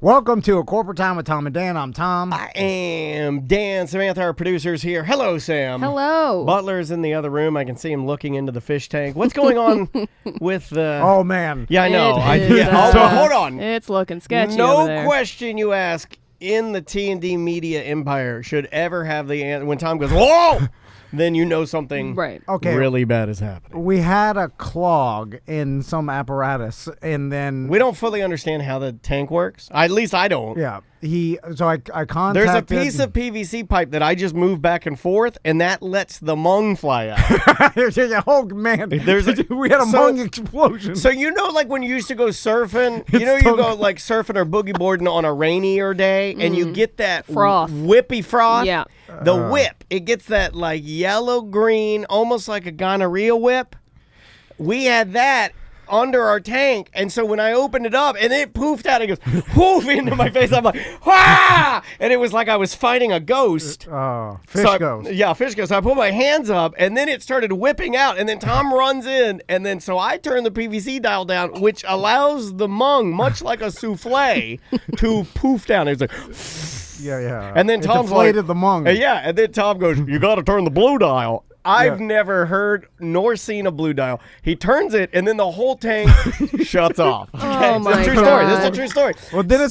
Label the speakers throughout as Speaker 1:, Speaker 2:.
Speaker 1: Welcome to A Corporate Time with Tom and Dan. I'm Tom.
Speaker 2: I am Dan. Samantha, our producer's here. Hello, Sam.
Speaker 3: Hello.
Speaker 2: Butler's in the other room. I can see him looking into the fish tank. What's going on with the...
Speaker 1: Oh, man.
Speaker 2: Yeah, I know. Hold on.
Speaker 3: It's looking sketchy
Speaker 2: No
Speaker 3: over there.
Speaker 2: question you ask in the T&D media empire should ever have the answer. When Tom goes, whoa! Then you know something really bad is happening.
Speaker 1: We had a clog in some apparatus, and then...
Speaker 2: We don't fully understand how the tank works. At least I don't.
Speaker 1: Yeah. I contacted...
Speaker 2: There's a piece of PVC pipe that I just move back and forth, and that lets the mung fly out.
Speaker 1: Oh, man. We had a mung explosion.
Speaker 2: So you know, like when you used to go surfing, you go like surfing or boogie boarding on a rainier day, and you get that
Speaker 3: froth,
Speaker 2: whippy froth.
Speaker 3: Yeah.
Speaker 2: The whip, it gets that like yellow green, almost like a gonorrhea whip. We had that under our tank, and so when I opened it up and it poofed out, it goes whoof into my face. I'm like, ah! And it was like I was fighting a ghost.
Speaker 1: Fish ghost.
Speaker 2: Yeah, fish ghost. So I put my hands up, and then it started whipping out, and then Tom runs in, and then so I turn the PVC dial down, which allows the mung, much like a souffle, to poof down. It's like...
Speaker 1: Yeah.
Speaker 2: And then Tom's like,
Speaker 1: the mung.
Speaker 2: Yeah, and then Tom goes, you got to turn the blue dial. I've never heard nor seen a blue dial. He turns it, and then the whole tank shuts off.
Speaker 3: Oh, my
Speaker 2: It's a true
Speaker 3: God.
Speaker 2: story. This is a true story.
Speaker 1: Well, then it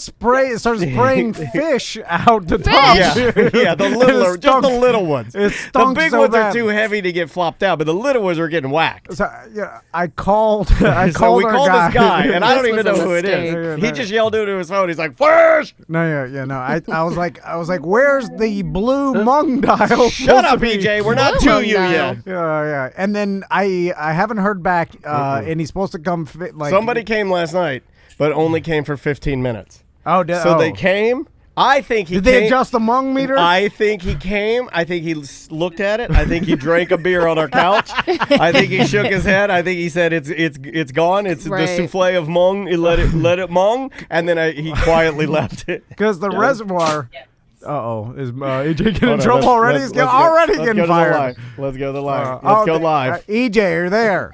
Speaker 1: started spraying fish out the top.
Speaker 2: Yeah, just the little ones.
Speaker 1: It
Speaker 2: The
Speaker 1: stunk
Speaker 2: big
Speaker 1: so
Speaker 2: ones
Speaker 1: bad.
Speaker 2: are too heavy to get flopped out, but the little ones are getting whacked.
Speaker 1: So, I called. I
Speaker 2: So
Speaker 1: called
Speaker 2: we
Speaker 1: our
Speaker 2: called
Speaker 1: guy.
Speaker 2: this guy, and I
Speaker 3: This
Speaker 2: don't even
Speaker 3: was
Speaker 2: know
Speaker 3: a
Speaker 2: who it
Speaker 3: mistake.
Speaker 2: is. He just yelled into his phone. He's like, "Fish!"
Speaker 1: No. I was like, where's the blue mung dial?
Speaker 2: Shut up, EJ. We're not
Speaker 3: Blue
Speaker 2: to
Speaker 3: mung
Speaker 2: you
Speaker 3: dial.
Speaker 2: yet.
Speaker 1: Yeah. And then I haven't heard back, and he's supposed to come.
Speaker 2: Somebody came last night, but only came for 15 minutes.
Speaker 1: So
Speaker 2: They came. I think he
Speaker 1: Did
Speaker 2: came.
Speaker 1: they adjust the mung meter?
Speaker 2: I think he came. I think he looked at it. I think he drank a beer on our couch. I think he shook his head. I think he said it's gone. It's
Speaker 3: Right.
Speaker 2: the souffle of mung. He let it mung, and then he quietly left it.
Speaker 1: Because the reservoir. Is EJ getting in
Speaker 2: Hold on,
Speaker 1: trouble already? He's already getting fired.
Speaker 2: Let's go to the live. Let's go live.
Speaker 1: EJ, you're there.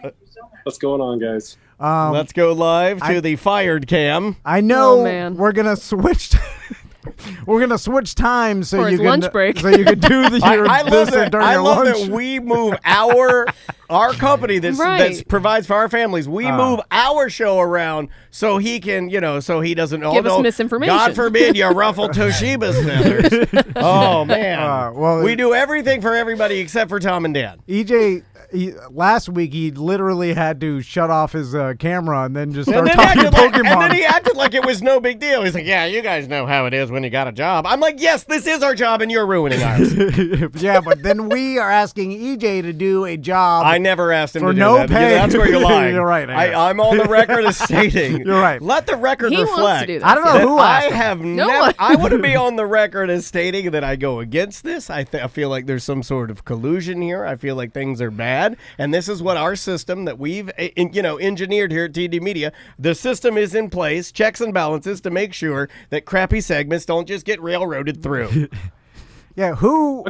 Speaker 4: What's going on, guys?
Speaker 2: Let's go live to the fired cam.
Speaker 1: I know
Speaker 3: Oh, man.
Speaker 1: we're gonna switch. We're gonna switch times so
Speaker 3: For
Speaker 1: you
Speaker 3: his
Speaker 1: can
Speaker 3: lunch break.
Speaker 1: so you can do your
Speaker 2: I love that.
Speaker 1: during
Speaker 2: I
Speaker 1: your
Speaker 2: love
Speaker 1: lunch.
Speaker 2: that we move our company that provides for our families. We move our show around so he can, so he doesn't
Speaker 3: Give us misinformation.
Speaker 2: God forbid you ruffle Toshiba's feathers. Oh man. We do everything for everybody except for Tom and Dan.
Speaker 1: EJ. Last week he literally had to shut off his camera and then just start
Speaker 2: And
Speaker 1: talking Pokemon.
Speaker 2: and then he acted like it was no big deal. He's like, "Yeah, you guys know how it is when you got a job." I'm like, "Yes, this is our job, and you're ruining ours."
Speaker 1: Yeah, but then we are asking EJ to do a job.
Speaker 2: I never asked him
Speaker 1: For
Speaker 2: to do
Speaker 1: no
Speaker 2: that.
Speaker 1: pay.
Speaker 2: That's where you're lying.
Speaker 1: You're right.
Speaker 2: I'm on the record as stating.
Speaker 1: You're right.
Speaker 2: Let the record
Speaker 3: He
Speaker 2: reflect.
Speaker 3: wants to do that.
Speaker 1: I don't know
Speaker 2: that
Speaker 1: who
Speaker 2: I
Speaker 1: asked him.
Speaker 2: have
Speaker 3: No
Speaker 2: never.
Speaker 3: one.
Speaker 2: I want to be on the record as stating that I go against this. I feel like there's some sort of collusion here. I feel like things are bad, and this is what our system that we've engineered here at TD Media. The system is in place, checks and balances to make sure that crappy segments don't just get railroaded through.
Speaker 1: Yeah, who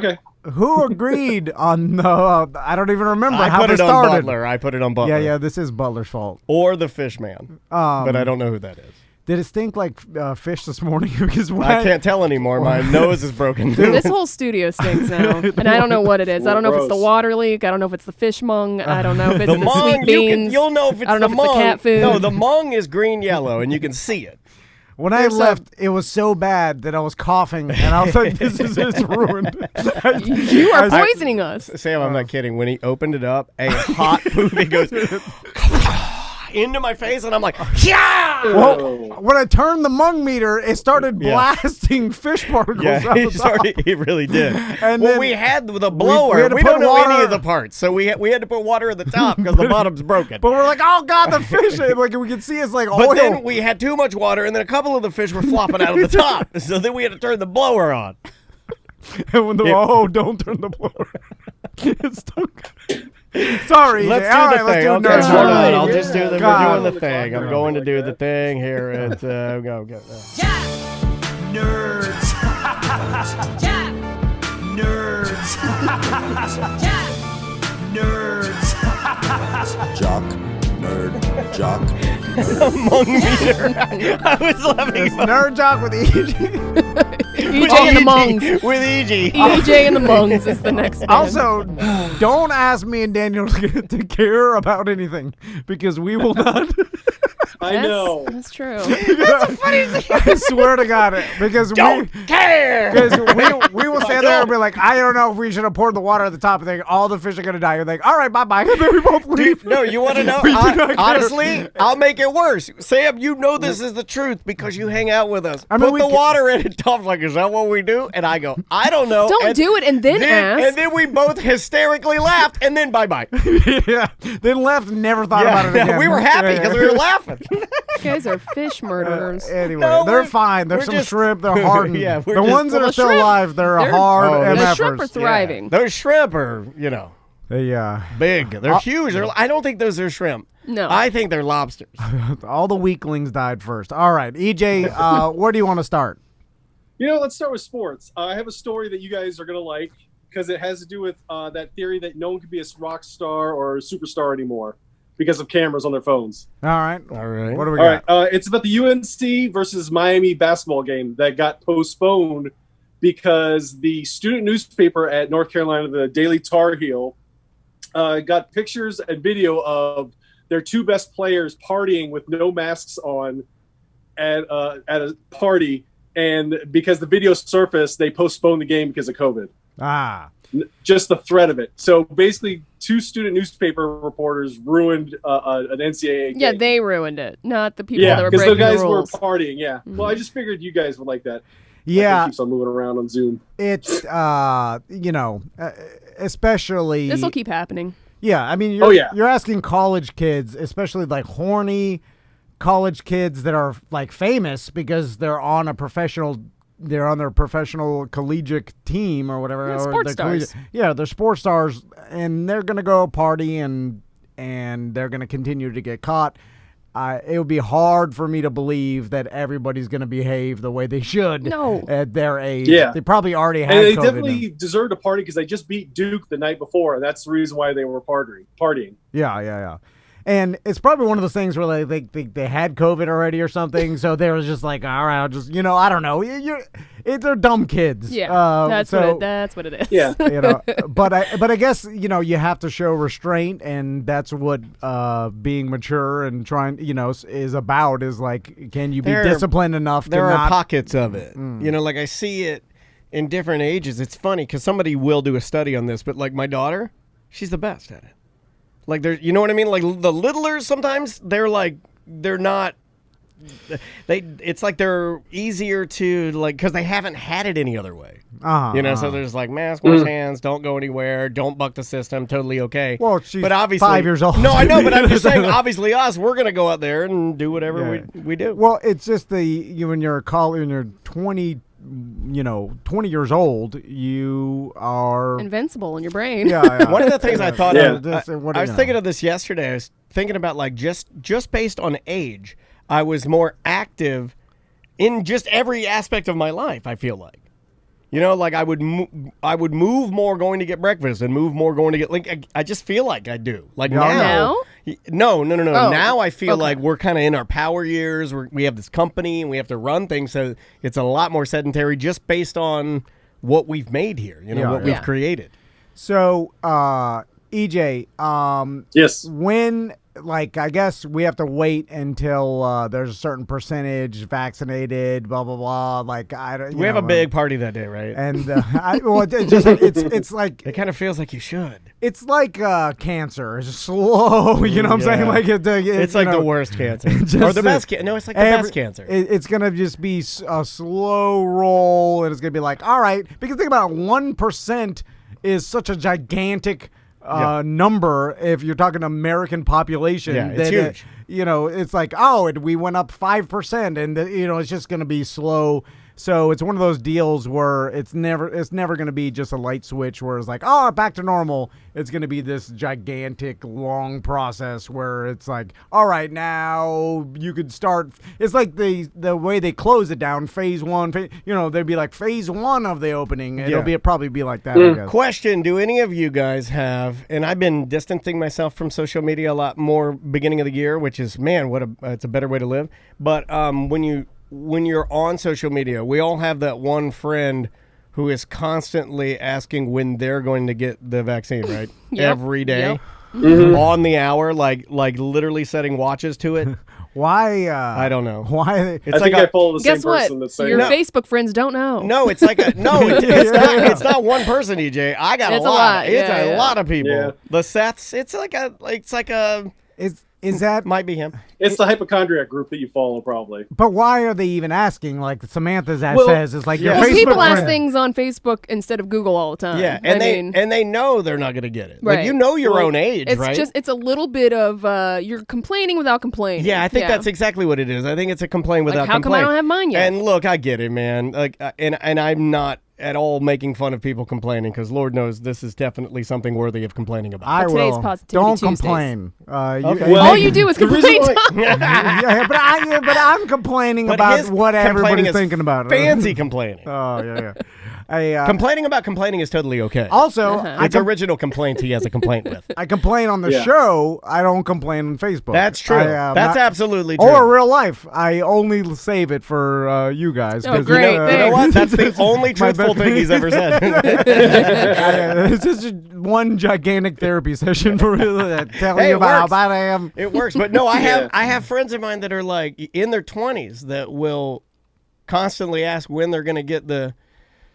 Speaker 1: agreed on the? I don't even remember
Speaker 2: I
Speaker 1: how
Speaker 2: put
Speaker 1: it
Speaker 2: it on
Speaker 1: started.
Speaker 2: Butler. I put it on Butler.
Speaker 1: Yeah, this is Butler's fault.
Speaker 2: Or the fish man, but I don't know who that is.
Speaker 1: Did it stink like fish this morning? Because
Speaker 2: I can't tell anymore. My nose is broken.
Speaker 3: This whole studio stinks now, and I don't know what it is. I don't know if it's the water leak. I don't know if it's the fish mung. I don't know if it's the,
Speaker 2: mung,
Speaker 3: sweet beans.
Speaker 2: you'll know if it's
Speaker 3: I don't know
Speaker 2: the
Speaker 3: if
Speaker 2: mung.
Speaker 3: it's the cat food.
Speaker 2: No, the mung is green yellow, and you can see it.
Speaker 1: When I left, it was so bad that I was coughing, and I was like, "This is ruined."
Speaker 3: You are poisoning us.
Speaker 2: Sam, I'm not kidding. When he opened it up, a hot poopy goes into my face, and I'm like, yeah!
Speaker 1: Well, when I turned the mung meter, it started blasting fish particles out the top.
Speaker 2: He really did.
Speaker 1: And
Speaker 2: well,
Speaker 1: then
Speaker 2: we had the blower.
Speaker 1: we had to
Speaker 2: We
Speaker 1: put
Speaker 2: don't know any
Speaker 1: water-
Speaker 2: of the parts, so we had to put water at the top because the bottom's broken.
Speaker 1: But we're like, "Oh God, the fish!" Like we can see it's like oil.
Speaker 2: But then we had too much water, and then a couple of the fish were flopping out of the top. So then we had to turn the blower on.
Speaker 1: And when don't turn the blower. It's stunk. Sorry,
Speaker 2: Let's
Speaker 1: EJ. All
Speaker 2: do
Speaker 1: right,
Speaker 2: the
Speaker 1: let's
Speaker 2: thing.
Speaker 1: do
Speaker 2: Okay,
Speaker 1: nerds.
Speaker 2: hold on. I'll just do the.
Speaker 1: God.
Speaker 2: We're doing the thing. I'm going to do the thing here. And go.
Speaker 5: Jack! Nerds! Jack! Nerds! Jack! Nerds!
Speaker 6: Jock Nerd, Jock,
Speaker 2: Among meter. I was laughing
Speaker 1: It's Nerd Jock with EJ.
Speaker 3: EJ and the Mungs.
Speaker 2: with EG.
Speaker 3: EJ and the Mungs is the next band.
Speaker 1: Also, don't ask me and Daniel to care about anything because we will not.
Speaker 4: I know.
Speaker 3: That's true.
Speaker 1: I swear to God, because
Speaker 2: Don't care.
Speaker 1: Because we will stand there and be like, I don't know if we should have poured the water at the top and think all the fish are gonna die. You're like, all right, bye bye. And then we both leave.
Speaker 2: No, you want to know?
Speaker 1: We do not care.
Speaker 2: Honestly, I'll make it worse. Sam, you know this is the truth because you hang out with us.
Speaker 1: I mean,
Speaker 2: Put
Speaker 1: we
Speaker 2: the
Speaker 1: can-
Speaker 2: water in and Tom's like, is that what we do? And I go, I don't know.
Speaker 3: Don't do it and then ask.
Speaker 2: And then we both hysterically laughed and then bye-bye.
Speaker 1: Yeah. Then left, never thought about it again.
Speaker 2: we were happy because we were laughing.
Speaker 3: You guys are fish murderers.
Speaker 1: Anyway,
Speaker 2: No,
Speaker 1: they're
Speaker 2: we're-
Speaker 1: fine. There's
Speaker 2: we're
Speaker 1: some
Speaker 2: just-
Speaker 1: shrimp. They're hardened.
Speaker 2: Yeah, we're
Speaker 1: the
Speaker 2: just-
Speaker 1: ones that
Speaker 3: Well,
Speaker 1: are
Speaker 3: the
Speaker 1: still
Speaker 3: shrimp,
Speaker 1: alive, they're
Speaker 3: they're-
Speaker 1: hard
Speaker 3: the
Speaker 1: MFers.
Speaker 3: shrimp are thriving.
Speaker 2: Those shrimp are,
Speaker 1: Yeah.
Speaker 2: big. They're huge. I don't think those are shrimp.
Speaker 3: No.
Speaker 2: I think they're lobsters.
Speaker 1: All the weaklings died first. All right, EJ, where do you want to start?
Speaker 4: Let's start with sports. I have a story that you guys are going to like because it has to do with that theory that no one can be a rock star or a superstar anymore because of cameras on their phones.
Speaker 1: All right.
Speaker 2: All right.
Speaker 1: What do we
Speaker 4: All right.
Speaker 1: got?
Speaker 4: It's about the UNC versus Miami basketball game that got postponed because the student newspaper at North Carolina, the Daily Tar Heel, got pictures and video of their two best players partying with no masks on at a party. And because the video surfaced, they postponed the game because of COVID. Just the threat of it. So basically, two student newspaper reporters ruined an NCAA game.
Speaker 3: Yeah, they ruined it, not the people
Speaker 4: Yeah,
Speaker 3: that were
Speaker 4: because
Speaker 3: breaking
Speaker 4: the guys
Speaker 3: the
Speaker 4: were
Speaker 3: rules.
Speaker 4: partying. Yeah. Well, I just figured you guys would like that.
Speaker 1: Yeah,
Speaker 4: It keeps on moving around on Zoom.
Speaker 1: it's especially.
Speaker 3: This will keep happening.
Speaker 1: Yeah, I mean, you're asking college kids, especially like horny college kids that are like famous because they're on their professional collegiate team or whatever.
Speaker 3: Yeah,
Speaker 1: or
Speaker 3: sports
Speaker 1: they're
Speaker 3: stars.
Speaker 1: they're sports stars, and they're gonna go party and they're gonna continue to get caught. It would be hard for me to believe that everybody's going to behave the way they should
Speaker 3: No.
Speaker 1: at their age.
Speaker 4: Yeah.
Speaker 1: They probably already had
Speaker 4: And they
Speaker 1: COVID.
Speaker 4: definitely deserved a party because they just beat Duke the night before. And that's the reason why they were partying.
Speaker 1: Yeah. And it's probably one of those things where they had COVID already or something, so they were just like, all right, I'll just, I don't know. They're dumb kids.
Speaker 3: Yeah, that's
Speaker 1: so,
Speaker 3: what it is.
Speaker 4: Yeah.
Speaker 1: But I guess you have to show restraint, and that's what being mature and trying is about. Is like, can you be disciplined enough?
Speaker 2: There
Speaker 1: to
Speaker 2: are
Speaker 1: not,
Speaker 2: pockets of it. Like I see it in different ages. It's funny because somebody will do a study on this, but like my daughter, she's the best at it. Like there's, you know what I mean? Like the littlers sometimes they're not. It's like they're easier to like because they haven't had it any other way. So there's like mask, wash hands, don't go anywhere, don't buck the system, totally okay.
Speaker 1: Well, she's
Speaker 2: but obviously
Speaker 1: 5 years old.
Speaker 2: No, I know, but I'm just saying. Obviously, we're gonna go out there and do whatever we do.
Speaker 1: Well, it's just when you're a college, when you're 20 years old, you are
Speaker 3: Invincible in your brain.
Speaker 1: Yeah.
Speaker 2: One of the things I thought of, I was
Speaker 1: thinking
Speaker 2: thinking of this yesterday. I was thinking about like just based on age, I was more active in just every aspect of my life. I feel like, like I would move more going to get breakfast and move more going to get like I just feel like I do. Like now? No.
Speaker 3: Oh,
Speaker 2: now I feel
Speaker 3: okay.
Speaker 2: like we're kind of in our power years. We have this company and we have to run things, so it's a lot more sedentary just based on what we've made here. What we've created.
Speaker 1: So, EJ,
Speaker 4: Yes.
Speaker 1: when, like, I guess we have to wait until there's a certain percentage vaccinated, blah blah blah. Like,
Speaker 2: We have a big party that day, right?
Speaker 1: and it's like
Speaker 2: It kind of feels like you should.
Speaker 1: it's like cancer. It's slow. You know what I'm saying?
Speaker 2: Yeah.
Speaker 1: Like
Speaker 2: It's like the worst cancer, or the best. No, it's like the best cancer.
Speaker 1: It's gonna just be a slow roll, and it's gonna be like, all right. Because think about it, 1% is such a gigantic number if you're talking American population.
Speaker 2: Yeah, it's huge.
Speaker 1: it's like, we went up 5%, and it's just going to be slow. So it's one of those deals where it's never going to be just a light switch where it's like, back to normal. It's going to be this gigantic, long process where it's like, all right, now you could start. It's like the way they close it down, phase one. They'd be like phase one of the opening. It'll probably be like that. I guess.
Speaker 2: Question: do any of you guys have? And I've been distancing myself from social media a lot more beginning of the year, which is it's a better way to live. But when you're on social media, we all have that one friend who is constantly asking when they're going to get the vaccine, right? Every day.
Speaker 3: Yep.
Speaker 2: On the hour, like literally setting watches to it.
Speaker 1: Why?
Speaker 2: I don't know.
Speaker 1: Why?
Speaker 4: I think I follow the same
Speaker 3: Guess what?
Speaker 4: person that's saying
Speaker 3: Your
Speaker 4: that.
Speaker 3: Facebook friends don't know.
Speaker 2: No, it's like it's not one person, EJ. I got
Speaker 3: It's
Speaker 2: a
Speaker 3: a
Speaker 2: lot.
Speaker 3: lot.
Speaker 2: It's
Speaker 3: Yeah,
Speaker 2: a
Speaker 3: yeah.
Speaker 2: lot of people.
Speaker 4: Yeah.
Speaker 2: The Seths, it's like a
Speaker 1: Is that?
Speaker 2: might be him.
Speaker 4: It's the hypochondriac group that you follow, probably.
Speaker 1: But why are they even asking? Like Samantha
Speaker 4: Well,
Speaker 1: says, it's like your
Speaker 2: yeah.
Speaker 1: Facebook
Speaker 3: People ask
Speaker 1: friend.
Speaker 3: things on Facebook instead of Google all the time.
Speaker 2: Yeah,
Speaker 3: I
Speaker 2: and
Speaker 3: mean,
Speaker 2: they know they're not going to get it.
Speaker 3: Right.
Speaker 2: Like, you know your
Speaker 4: Well,
Speaker 2: own age,
Speaker 3: it's
Speaker 2: right?
Speaker 3: just it's a little bit of you're complaining without complaining.
Speaker 2: Yeah, I think that's exactly what it is. I think it's a complaint without
Speaker 3: Like, how come I
Speaker 2: complaint.
Speaker 3: don't have mine yet?
Speaker 2: And look, I get it, man. Like, and I'm not at all making fun of people complaining, because Lord knows this is definitely something worthy of complaining about.
Speaker 1: I
Speaker 3: But today's
Speaker 1: will.
Speaker 3: Positivity
Speaker 1: Don't
Speaker 3: Tuesdays.
Speaker 1: complain.
Speaker 2: Okay.
Speaker 4: Well,
Speaker 3: all you do is
Speaker 4: the reason
Speaker 3: complain.
Speaker 4: why-
Speaker 3: Tom.
Speaker 1: but I'm complaining
Speaker 2: But
Speaker 1: about
Speaker 2: his
Speaker 1: what
Speaker 2: complaining
Speaker 1: everybody's
Speaker 2: is
Speaker 1: thinking about.
Speaker 2: fancy complaining.
Speaker 1: Oh yeah.
Speaker 2: Complaining about complaining is totally okay.
Speaker 1: Also,
Speaker 2: It's original complaints he has a complaint with.
Speaker 1: I complain on the
Speaker 4: Yeah.
Speaker 1: show. I don't complain on Facebook.
Speaker 2: That's true.
Speaker 1: I,
Speaker 2: That's
Speaker 1: not-
Speaker 2: absolutely true.
Speaker 1: Or real life. I only save it for you guys.
Speaker 3: Oh,
Speaker 1: 'cause,
Speaker 3: great,
Speaker 2: You know what? That's the only
Speaker 1: My
Speaker 2: truthful
Speaker 1: best-
Speaker 2: thing he's ever said.
Speaker 1: It's just one gigantic therapy session for telling
Speaker 2: Hey,
Speaker 1: you
Speaker 2: it
Speaker 1: about how
Speaker 2: works.
Speaker 1: bad I am.
Speaker 2: It works, but no, I
Speaker 4: Yeah.
Speaker 2: have friends of mine that are like in their 20s that will constantly ask when they're going to get the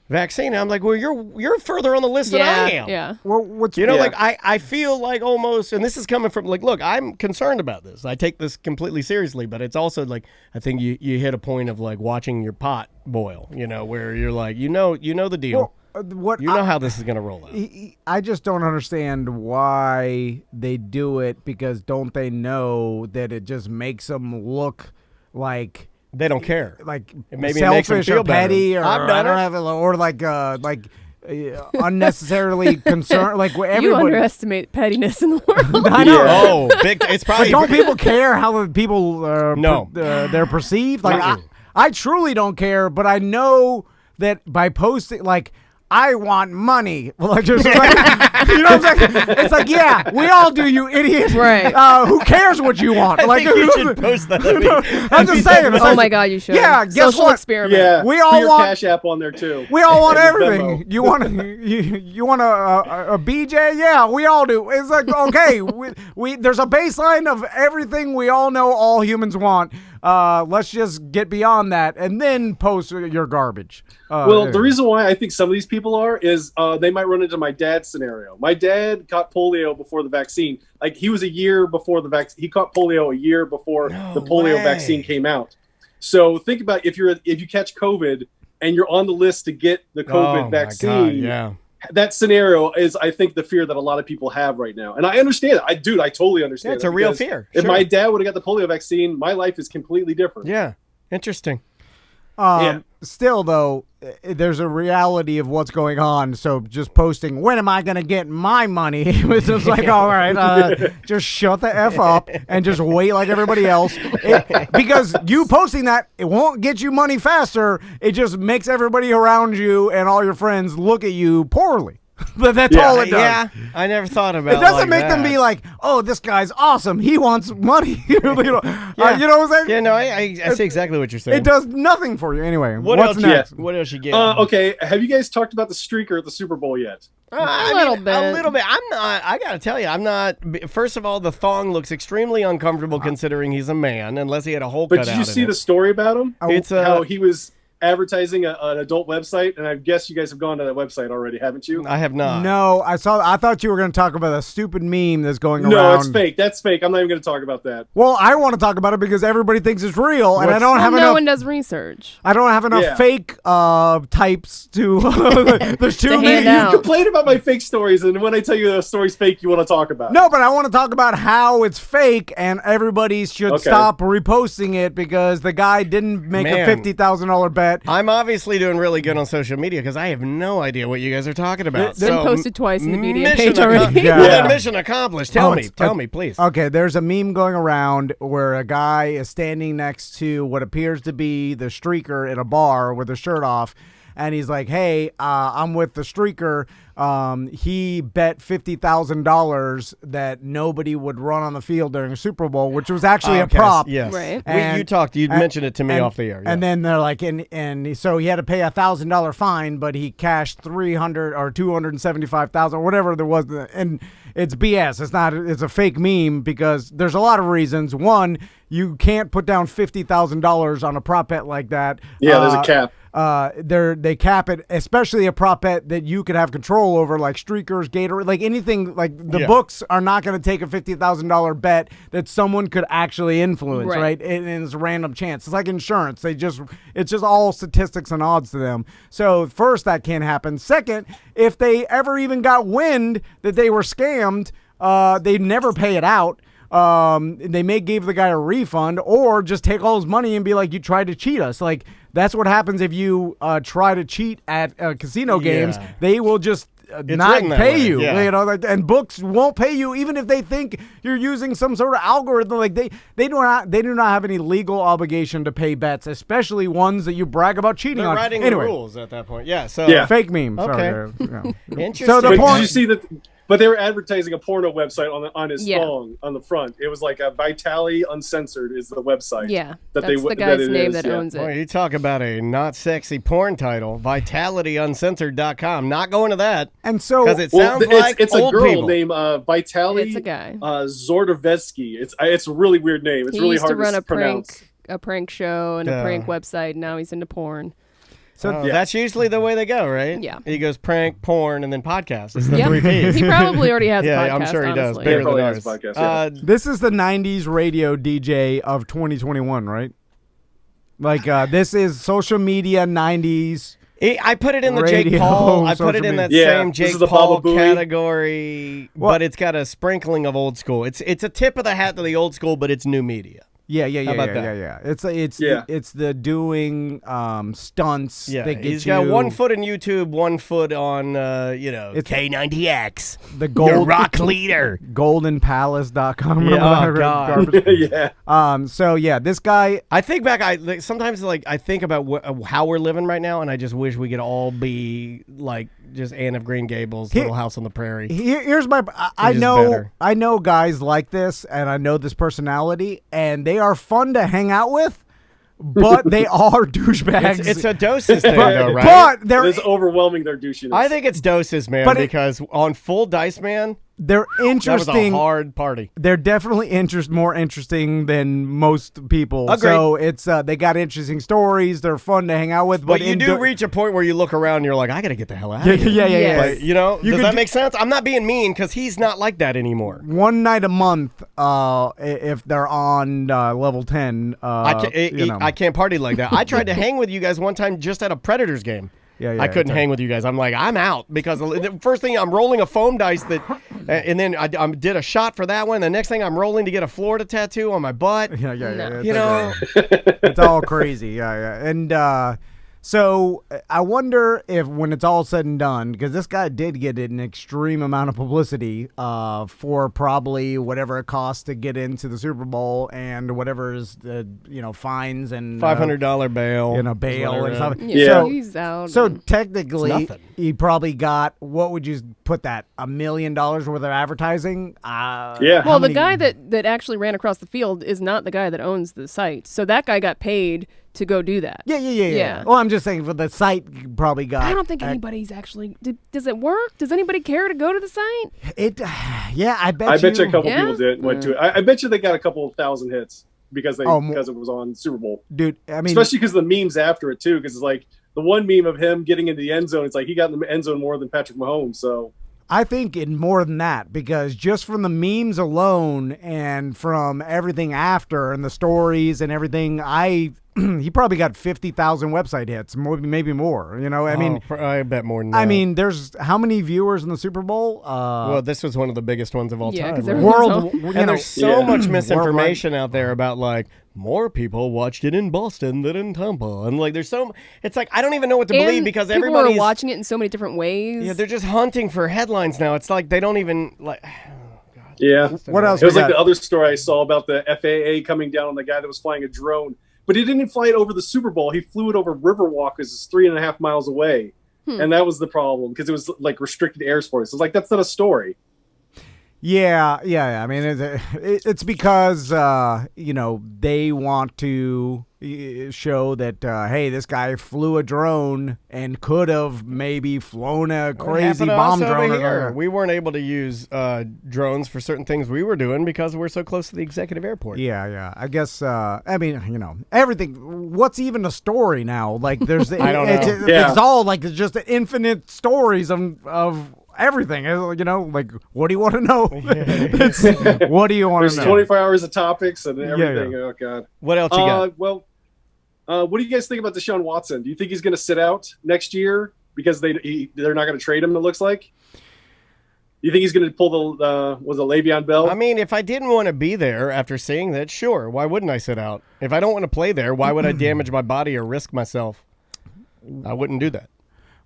Speaker 2: vaccine. And I'm like, well, you're further on the list than I am.
Speaker 3: Yeah.
Speaker 1: Well, what's
Speaker 2: You know,
Speaker 4: Yeah.
Speaker 2: like I feel like almost, and this is coming from like, look, I'm concerned about this. I take this completely seriously, but it's also like I think you hit a point of like watching your pot boil. You know, where you're like, you know the deal.
Speaker 1: what
Speaker 2: You know how this is going to roll out.
Speaker 1: I just don't understand why they do it, because don't they know that it just makes them look like
Speaker 2: They don't care.
Speaker 1: like
Speaker 2: Maybe it makes them
Speaker 1: selfish
Speaker 2: feel
Speaker 1: or petty,
Speaker 2: better.
Speaker 1: or
Speaker 2: I've done
Speaker 1: I don't
Speaker 2: it.
Speaker 1: have it, or like unnecessarily concerned. Like
Speaker 3: You
Speaker 1: everybody.
Speaker 3: underestimate pettiness in the world.
Speaker 1: I know.
Speaker 2: Oh, big! It's
Speaker 1: But
Speaker 2: probably
Speaker 1: don't people care how the people
Speaker 2: No.
Speaker 1: they're perceived? Like
Speaker 2: Uh-uh.
Speaker 1: I truly don't care, but I know that by posting, like, I want money. Like, just like, you know what I'm saying? It's like, yeah, we all do, you idiot.
Speaker 3: Right.
Speaker 1: Who cares what you want?
Speaker 2: I
Speaker 1: like,
Speaker 2: think you should post that.
Speaker 1: I'm just saying. It's
Speaker 3: Oh
Speaker 1: like,
Speaker 3: my God, you should.
Speaker 1: Yeah, guess
Speaker 3: Social
Speaker 1: what?
Speaker 3: experiment.
Speaker 4: Yeah,
Speaker 1: We
Speaker 4: put
Speaker 1: all
Speaker 4: your
Speaker 1: want-
Speaker 4: Cash App on there too.
Speaker 1: we all want
Speaker 4: And your
Speaker 1: everything.
Speaker 4: Venmo.
Speaker 1: You want a BJ? Yeah, we all do. It's like, okay, we there's a baseline of everything we all know all humans want. Let's just get beyond that and then post your garbage.
Speaker 4: Well, the reason why I think some of these people are is they might run into my dad's scenario. My dad caught polio before the vaccine. Like, he was a year before the vaccine. He caught polio a year before the polio
Speaker 2: way.
Speaker 4: vaccine came out. So think about if you catch COVID and you're on the list to get the COVID vaccine.
Speaker 2: My God, yeah.
Speaker 4: That scenario is, I think, the fear that a lot of people have right now, and I understand it. I totally understand.
Speaker 2: Yeah, it's
Speaker 4: it,
Speaker 2: a real
Speaker 4: because
Speaker 2: fear.
Speaker 4: If
Speaker 2: Sure.
Speaker 4: my dad would have got the polio vaccine, my life is completely different.
Speaker 2: Yeah. Interesting.
Speaker 4: Yeah.
Speaker 1: Still, though, there's a reality of what's going on. So just posting, when am I going to get my money? It's just like, all right, just shut the F up and just wait like everybody else. Because you posting that, it won't get you money faster. It just makes everybody around you and all your friends look at you poorly. But that's all it does.
Speaker 2: Yeah. I never thought about
Speaker 1: It doesn't
Speaker 2: like
Speaker 1: make them
Speaker 2: that.
Speaker 1: be like, oh, this guy's awesome. He wants money. you know what I'm saying?
Speaker 2: Yeah, no, I see exactly what you're saying.
Speaker 1: It does nothing for you. Anyway,
Speaker 2: What
Speaker 1: what's
Speaker 2: else?
Speaker 1: next?
Speaker 2: What else you get?
Speaker 4: Okay, have you guys talked about the streaker at the Super Bowl yet?
Speaker 2: I
Speaker 3: little
Speaker 2: mean,
Speaker 3: bit.
Speaker 2: A little bit. I'm not. I gotta tell you, I'm not. First of all, the thong looks extremely uncomfortable considering he's a man, unless he had a hole
Speaker 4: But
Speaker 2: cut
Speaker 4: did
Speaker 2: out.
Speaker 4: you see the story about him?
Speaker 2: It's
Speaker 4: How he was advertising an adult website, and I guess you guys have gone to that website already, haven't you?
Speaker 2: I have not.
Speaker 1: No, I thought you were going to talk about a stupid meme that's going around.
Speaker 4: No, it's fake. That's fake. I'm not even going to talk about that.
Speaker 1: Well, I want to talk about it because everybody thinks it's real, and I don't have
Speaker 3: no
Speaker 1: enough.
Speaker 3: one does research.
Speaker 1: I don't have enough fake types to. There's too
Speaker 3: To
Speaker 1: many.
Speaker 3: hand out.
Speaker 4: You complain about my fake stories, and when I tell you the story's fake, you want to talk about it.
Speaker 1: No, but I want to talk about how it's fake, and everybody should stop reposting it because the guy didn't make a $50,000 bet.
Speaker 2: I'm obviously doing really good on social media because I have no idea what you guys are talking about.
Speaker 3: Been posted twice in the media
Speaker 2: mission
Speaker 3: page already.
Speaker 1: Yeah.
Speaker 2: Well, then mission accomplished. Tell me, please.
Speaker 1: Okay, there's a meme going around where a guy is standing next to what appears to be the streaker in a bar with his shirt off, and he's like, "Hey, I'm with the streaker. He bet $50,000 that nobody would run on the field during a Super Bowl, which was actually a prop."
Speaker 2: Yes.
Speaker 3: Right.
Speaker 2: You mentioned it to me off the air. Yeah.
Speaker 1: And then they're like, and so he had to pay $1,000 fine, but he cashed 300 or 275,000, whatever there was, and it's BS. It's a fake meme because there's a lot of reasons. One, you can't put down $50,000 on a prop bet like that.
Speaker 4: Yeah, there's a cap.
Speaker 1: They cap it, especially a prop bet that you could have control over, like streakers, Gatorade, like anything. Like the books are not going to take a $50,000 bet that someone could actually influence, right? And it's a random chance. It's like insurance. It's just all statistics and odds to them. So first, that can't happen. Second, if they ever even got wind that they were scammed, they'd never pay it out. They may give the guy a refund or just take all his money and be like, you tried to cheat us. Like, that's what happens if you try to cheat at casino games. They will just not pay you. You know, like, and books won't pay you even if they think you're using some sort of algorithm. Like they do not have any legal obligation to pay bets, especially ones that you brag about cheating
Speaker 2: They're
Speaker 1: on.
Speaker 2: writing the rules at that point. Yeah. So
Speaker 1: fake meme.
Speaker 2: Okay.
Speaker 1: Sorry,
Speaker 2: Interesting.
Speaker 1: So the
Speaker 4: But
Speaker 1: point.
Speaker 4: did you see that? But they were advertising a porno website on his phone on the front. It was like a Vitality Uncensored is the website.
Speaker 3: Yeah,
Speaker 4: that
Speaker 3: that's the guy's name that owns it.
Speaker 2: Boy, you talk about a not sexy porn title, vitalityuncensored.com. Not going to that.
Speaker 1: And so,
Speaker 2: because it sounds like
Speaker 4: it's
Speaker 2: old
Speaker 4: a girl
Speaker 2: people.
Speaker 4: named Vitaly.
Speaker 3: It's a guy.
Speaker 4: Zordovetsky. It's a really weird name. It's
Speaker 3: He
Speaker 4: really
Speaker 3: used to
Speaker 4: hard
Speaker 3: run
Speaker 4: to pronounce.
Speaker 3: a prank show and a prank website. Now he's into porn.
Speaker 2: So that's usually the way they go, right?
Speaker 3: Yeah.
Speaker 2: He goes prank, porn, and then podcast. It's the three Ps.
Speaker 3: He probably already has a podcast.
Speaker 2: Yeah, I'm sure he does.
Speaker 3: honestly.
Speaker 2: Bigger
Speaker 4: probably
Speaker 2: than
Speaker 4: has
Speaker 2: ours.
Speaker 4: a podcast,
Speaker 1: this is the 90s radio DJ of 2021, right? Like, this is social media 90s.
Speaker 2: I put it in the Jake
Speaker 1: Radio,
Speaker 2: Paul. I put it
Speaker 1: social
Speaker 2: in that
Speaker 4: media.
Speaker 2: same
Speaker 4: Yeah, this
Speaker 2: Jake
Speaker 4: is the
Speaker 2: Paul
Speaker 4: Baba Booey.
Speaker 2: category, but it's got a sprinkling of old school. It's a tip of the hat to the old school, but it's new media.
Speaker 1: Yeah.
Speaker 2: about that?
Speaker 1: It's the doing stunts
Speaker 2: Yeah,
Speaker 1: that get
Speaker 2: he's
Speaker 1: you
Speaker 2: got 1 foot in YouTube, 1 foot on
Speaker 1: It's
Speaker 2: K90X.
Speaker 1: the
Speaker 2: Your
Speaker 1: gold
Speaker 2: rock leader.
Speaker 1: goldenpalace.com.
Speaker 2: Yeah,
Speaker 1: Remember
Speaker 2: oh,
Speaker 1: that
Speaker 2: God.
Speaker 1: garbage?
Speaker 4: yeah.
Speaker 1: So yeah, this guy.
Speaker 2: I think back. Sometimes I think about how we're living right now, and I just wish we could all be like just Anne of Green Gables, Little House on the Prairie.
Speaker 1: Here's my. I
Speaker 2: just
Speaker 1: know.
Speaker 2: better.
Speaker 1: I know guys like this, and I know this personality, and they are fun to hang out with, but they are douchebags.
Speaker 2: It's a doses thing, though, right?
Speaker 1: But they're
Speaker 4: It is overwhelming their douchiness.
Speaker 2: I think it's doses, man,
Speaker 1: But
Speaker 2: because on Full Dice Man,
Speaker 1: they're
Speaker 2: that was
Speaker 1: interesting.
Speaker 2: a hard party.
Speaker 1: They're definitely more interesting than most people.
Speaker 2: Agreed.
Speaker 1: So it's they got interesting stories. They're fun to hang out with.
Speaker 2: But you do reach a point where you look around and you're like, I got to get the hell out of here.
Speaker 1: Yeah.
Speaker 3: Yes.
Speaker 2: But, does
Speaker 1: could
Speaker 2: that
Speaker 1: do-
Speaker 2: make sense? I'm not being mean because he's not like that anymore.
Speaker 1: One night a month, if they're on level 10.
Speaker 2: I can't party like that. I tried to hang with you guys one time just at a Predators game.
Speaker 1: Yeah,
Speaker 2: I couldn't hang with you guys. I'm like, I'm out because the first thing I'm rolling a foam dice and then I did a shot for that one. The next thing I'm rolling to get a Florida tattoo on my butt.
Speaker 1: Yeah.
Speaker 3: No.
Speaker 1: It's all crazy. Yeah. And so I wonder if when it's all said and done, because this guy did get an extreme amount of publicity for probably whatever it costs to get into the Super Bowl and whatever is fines and
Speaker 2: $500 bail.
Speaker 1: bail and stuff.
Speaker 3: Yeah,
Speaker 1: So
Speaker 3: he's out.
Speaker 1: So
Speaker 3: and-
Speaker 1: technically,
Speaker 2: nothing.
Speaker 1: he probably got, what would you put that, $1 million worth of advertising?
Speaker 4: Yeah.
Speaker 3: well, the guy that actually ran across the field is not the guy that owns the site. So that guy got paid to go do that.
Speaker 1: Yeah. Well, I'm just saying for the site probably got.
Speaker 3: I don't think anybody's actually. Does it work? Does anybody care to go to the site?
Speaker 1: It. Yeah, I bet.
Speaker 4: I bet you a couple
Speaker 3: Yeah?
Speaker 4: people went to it. I bet you they got a couple of thousand hits because it was on Super Bowl.
Speaker 1: Dude, I mean,
Speaker 4: especially because the memes after it too, because it's like the one meme of him getting into the end zone. It's like he got in the end zone more than Patrick Mahomes. So
Speaker 1: I think in more than that, because just from the memes alone and from everything after and the stories and everything, he probably got 50,000 website hits, maybe more. You know, I mean,
Speaker 2: I bet more than that.
Speaker 1: I mean, there's how many viewers in the Super Bowl?
Speaker 2: Well, this was one of the biggest ones of all time.
Speaker 3: 'cause
Speaker 2: Right?
Speaker 3: everyone's
Speaker 2: And there's so much misinformation out there about like more people watched it in Boston than in Tampa, and like there's so it's like I don't even know what to believe because
Speaker 3: people
Speaker 2: everybody's
Speaker 3: are watching it in so many different ways.
Speaker 2: Yeah, they're just hunting for headlines now. It's like they don't even like.
Speaker 4: Yeah.
Speaker 1: What else?
Speaker 4: It was like the other story I saw about the FAA coming down on the guy that was flying a drone, but he didn't fly it over the Super Bowl. He flew it over Riverwalk, because it's 3.5 miles away, and that was the problem because it was like restricted airspace. It's like that's not a story.
Speaker 1: Yeah. I mean, it's because they want to show that hey, this guy flew a drone and could have maybe flown a crazy bomb drone.
Speaker 2: Here. We weren't able to use drones for certain things we were doing because we're so close to the executive airport.
Speaker 1: Yeah. I guess. I mean, everything. What's even a story now? Like, there's.
Speaker 2: I don't know.
Speaker 1: It's all like it's just infinite stories of everything. Like, what do you want to know? What do you want to know?
Speaker 4: There's 24 hours of topics and everything. Yeah. Oh God.
Speaker 2: What else you got?
Speaker 4: Well, what do you guys think about Deshaun Watson? Do you think he's going to sit out next year because they're not going to trade him? It looks like. You think he's going to pull the Le'Veon Bell?
Speaker 2: I mean, if I didn't want to be there after seeing that, sure. Why wouldn't I sit out? If I don't want to play there, why would I damage my body or risk myself? I wouldn't do that.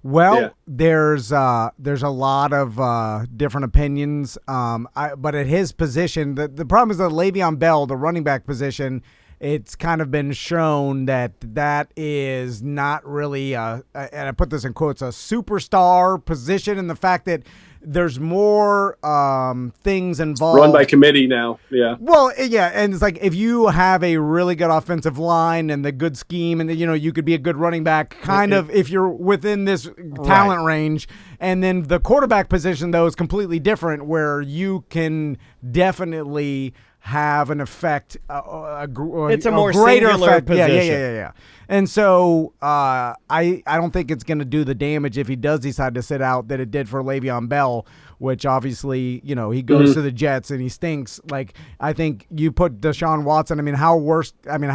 Speaker 1: Well, there's a lot of different opinions, but at his position, the problem is that Le'Veon Bell, the running back position, it's kind of been shown that is not really, and I put this in quotes, a superstar position, in the fact that there's more things involved.
Speaker 4: Run by committee now, yeah.
Speaker 1: Well, yeah, and it's like if you have a really good offensive line and the good scheme, and you could be a good running back, kind of if you're within this talent range. And then the quarterback position, though, is completely different, where you can definitely have an effect.
Speaker 2: It's a more
Speaker 1: greater
Speaker 2: singular
Speaker 1: effect.
Speaker 2: position.
Speaker 1: Yeah. And so I don't think it's going to do the damage if he does decide to sit out that it did for Le'Veon Bell, which obviously, he goes to the Jets and he stinks. Like, I think you put Deshaun Watson, how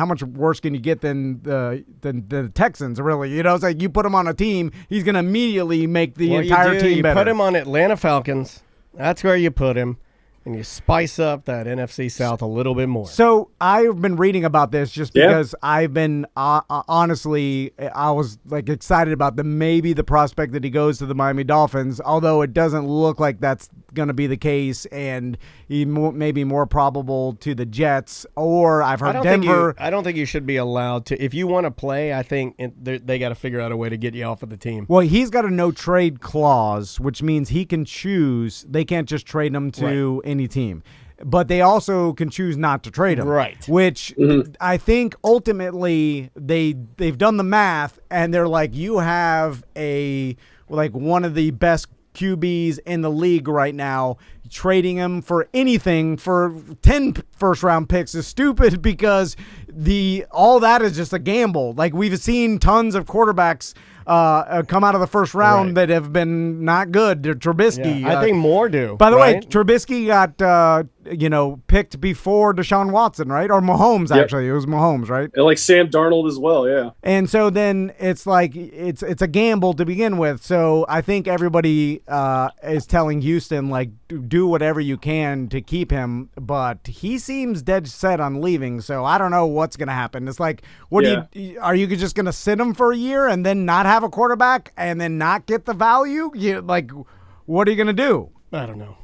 Speaker 1: much worse can you get than the Texans, really? It's like you put him on a team, he's going to immediately make the entire team better.
Speaker 2: You put him on Atlanta Falcons. That's where you put him. And you spice up that NFC South a little bit more.
Speaker 1: So I've been reading about this just because I've been honestly, I was like excited about maybe the prospect that he goes to the Miami Dolphins, although it doesn't look like that's going to be the case, and he may be more probable to the Jets, or I've heard Denver.
Speaker 2: I don't think you should be allowed to. If you want to play, I think they got to figure out a way to get you off of the team.
Speaker 1: Well, he's got a no trade clause, which means he can choose. They can't just trade him to any team. But they also can choose not to trade him.
Speaker 2: Right.
Speaker 1: Which I think ultimately they've done the math, and they're like, you have one of the best QBs in the league right now. Trading him for anything for 10 first-round picks is stupid, because all that is just a gamble. Like, we've seen tons of quarterbacks come out of the first round that have been not good. Trubisky.
Speaker 2: Yeah, I think more do.
Speaker 1: By the way, Trubisky got picked before Deshaun Watson, right? Or Mahomes, actually. It was Mahomes, right?
Speaker 4: And like Sam Darnold as well, yeah.
Speaker 1: And so then it's like it's a gamble to begin with. So I think everybody is telling Houston, like, do whatever you can to keep him, but he seems dead set on leaving. So I don't know what's going to happen. It's like, are you just going to sit him for a year and then not have a quarterback and then not get the value? What are you going to do?
Speaker 2: I don't know.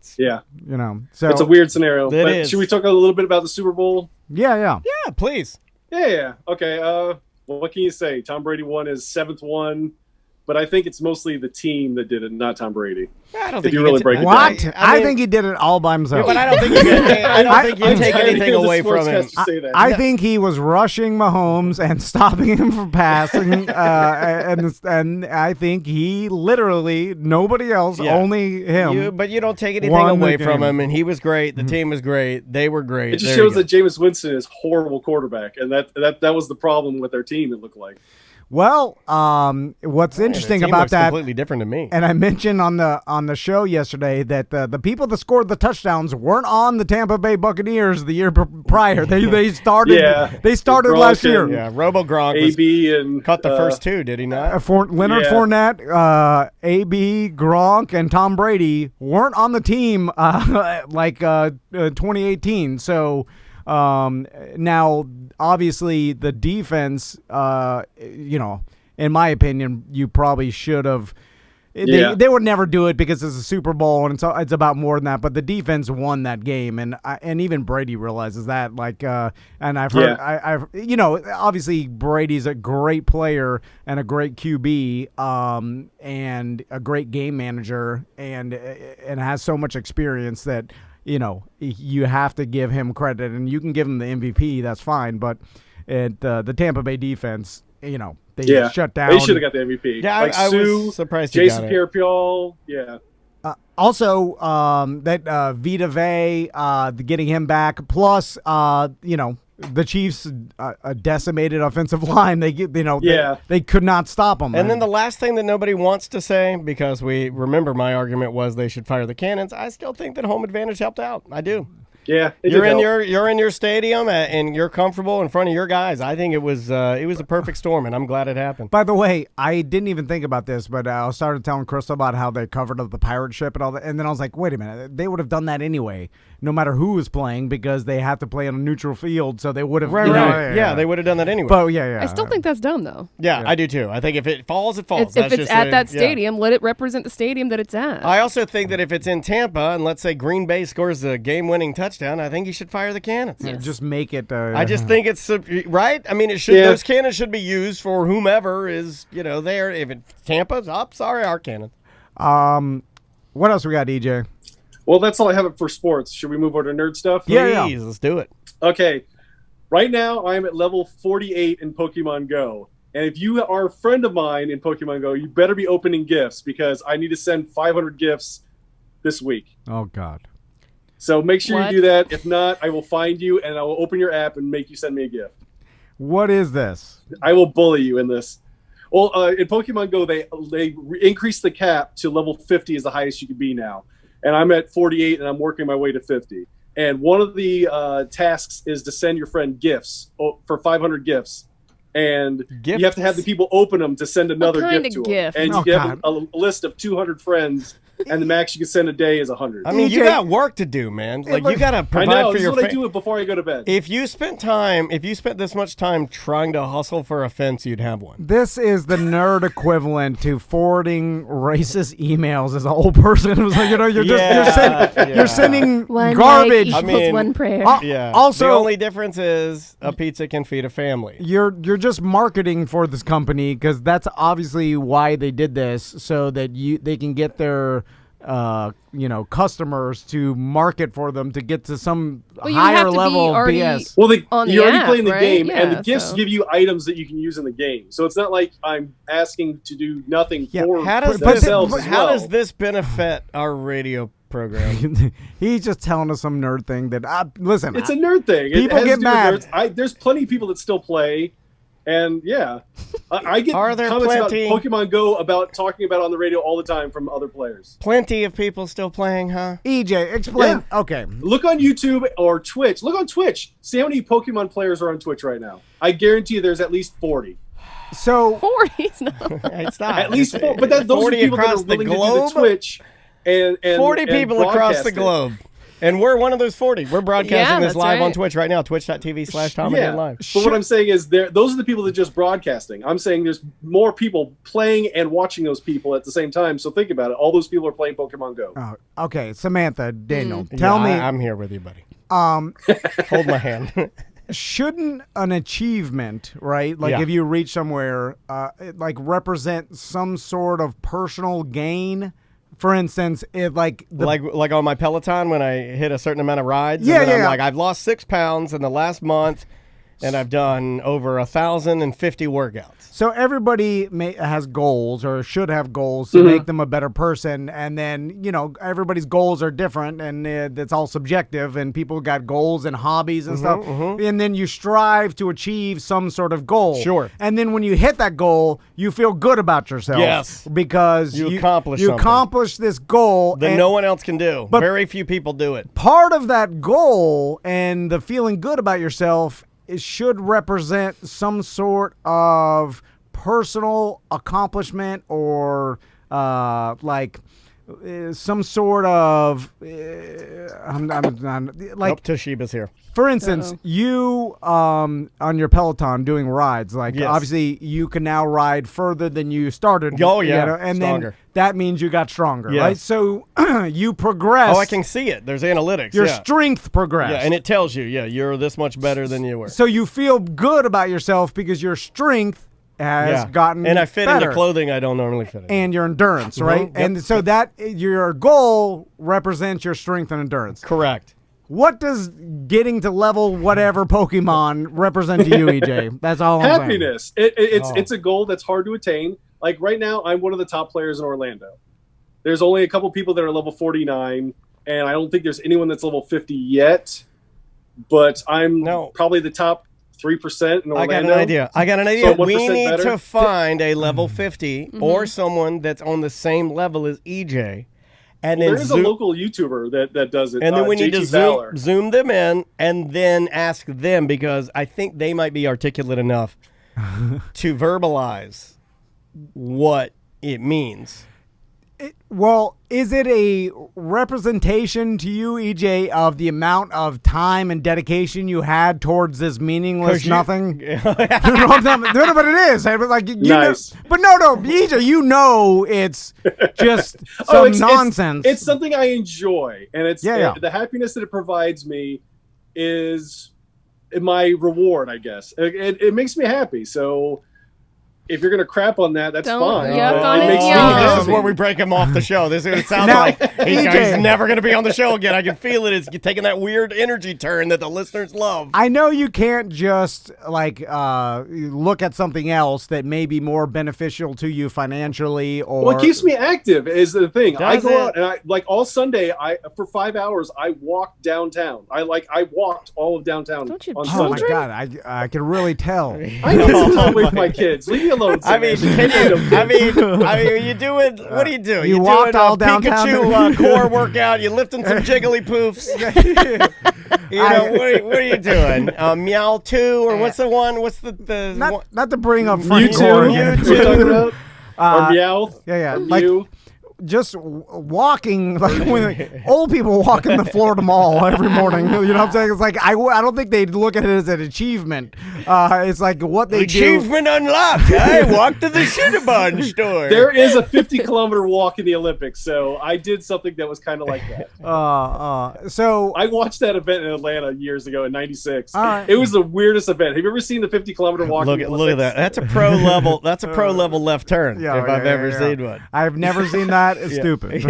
Speaker 1: So
Speaker 4: it's a weird scenario.
Speaker 2: It is.
Speaker 4: Should we talk a little bit about the Super Bowl?
Speaker 1: Yeah,
Speaker 2: please.
Speaker 4: Yeah. Okay. What can you say? Tom Brady won his 7th one, but I think it's mostly the team that did it, not Tom Brady.
Speaker 2: I don't
Speaker 4: If
Speaker 2: think
Speaker 4: you
Speaker 2: you
Speaker 4: really
Speaker 2: can
Speaker 4: break it
Speaker 1: What?
Speaker 4: down.
Speaker 1: I think he did it all by himself.
Speaker 2: But I don't think you take anything away from him.
Speaker 1: I think he was rushing Mahomes and stopping him from passing, and I think he literally nobody else,
Speaker 2: Yeah.
Speaker 1: only him.
Speaker 2: But you don't take anything
Speaker 1: won the
Speaker 2: away from
Speaker 1: game.
Speaker 2: him, and he was great. The team was great. They were great.
Speaker 4: It just
Speaker 2: There
Speaker 4: shows
Speaker 2: you
Speaker 4: that Jameis Winston is horrible quarterback, and that was the problem with their team. It looked like.
Speaker 1: Well, what's
Speaker 2: go.
Speaker 1: interesting
Speaker 2: The team
Speaker 1: about
Speaker 2: looks
Speaker 1: that,
Speaker 2: completely different to me.
Speaker 1: and I mentioned on the show yesterday that the people that scored the touchdowns weren't on the Tampa Bay Buccaneers the year prior. They started
Speaker 4: Gronk
Speaker 1: last year.
Speaker 2: Yeah, Robo Gronk was
Speaker 4: AB and
Speaker 2: caught the first two, did he not?
Speaker 1: Leonard
Speaker 4: Yeah.
Speaker 1: Fournette, AB, Gronk, and Tom Brady weren't on the team 2018. So now, obviously, the defense, in my opinion, you probably should have. They would never do it because it's a Super Bowl and it's about more than that. But the defense won that game, and even Brady realizes that. And I've heard, obviously Brady's a great player and a great QB, and a great game manager, and has so much experience that you have to give him credit, and you can give him the MVP. That's fine, but the Tampa Bay defense, they shut down.
Speaker 4: They should have got the MVP.
Speaker 2: Yeah,
Speaker 4: like
Speaker 2: I
Speaker 4: Sue,
Speaker 2: was surprised he
Speaker 4: Jason
Speaker 2: got it.
Speaker 4: Pierre-Paul. Yeah.
Speaker 1: Also, that Vita Vea, getting him back, plus the Chiefs' decimated offensive line. They could not stop them.
Speaker 2: And then the last thing that nobody wants to say, because we remember my argument was they should fire the Cannons. I still think that home advantage helped out. I do.
Speaker 4: Yeah,
Speaker 2: You're in your stadium and you're comfortable in front of your guys. I think it was a perfect storm, and I'm glad it happened.
Speaker 1: By the way, I didn't even think about this, but I started telling Crystal about how they covered up the pirate ship and all that, and then I was like, wait a minute, they would have done that anyway, no matter who was playing, because they have to play on a neutral field, so they would have.
Speaker 2: Right. Yeah, they would have done that anyway.
Speaker 1: But yeah.
Speaker 3: I still think that's dumb, though.
Speaker 2: Yeah, I do too. I think if it falls, it falls.
Speaker 3: If it's at that stadium, let it represent the stadium that it's at.
Speaker 2: I also think that if it's in Tampa, and let's say Green Bay scores a game-winning touchdown, I think you should fire the Cannons.
Speaker 1: Yeah, just make it.
Speaker 2: I just think it's right. I mean, it should. Those cannons should be used for whomever is there. If it's Tampa's up, sorry, our Cannons.
Speaker 1: What else we got, EJ?
Speaker 4: Well, that's all I have for sports. Should we move over to nerd stuff?
Speaker 2: Please, let's do it.
Speaker 4: Okay. Right now, I am at level 48 in Pokemon Go. And if you are a friend of mine in Pokemon Go, you better be opening gifts, because I need to send 500 gifts this week.
Speaker 1: Oh, God.
Speaker 4: So make sure
Speaker 3: What?
Speaker 4: you do that. If not, I will find you, and I will open your app and make you send me a gift.
Speaker 1: What is this?
Speaker 4: I will bully you in this. Well, in Pokemon Go, they increased the cap to level 50 is the highest you could be now. And I'm at 48, and I'm working my way to 50. And one of the tasks is to send your friend gifts for 500 gifts. And you have to have the people open them to send another
Speaker 3: kind
Speaker 4: gift
Speaker 3: of
Speaker 4: to them.
Speaker 3: gift?
Speaker 4: And
Speaker 1: Oh,
Speaker 4: you have
Speaker 1: God.
Speaker 4: a list of 200 friends, and the max you can send a day is 100.
Speaker 2: I mean, you
Speaker 1: EJ
Speaker 2: got work to do, man. Like you got to
Speaker 4: I
Speaker 2: provide
Speaker 4: know.
Speaker 2: for
Speaker 4: This is
Speaker 2: your
Speaker 4: what I do it before I go to bed.
Speaker 2: If you spent this much time trying to hustle for a fence, you'd have one.
Speaker 1: This is the nerd equivalent to forwarding racist emails as a whole person. It was like, you're sending
Speaker 3: One
Speaker 1: garbage.
Speaker 3: like equals one prayer.
Speaker 2: Yeah.
Speaker 1: Also,
Speaker 2: the only difference is a pizza can feed a family.
Speaker 1: you're just marketing for this company, because that's obviously why they did this, so that they can get their customers to market for them to get to some
Speaker 3: Well, you have
Speaker 1: higher
Speaker 3: to be
Speaker 1: level of
Speaker 3: already-
Speaker 1: BS.
Speaker 4: Well,
Speaker 3: on the
Speaker 4: you're already
Speaker 3: app,
Speaker 4: playing the
Speaker 3: right?
Speaker 4: game, and
Speaker 3: Yeah,
Speaker 4: the gifts
Speaker 3: so-
Speaker 4: give you items that you can use in the game. So it's not like I'm asking to do nothing
Speaker 1: Yeah,
Speaker 4: for
Speaker 2: How does
Speaker 4: themselves as
Speaker 2: how
Speaker 4: well.
Speaker 2: does this benefit our radio program?
Speaker 1: He's just telling us some nerd thing that listen.
Speaker 4: It's a nerd thing.
Speaker 1: People
Speaker 4: it has
Speaker 1: get
Speaker 4: to do with
Speaker 1: mad.
Speaker 4: nerds. There's plenty of people that still play, and yeah, I get
Speaker 2: Are there
Speaker 4: comments
Speaker 2: plenty?
Speaker 4: about Pokemon Go about talking about it on the radio all the time from other players.
Speaker 2: Plenty of people still playing, huh?
Speaker 1: EJ, explain. Okay,
Speaker 4: Look on YouTube or Twitch. Look on Twitch. See how many Pokemon players are on Twitch right now. I guarantee you there's at least 40.
Speaker 1: so
Speaker 3: 40s, no.
Speaker 2: It's not.
Speaker 4: At least 4. But those are
Speaker 2: 40
Speaker 4: people that
Speaker 2: across
Speaker 4: are willing
Speaker 2: the
Speaker 4: to do
Speaker 2: globe.
Speaker 4: the Twitch and
Speaker 2: 40
Speaker 4: and
Speaker 2: people across
Speaker 4: broadcast
Speaker 2: the
Speaker 4: it.
Speaker 2: globe. And we're one of those 40. We're broadcasting
Speaker 3: Yeah,
Speaker 2: this
Speaker 3: that's
Speaker 2: live on
Speaker 3: right.
Speaker 2: Twitch right now, twitch.tv/Tom
Speaker 4: Yeah,
Speaker 2: Again Live.
Speaker 4: but what I'm saying is, those are the people that just broadcasting. I'm saying there's more people playing and watching those people at the same time. So think about it. All those people are playing Pokemon Go.
Speaker 1: okay, Samantha, Daniel,
Speaker 2: Yeah,
Speaker 1: tell me.
Speaker 2: I'm here with you, buddy.
Speaker 1: Um,
Speaker 2: Hold my hand.
Speaker 1: shouldn't an achievement, right? Like
Speaker 2: Yeah.
Speaker 1: if you reach somewhere, like represent some sort of personal gain? For instance, if like
Speaker 2: like on my Peloton when I hit a certain amount of rides.
Speaker 1: Yeah,
Speaker 2: and then
Speaker 1: yeah.
Speaker 2: I'm like, I've lost 6 pounds in the last month, and I've done over 1,050 workouts.
Speaker 1: So everybody has goals or should have goals to make them a better person, and then everybody's goals are different, and it's all subjective. And people got goals and hobbies and stuff, and then you strive to achieve some sort of goal.
Speaker 2: Sure.
Speaker 1: And then when you hit that goal, you feel good about yourself.
Speaker 2: Yes.
Speaker 1: Because
Speaker 2: You accomplished something.
Speaker 1: accomplished this goal
Speaker 2: That
Speaker 1: and
Speaker 2: no one else can do.
Speaker 1: But-
Speaker 2: Very few people do it.
Speaker 1: part of that goal and the feeling good about yourself should represent some sort of personal accomplishment or some sort of I'm like
Speaker 2: Nope, Toshiba's here.
Speaker 1: for instance, you on your Peloton doing rides, like
Speaker 2: Yes.
Speaker 1: obviously you can now ride further than you started.
Speaker 2: Oh, yeah,
Speaker 1: and
Speaker 2: stronger.
Speaker 1: then that means you got stronger,
Speaker 2: Yes.
Speaker 1: right? So you progress.
Speaker 2: Oh, I can see it. There's analytics.
Speaker 1: Your
Speaker 2: yeah.
Speaker 1: strength progressed.
Speaker 2: Yeah, and it tells you, you're this much better than you were.
Speaker 1: So you feel good about yourself because your strength has gotten
Speaker 2: and I fit
Speaker 1: better.
Speaker 2: into clothing I don't normally fit in.
Speaker 1: And your endurance, right?
Speaker 2: yep,
Speaker 1: And so that your goal represents your strength and endurance.
Speaker 2: Correct.
Speaker 1: What does getting to level whatever Pokemon represent to you, EJ? That's all I'm saying.
Speaker 4: Happiness. It's a goal that's hard to attain. Like right now, I'm one of the top players in Orlando. There's only a couple people that are level 49, and I don't think there's anyone that's level 50 yet. But I'm probably the top 3% in Orlando.
Speaker 2: I got an idea.
Speaker 4: So
Speaker 2: we
Speaker 4: 1%
Speaker 2: need
Speaker 4: better?
Speaker 2: to find a level 50 or someone that's on the same level as EJ. And then
Speaker 4: There is a local YouTuber that does it.
Speaker 2: and then we need
Speaker 4: JT
Speaker 2: to
Speaker 4: Valor.
Speaker 2: zoom them in and then ask them, because I think they might be articulate enough to verbalize what it means.
Speaker 1: Well, is it a representation to you, EJ, of the amount of time and dedication you had towards this meaningless nothing? You know what I'm saying? No, but it is. Like,
Speaker 4: Nice.
Speaker 1: But no, EJ, it's just some nonsense.
Speaker 4: It's something I enjoy, and it's
Speaker 1: Yeah.
Speaker 4: the happiness that it provides me is my reward, I guess. It makes me happy. So if you're gonna crap on that, that's
Speaker 3: Don't
Speaker 4: fine.
Speaker 3: yuck
Speaker 4: But
Speaker 3: on
Speaker 4: it
Speaker 3: his
Speaker 4: makes me
Speaker 3: yum.
Speaker 2: This is
Speaker 4: happy.
Speaker 2: where we break him off the show. It sounds
Speaker 1: Now,
Speaker 2: like he's
Speaker 1: EJ.
Speaker 2: never going to be on the show again. I can feel it. It's taking that weird energy turn that the listeners love.
Speaker 1: I know you can't just look at something else that may be more beneficial to you financially, or
Speaker 4: Well, it keeps me active is the thing. I
Speaker 2: Does
Speaker 4: go
Speaker 2: it?
Speaker 4: out and all Sunday. For 5 hours, I walk downtown. I walked all of downtown
Speaker 3: Don't you
Speaker 4: on
Speaker 1: Oh my
Speaker 4: Sunday.
Speaker 1: God, I can really tell.
Speaker 4: I know this with my kids. Leave me alone.
Speaker 2: I mean, are you doing? What are you doing?
Speaker 1: You
Speaker 2: doing
Speaker 1: walked all
Speaker 2: a
Speaker 1: downtown
Speaker 2: Pikachu core workout. You lifting some jiggly poofs. What are you doing? Meow 2 or what's the one? What's the one?
Speaker 1: Not to bring up Frank
Speaker 4: Mewtwo.
Speaker 1: Gore
Speaker 4: You're
Speaker 1: again.
Speaker 4: talking about? Or Meowth?
Speaker 1: Yeah,
Speaker 4: Or
Speaker 1: like
Speaker 4: Mew?
Speaker 1: just walking, like when old people walk in the Florida Mall every morning. You know what I'm saying? It's like I don't think they look at it as an achievement. It's like what they do.
Speaker 2: Achievement unlocked. I walked to the Cinnabon store.
Speaker 4: There is a 50-kilometer walk in the Olympics, so I did something that was kind of like that.
Speaker 1: So
Speaker 4: I watched that event in Atlanta years ago in '96.
Speaker 1: All right.
Speaker 4: It was the weirdest event. Have you ever seen the 50-kilometer walk?
Speaker 2: Look
Speaker 4: in the
Speaker 2: at that.
Speaker 4: Olympics?
Speaker 2: That's a pro level. That's a pro level left turn.
Speaker 1: Yeah,
Speaker 2: if I've
Speaker 1: yeah,
Speaker 2: ever
Speaker 1: yeah.
Speaker 2: seen one.
Speaker 1: I've never seen that. It's stupid.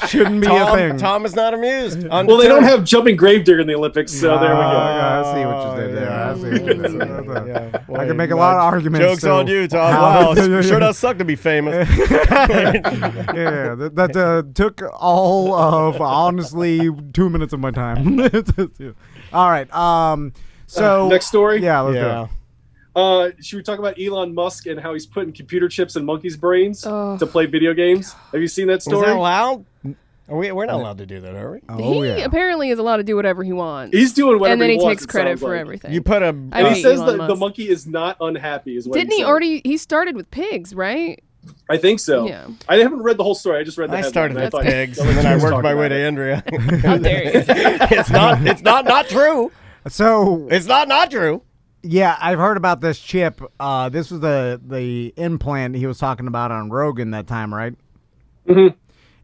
Speaker 1: Shouldn't be a thing.
Speaker 2: Tom is not amused.
Speaker 4: Well, they don't have jumping gravedigger in the Olympics, so there we go.
Speaker 1: I see what you did there. I see what you did there. I can make a
Speaker 2: Boy,
Speaker 1: lot of arguments.
Speaker 2: Jokes
Speaker 1: so
Speaker 2: on you, Tom.
Speaker 1: how-
Speaker 2: Wow, sure does suck to be famous.
Speaker 1: Yeah, that took all of honestly 2 minutes of my time. All right. So
Speaker 4: Next story?
Speaker 1: Yeah, let's do it.
Speaker 4: Should we talk about Elon Musk and how he's putting computer chips in monkeys' brains
Speaker 3: Oh.
Speaker 4: to play video games? Have you seen that
Speaker 2: Is
Speaker 4: story?
Speaker 2: that allowed? We're not allowed to do that, are we?
Speaker 1: Oh,
Speaker 3: He
Speaker 1: yeah.
Speaker 3: apparently is allowed to do whatever he wants.
Speaker 4: He's doing whatever
Speaker 3: and then he
Speaker 4: wants,
Speaker 3: takes
Speaker 4: it
Speaker 3: credit
Speaker 4: sounds
Speaker 3: for
Speaker 4: like.
Speaker 3: everything.
Speaker 2: You put a.
Speaker 3: I
Speaker 4: And he
Speaker 3: hate
Speaker 4: says
Speaker 3: Elon
Speaker 4: that the
Speaker 3: Musk.
Speaker 4: monkey is not unhappy. Is what
Speaker 3: Didn't he
Speaker 4: said.
Speaker 3: already? He started with pigs, right?
Speaker 4: I think so.
Speaker 3: Yeah.
Speaker 4: I haven't read the whole story. I just read the
Speaker 2: I
Speaker 4: headline,
Speaker 2: started
Speaker 4: and
Speaker 2: with
Speaker 4: thought-
Speaker 2: pigs,
Speaker 4: I'll
Speaker 2: and
Speaker 4: let
Speaker 2: then I
Speaker 4: you
Speaker 2: worked
Speaker 4: talk
Speaker 2: my way
Speaker 4: about
Speaker 2: to
Speaker 4: it.
Speaker 2: Andrea.
Speaker 3: How dare you?
Speaker 2: It's not true.
Speaker 1: So
Speaker 2: It's not true.
Speaker 1: yeah, I've heard about this chip. This was the implant he was talking about on Rogan that time, right?
Speaker 4: Mhm.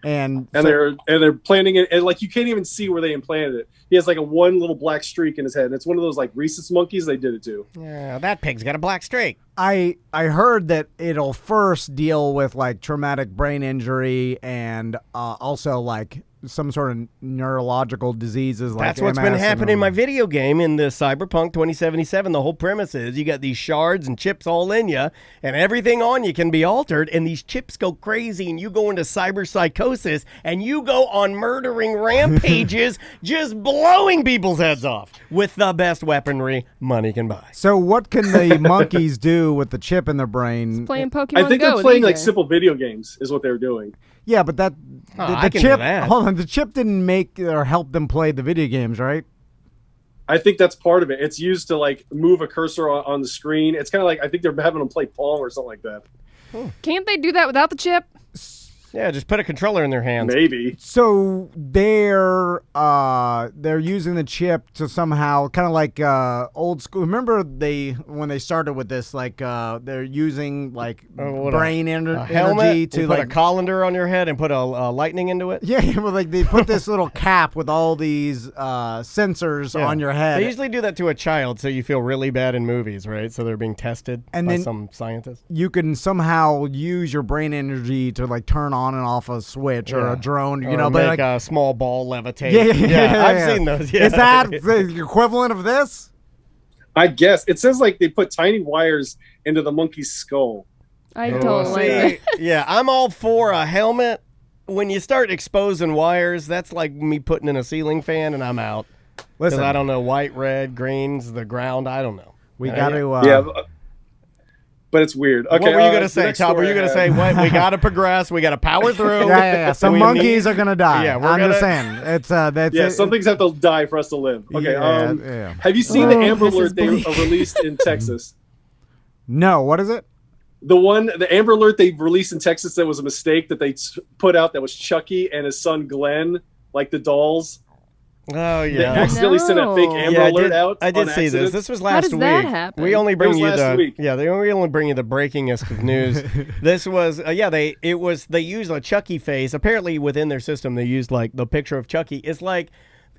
Speaker 1: And
Speaker 4: they're planting it, and like you can't even see where they implanted it. He has like a one little black streak in his head, and it's one of those like rhesus monkeys they did it to.
Speaker 2: Yeah, that pig's got a black streak.
Speaker 1: I heard that it'll first deal with like traumatic brain injury and also like some sort of neurological diseases. Like
Speaker 2: That's what's been
Speaker 1: MS
Speaker 2: happening in my video game in the Cyberpunk 2077. The whole premise is you got these shards and chips all in you, and everything on you can be altered, and these chips go crazy, and you go into cyber psychosis, and you go on murdering rampages, just blowing people's heads off with the best weaponry money can buy.
Speaker 1: So what can the monkeys do with the chip in their brain?
Speaker 3: Playing Pokemon
Speaker 4: I think
Speaker 3: Go
Speaker 4: they're
Speaker 3: with
Speaker 4: playing like
Speaker 3: EJ.
Speaker 4: simple video games is what they're doing.
Speaker 1: Yeah, but that
Speaker 2: I
Speaker 1: the
Speaker 2: can do
Speaker 1: chip.
Speaker 2: that.
Speaker 1: Hold on, the chip didn't make or help them play the video games, right?
Speaker 4: I think that's part of it. It's used to like move a cursor on the screen. It's kind of like I think they're having them play Pong or something like that.
Speaker 3: Can't they do that without the chip?
Speaker 2: Yeah, just put a controller in their hands.
Speaker 4: Maybe.
Speaker 1: So they're using the chip to somehow kind of like old school. Remember when they started with this, like they're using like brain
Speaker 2: A
Speaker 1: energy
Speaker 2: helmet,
Speaker 1: to
Speaker 2: you put
Speaker 1: like
Speaker 2: a colander on your head and put a lightning into it.
Speaker 1: yeah, well, like they put this little cap with all these sensors
Speaker 2: Yeah.
Speaker 1: on your head.
Speaker 2: They usually do that to a child so you feel really bad in movies, right? So they're being tested
Speaker 1: And
Speaker 2: by
Speaker 1: then-
Speaker 2: some scientist.
Speaker 1: You can somehow use your brain energy to like turn on and off a switch or a drone, you
Speaker 2: Or
Speaker 1: know,
Speaker 2: make
Speaker 1: but like
Speaker 2: a small ball levitate.
Speaker 1: yeah,
Speaker 2: I've seen those. Yeah.
Speaker 1: Is that the equivalent of this?
Speaker 4: I guess it says like they put tiny wires into the monkey's skull.
Speaker 3: I
Speaker 2: Oh,
Speaker 3: don't like it.
Speaker 2: yeah, I'm all for a helmet. When you start exposing wires, that's like me putting in a ceiling fan, and I'm out. Because
Speaker 1: Listen,
Speaker 2: I don't know white, red, greens, the ground. I don't know.
Speaker 1: we got to.
Speaker 4: Yeah, but it's weird. Okay,
Speaker 2: what were you gonna
Speaker 4: the
Speaker 2: say,
Speaker 4: next
Speaker 2: Tom? Were
Speaker 4: story
Speaker 2: you
Speaker 4: I
Speaker 2: gonna
Speaker 4: have-
Speaker 2: say what? We got to progress. We got to power through.
Speaker 1: Yeah. Some
Speaker 2: We
Speaker 1: monkeys
Speaker 2: need-
Speaker 1: are gonna die.
Speaker 2: Yeah, we're
Speaker 1: I'm just
Speaker 2: gonna-
Speaker 1: saying. It's that's
Speaker 4: Yeah,
Speaker 1: it.
Speaker 4: some things have to die for us to live. Okay.
Speaker 1: Yeah.
Speaker 4: Have you seen the
Speaker 3: Oh,
Speaker 4: Amber
Speaker 3: this is
Speaker 4: Alert they
Speaker 3: bleak.
Speaker 4: released in Texas?
Speaker 1: No, what is it?
Speaker 4: The Amber Alert they released in Texas that was a mistake that they put out that was Chucky and his son Glenn, like the dolls.
Speaker 2: Oh
Speaker 4: They
Speaker 2: yeah.
Speaker 4: accidentally sent a fake
Speaker 3: No.
Speaker 4: Amber
Speaker 2: Yeah,
Speaker 4: Alert out.
Speaker 2: I did
Speaker 4: on
Speaker 2: see
Speaker 4: accident.
Speaker 2: this. This was last
Speaker 3: does
Speaker 2: week.
Speaker 3: that happen?
Speaker 2: We only bring
Speaker 4: was
Speaker 2: you
Speaker 4: last
Speaker 2: the
Speaker 4: week.
Speaker 2: we only bring you the breakingest of news. This was they used a Chucky face. Apparently within their system they used like the picture of Chucky. It's like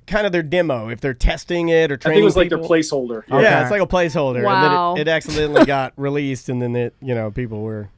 Speaker 2: kind of their demo if they're testing it or
Speaker 4: I
Speaker 2: training.
Speaker 4: think it was like
Speaker 2: people.
Speaker 4: their placeholder.
Speaker 2: Yeah,
Speaker 1: Okay.
Speaker 2: it's like a placeholder.
Speaker 3: Wow.
Speaker 2: And then it accidentally got released, and then people were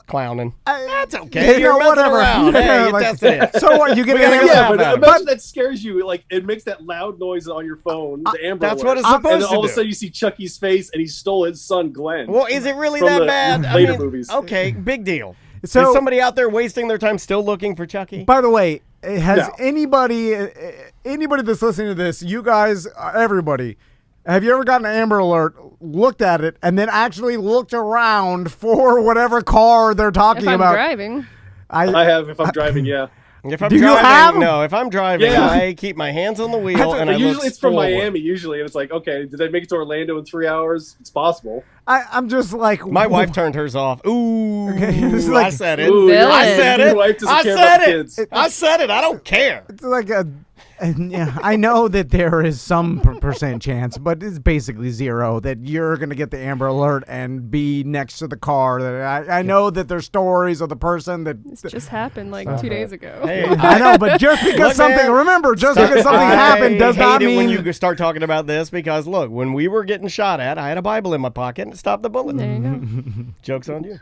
Speaker 2: clowning. That's okay. You're messing
Speaker 1: whatever.
Speaker 2: around.
Speaker 1: Yeah,
Speaker 2: Hey, you
Speaker 1: like-
Speaker 2: tested it.
Speaker 1: So what? You get
Speaker 2: We gotta
Speaker 1: an
Speaker 2: go
Speaker 1: Amber-
Speaker 2: laugh
Speaker 4: But
Speaker 2: at it.
Speaker 4: imagine that scares you. Like it makes that loud noise on your phone. The Amber
Speaker 2: That's
Speaker 4: Alert.
Speaker 2: what it's
Speaker 4: And
Speaker 2: supposed
Speaker 4: then
Speaker 2: to
Speaker 4: all of a
Speaker 2: do.
Speaker 4: sudden you see Chucky's face and he stole his son Glenn.
Speaker 2: Well, is it really
Speaker 4: From
Speaker 2: that
Speaker 4: the
Speaker 2: bad?
Speaker 4: later movies.
Speaker 2: Okay, big deal.
Speaker 1: So-
Speaker 2: Is somebody out there wasting their time still looking for Chucky?
Speaker 1: By the way, has
Speaker 4: No.
Speaker 1: anybody that's listening to this, you guys, everybody, have you ever gotten an Amber Alert, looked at it, and then actually looked around for whatever car they're talking
Speaker 3: If I'm
Speaker 1: about?
Speaker 3: driving.
Speaker 4: I have if I'm driving. Yeah.
Speaker 2: If I'm
Speaker 1: Do you
Speaker 2: driving,
Speaker 1: have 'em?
Speaker 2: no. If I'm driving,
Speaker 4: Yeah.
Speaker 2: I keep my hands on the wheel and I
Speaker 4: usually
Speaker 2: look
Speaker 4: it's from
Speaker 2: forward.
Speaker 4: Miami. Usually, and it's like, okay, did they make it to Orlando in 3 hours? It's possible.
Speaker 1: I'm just like
Speaker 2: My wife turned hers off. Ooh,
Speaker 1: It's
Speaker 2: I
Speaker 1: like-
Speaker 2: said it.
Speaker 4: Ooh,
Speaker 3: Villain.
Speaker 2: I said
Speaker 4: Your
Speaker 2: it.
Speaker 4: wife doesn't
Speaker 2: I
Speaker 4: care
Speaker 2: said
Speaker 4: about
Speaker 2: it.
Speaker 4: kids.
Speaker 2: I said it. I don't care.
Speaker 1: It's like and yeah, I know that there is some percent chance, but it's basically zero that you're going to get the Amber Alert and be next to the car. That I know that there's stories of the person that.
Speaker 3: This just happened like 2 days ago.
Speaker 2: Hey,
Speaker 1: I know, but just because
Speaker 2: Look,
Speaker 1: something,
Speaker 2: man.
Speaker 1: remember, just because something happened does
Speaker 2: I
Speaker 1: not
Speaker 2: hate it
Speaker 1: mean.
Speaker 2: when you start talking about this because look, when we were getting shot at, I had a Bible in my pocket and it stopped the bullet.
Speaker 3: There you go.
Speaker 2: Joke's on you.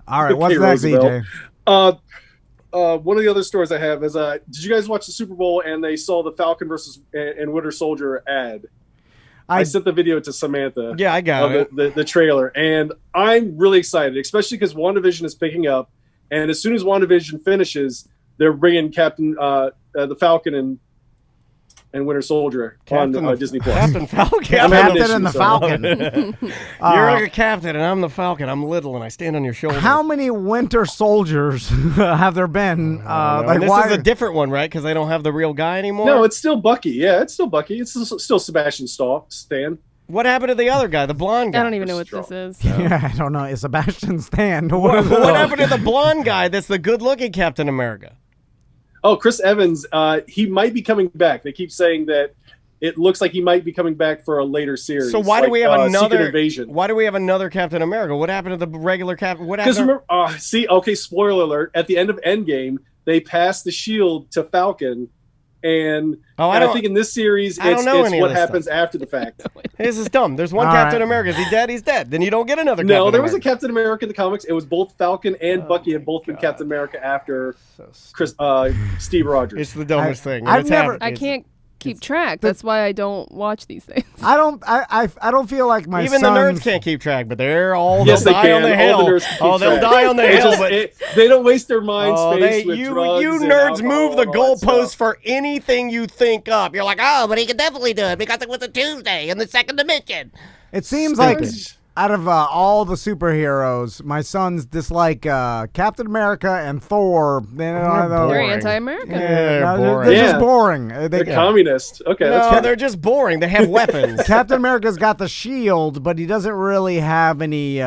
Speaker 1: All right, what's
Speaker 4: Okay,
Speaker 1: next,
Speaker 4: Roosevelt.
Speaker 1: EJ?
Speaker 4: One of the other stories I have is, did you guys watch the Super Bowl and they saw the Falcon versus and Winter Soldier ad? I sent the video to Samantha.
Speaker 2: Yeah, I got it.
Speaker 4: The trailer, and I'm really excited, especially because WandaVision is picking up, and as soon as WandaVision finishes, they're bringing the Falcon and Winter Soldier on Disney Plus.
Speaker 2: Captain Falcon.
Speaker 1: Captain and the Falcon.
Speaker 2: You're like a captain, and I'm the Falcon. I'm little, and I stand on your shoulder.
Speaker 1: How many Winter Soldiers have there been?
Speaker 2: And this is a different one, right? Because they don't have the real guy anymore.
Speaker 4: No, it's still Bucky. Yeah, it's still Bucky. It's still Sebastian Stan.
Speaker 2: What happened to the other guy, the blonde guy?
Speaker 3: I don't even know what this is.
Speaker 1: Yeah, I don't know. It's Sebastian Stan.
Speaker 2: What happened to the blonde guy that's the good-looking Captain America?
Speaker 4: Oh, Chris Evans, he might be coming back. They keep saying that it looks like he might be coming back for a later series.
Speaker 2: So why do we have
Speaker 4: Secret
Speaker 2: another
Speaker 4: Invasion?
Speaker 2: Why do we have another Captain America? What happened to the regular Captain? What
Speaker 4: Because
Speaker 2: happened?
Speaker 4: remember, spoiler alert, at the end of Endgame, they pass the shield to Falcon. And I think in this series, it's what happens after the fact.
Speaker 2: This is dumb. There's one Captain America. Is he dead? He's dead. Then you don't get another Captain
Speaker 4: There was
Speaker 2: America.
Speaker 4: a Captain America in the comics. It was both Falcon and Bucky had both been Captain America after Steve Rogers.
Speaker 2: It's the dumbest thing.
Speaker 3: I can't keep track. That's why I don't watch these things.
Speaker 1: I don't feel like my
Speaker 2: Even
Speaker 1: sons...
Speaker 2: the nerds can't keep track, but they're all
Speaker 4: yes, they
Speaker 2: die
Speaker 4: can.
Speaker 2: on the
Speaker 4: All
Speaker 2: hill.
Speaker 4: the nerds can keep
Speaker 2: They'll
Speaker 4: track.
Speaker 2: die on the hill, but
Speaker 4: they don't waste their mind space with
Speaker 2: you
Speaker 4: drugs and
Speaker 2: nerds
Speaker 4: alcohol
Speaker 2: move the
Speaker 4: and all that
Speaker 2: goalposts
Speaker 4: stuff.
Speaker 2: for anything you think up. You're like, oh, but he could definitely do it because it was a Tuesday in the second dimension.
Speaker 1: It seems like out of all the superheroes, my sons dislike Captain America and Thor.
Speaker 3: They're
Speaker 2: boring.
Speaker 3: anti-American.
Speaker 2: They're
Speaker 1: They're just boring.
Speaker 4: They're communist. Okay, that's
Speaker 2: No,
Speaker 4: fine.
Speaker 2: they're just boring. They have weapons.
Speaker 1: Captain America's got the shield, but he doesn't really have any.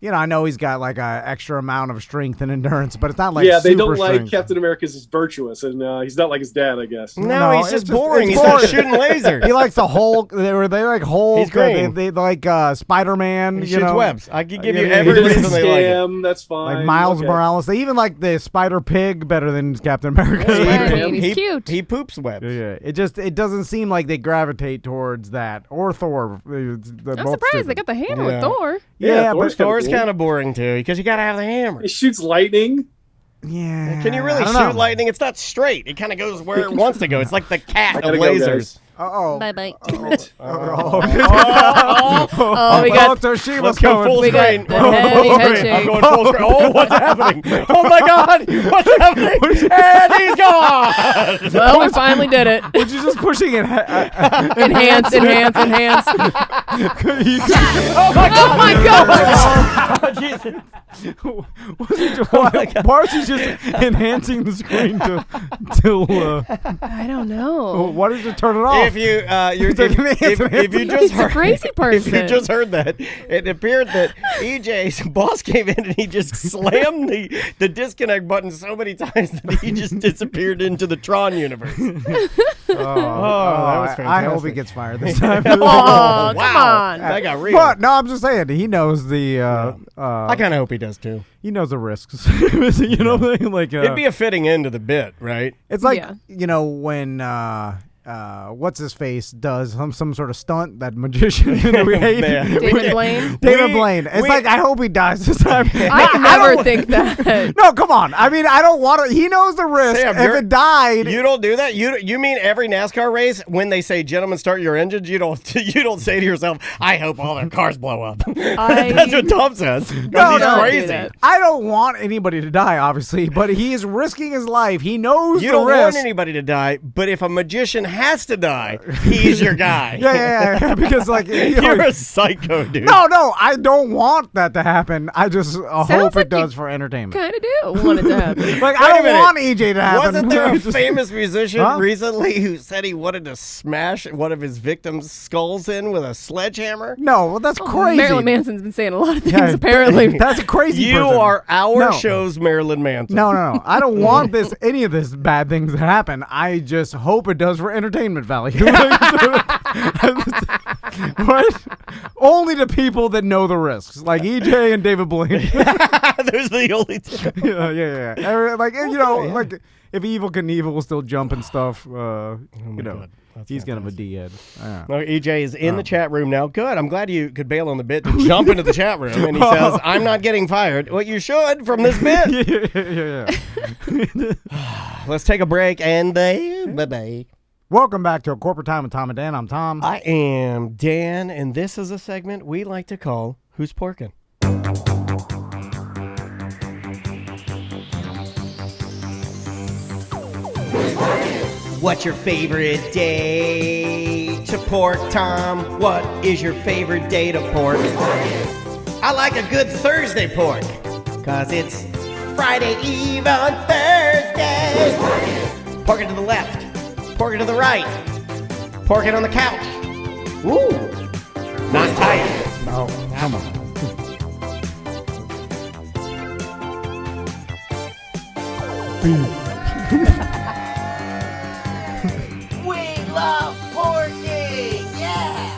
Speaker 1: I know he's got like an extra amount of strength and endurance, but it's not like
Speaker 4: they don't
Speaker 1: super
Speaker 4: like
Speaker 1: strength.
Speaker 4: Captain America's is virtuous, and he's not like his dad, I guess.
Speaker 2: No, he's
Speaker 1: it's
Speaker 2: just
Speaker 1: just-
Speaker 2: boring.
Speaker 1: it's
Speaker 2: He's not
Speaker 1: boring.
Speaker 2: shooting lasers.
Speaker 1: He likes the Hulk. They like Hulk.
Speaker 2: He's green.
Speaker 1: They like Spider-Man.
Speaker 2: He
Speaker 1: you
Speaker 2: shoots
Speaker 1: know,
Speaker 2: webs. I could give you
Speaker 1: Yeah,
Speaker 2: every
Speaker 4: He doesn't
Speaker 2: reason they like it.
Speaker 4: scam, that's fine.
Speaker 1: like Miles
Speaker 4: Okay.
Speaker 1: Morales. They even like the Spider Pig better than Captain America.
Speaker 3: Yeah, he's cute.
Speaker 2: He poops webs.
Speaker 1: Yeah, it doesn't seem like they gravitate towards that or Thor.
Speaker 3: I'm surprised they got the hammer with Thor.
Speaker 1: Yeah,
Speaker 4: Thor's
Speaker 1: but
Speaker 2: Thor's
Speaker 4: cool.
Speaker 2: kind of boring too because you got to have the hammer.
Speaker 4: He shoots lightning.
Speaker 1: yeah.
Speaker 2: Can you really
Speaker 1: I
Speaker 2: shoot
Speaker 1: don't know.
Speaker 2: lightning? It's not straight. It kind of goes where it wants to go. It's like the cat of
Speaker 4: gotta go,
Speaker 2: lasers.
Speaker 4: guys.
Speaker 1: Uh-oh.
Speaker 3: Bye.
Speaker 1: Oh,
Speaker 3: We got
Speaker 1: Toshiba's
Speaker 2: Let's go
Speaker 1: coming.
Speaker 2: full
Speaker 3: We got
Speaker 2: screen.
Speaker 3: the heavy head
Speaker 2: I'm
Speaker 3: shake.
Speaker 2: going full screen. Oh, what's happening? Oh my God! What's happening? And he's gone.
Speaker 3: Well, we finally did it.
Speaker 1: Would you just pushing it?
Speaker 3: Enhance.
Speaker 2: Oh my God!
Speaker 3: Oh my God!
Speaker 2: Oh, Jesus.
Speaker 1: Why was he just enhancing the screen till
Speaker 3: I don't know.
Speaker 1: why did you turn it off?
Speaker 2: If you if you just
Speaker 3: He's a
Speaker 2: heard,
Speaker 3: crazy
Speaker 2: if you
Speaker 3: person.
Speaker 2: just heard that, it appeared that EJ's boss came in and he just slammed the disconnect button so many times that he just disappeared into the Tron universe.
Speaker 1: that was I hope he
Speaker 2: fantastic.
Speaker 1: gets fired this time.
Speaker 3: Oh, come on.
Speaker 2: That got real.
Speaker 1: But no, I'm just saying he knows the
Speaker 2: I kind of hope he does too.
Speaker 1: he knows the risks. You know what I mean? Like
Speaker 2: It'd be a fitting end to the bit, right?
Speaker 1: it's like
Speaker 3: Yeah.
Speaker 1: when what's his face does some sort of stunt, that magician that we hate.
Speaker 2: Man.
Speaker 3: David Blaine.
Speaker 1: David Blaine. It's like I hope he dies this time.
Speaker 3: I never think that.
Speaker 1: No, come on. I mean, I don't want to. He knows the risk.
Speaker 2: Sam,
Speaker 1: if
Speaker 2: you're-
Speaker 1: it died,
Speaker 2: You don't do that. You mean every NASCAR race when they say, "Gentlemen, start your engines." You don't say to yourself, "I hope all their cars blow up." That's what Tom says.
Speaker 1: No,
Speaker 2: He's
Speaker 1: no.
Speaker 2: crazy.
Speaker 3: Do that.
Speaker 1: I don't want anybody to die, obviously, but he is risking his life. He knows
Speaker 2: You
Speaker 1: the
Speaker 2: don't
Speaker 1: risk.
Speaker 2: want anybody to die, but if a magician has to die, he's your guy.
Speaker 1: Yeah, because like
Speaker 2: You're a psycho, dude.
Speaker 1: no, I don't want that to happen. I just hope
Speaker 3: like
Speaker 1: it does for entertainment.
Speaker 3: Kind of do want it to happen.
Speaker 1: Like
Speaker 2: Wait
Speaker 1: I
Speaker 2: a
Speaker 1: don't
Speaker 2: minute.
Speaker 1: want EJ to happen.
Speaker 2: Wasn't there a
Speaker 1: Just-
Speaker 2: famous musician
Speaker 1: Huh?
Speaker 2: recently who said he wanted to smash one of his victims' skulls in with a sledgehammer?
Speaker 1: No, well that's crazy.
Speaker 3: Marilyn Manson's been saying a lot of things,
Speaker 1: Yeah,
Speaker 3: apparently.
Speaker 1: that's a crazy.
Speaker 2: You
Speaker 1: person.
Speaker 2: are our
Speaker 1: No.
Speaker 2: show's Marilyn Manson.
Speaker 1: No. I don't want any of this bad things to happen. I just hope it does for entertainment value. What? Only to people that know the risks, like EJ and David Blaine.
Speaker 2: There's the only two.
Speaker 1: yeah. Like like if Evil Knievel will still jump and stuff,
Speaker 2: God. That's
Speaker 1: he's kind of a D-head. Yeah.
Speaker 2: No, EJ is in the chat room now. Good. I'm glad you could bail on the bit to jump into the chat room. And he says, "I'm not getting fired." Well, you should from this bit.
Speaker 1: yeah.
Speaker 2: Let's take a break and bye-bye.
Speaker 1: Welcome back to A Corporate Time with Tom and Dan. I'm Tom.
Speaker 2: I am Dan, and this is a segment we like to call Who's Porkin'? What's your favorite day to pork, Tom? What is your favorite day to pork? I like a good Thursday pork, 'cause it's Friday Eve on Thursday. Pork it to the left, pork it to the right, pork it on the couch. Ooh, not tight.
Speaker 1: No, come on.
Speaker 5: We love porking, yeah!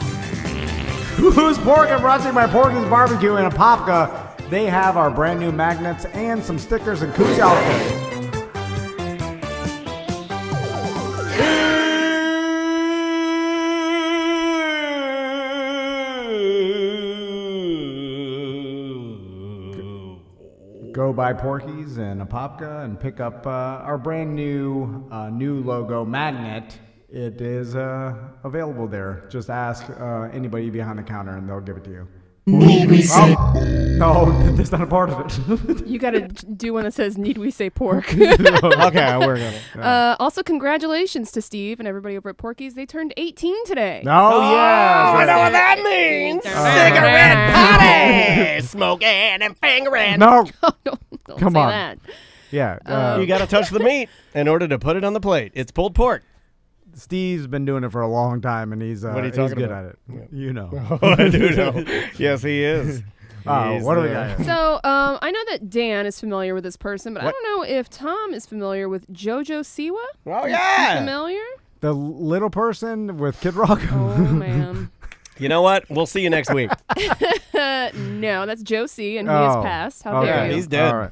Speaker 1: Who's Porkin'? Brought to you by Porkin's Barbecue and Apopka. They have our brand new magnets and some stickers and Koozie outfit. go by Porky's and Apopka and pick up our brand new logo magnet. It is available there. Just ask anybody behind the counter and they'll give it to you.
Speaker 5: Need we say
Speaker 1: No, that's not a part of it.
Speaker 3: You got to do one that says, need we say pork?
Speaker 2: Okay, I'll work on it.
Speaker 3: Also, congratulations to Steve and everybody over at Porky's. They turned 18 today.
Speaker 1: Oh, yeah.
Speaker 2: I know what that means. Cigarette party, smoking and fingering.
Speaker 1: No.
Speaker 3: Don't
Speaker 1: Come
Speaker 3: say
Speaker 1: on.
Speaker 3: that.
Speaker 1: Yeah.
Speaker 2: You got to touch the meat in order to put it on the plate. It's pulled pork.
Speaker 1: Steve's been doing it for a long time, and he's
Speaker 2: What are you
Speaker 1: he's
Speaker 2: talking
Speaker 1: good
Speaker 2: about?
Speaker 1: at it. You know.
Speaker 2: I do know. Yes, he is. He's
Speaker 1: What do we
Speaker 2: there.
Speaker 1: got?
Speaker 3: So, I know that Dan is familiar with this person, but
Speaker 2: What?
Speaker 3: I don't know if Tom is familiar with JoJo Siwa.
Speaker 2: Oh,
Speaker 3: You
Speaker 2: yeah.
Speaker 3: familiar?
Speaker 1: The little person with Kid Rock.
Speaker 3: Oh, man.
Speaker 2: You know what? We'll see you next week.
Speaker 3: No, that's Josie, and he has passed. How dare
Speaker 1: okay.
Speaker 3: you?
Speaker 2: He's dead.
Speaker 1: All right.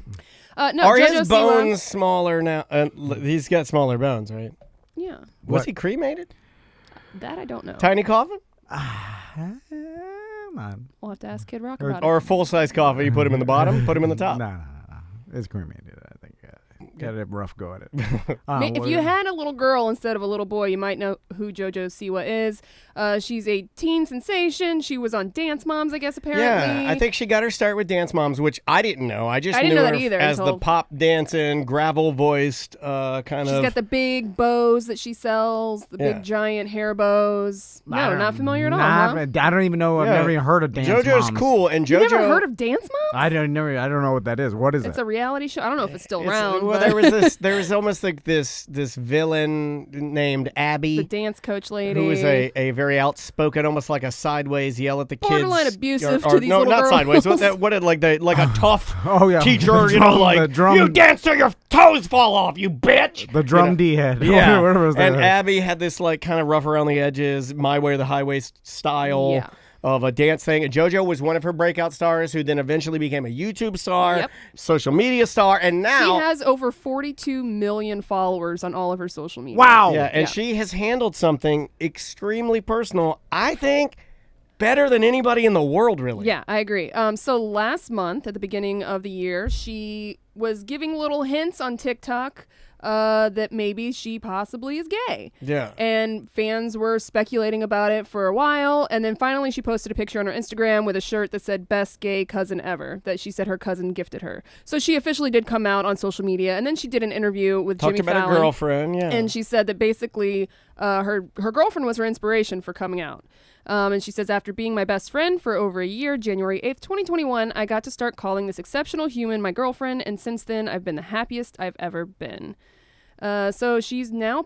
Speaker 3: No,
Speaker 2: Are
Speaker 3: JoJo
Speaker 2: his
Speaker 3: Siwa.
Speaker 2: bones smaller now? He's got smaller bones, right?
Speaker 3: Yeah,
Speaker 2: Was
Speaker 1: What?
Speaker 2: he cremated?
Speaker 3: that I don't know.
Speaker 2: Tiny coffin?
Speaker 1: Come on.
Speaker 3: We'll have to ask Kid Rock about
Speaker 2: Or a full-size coffin? You put him in the bottom, put him in the top.
Speaker 1: No. It's cremated, I think. Got a rough go at it.
Speaker 3: it. If you had a little girl instead of a little boy, you might know who JoJo Siwa is. She's a teen sensation. She was on Dance Moms, I guess, apparently.
Speaker 2: Yeah, I think she got her start with Dance Moms, which I didn't know. I just
Speaker 3: I didn't
Speaker 2: knew
Speaker 3: know
Speaker 2: her
Speaker 3: that either
Speaker 2: as the
Speaker 3: until-
Speaker 2: pop dancing, gravel voiced kind
Speaker 3: She's
Speaker 2: of.
Speaker 3: got the big bows that she sells, the
Speaker 2: Yeah.
Speaker 3: big giant hair bows.
Speaker 1: I
Speaker 3: No,
Speaker 1: don't-
Speaker 3: not familiar at all,
Speaker 1: not-
Speaker 3: huh?
Speaker 1: I don't even know. I've
Speaker 2: Yeah.
Speaker 1: never even heard of Dance
Speaker 2: JoJo's
Speaker 1: Moms.
Speaker 2: cool, and
Speaker 3: You
Speaker 2: JoJo.
Speaker 3: never heard of Dance Moms?
Speaker 1: I don't know what that is. What is
Speaker 3: It's
Speaker 1: it?
Speaker 3: a reality show. I don't know if it's still
Speaker 2: It's-
Speaker 3: around.
Speaker 2: well,
Speaker 3: but
Speaker 2: there was almost like this villain named Abby.
Speaker 3: the dance coach lady.
Speaker 2: Who was a very outspoken, almost like a sideways yell at the kids.
Speaker 3: Borderline abusive
Speaker 2: or,
Speaker 3: to these
Speaker 2: no,
Speaker 3: little
Speaker 2: not
Speaker 3: girls.
Speaker 2: sideways. What did like a tough
Speaker 1: Oh, yeah.
Speaker 2: teacher,
Speaker 1: The drum- the drum-
Speaker 2: you dance till your toes fall off, you bitch.
Speaker 1: The drum D head.
Speaker 2: Yeah,
Speaker 1: Whatever was that.
Speaker 2: and Abby had this like kind of rough around the edges, my way or the highway style
Speaker 3: Yeah.
Speaker 2: of a dance thing. And JoJo was one of her breakout stars, who then eventually became a YouTube star,
Speaker 3: Yep.
Speaker 2: social media star, and
Speaker 3: She
Speaker 2: now.
Speaker 3: has over 42 million followers on all of her social media.
Speaker 1: Wow.
Speaker 2: Yeah, and
Speaker 3: Yeah.
Speaker 2: she has handled something extremely personal, I think, better than anybody in the world, really.
Speaker 3: Yeah, I agree. So last month, at the beginning of the year, she was giving little hints on TikTok that maybe she possibly is gay.
Speaker 2: Yeah.
Speaker 3: And fans were speculating about it for a while. And then finally she posted a picture on her Instagram with a shirt that said best gay cousin ever, that she said her cousin gifted her. So she officially did come out on social media. And then she did an interview with
Speaker 2: Talked
Speaker 3: Jimmy
Speaker 2: about
Speaker 3: Fallon.
Speaker 2: her girlfriend, yeah.
Speaker 3: And she said that basically her girlfriend was her inspiration for coming out. And she says, after being my best friend for over a year, January 8th, 2021, I got to start calling this exceptional human my girlfriend. And since then, I've been the happiest I've ever been. So she's now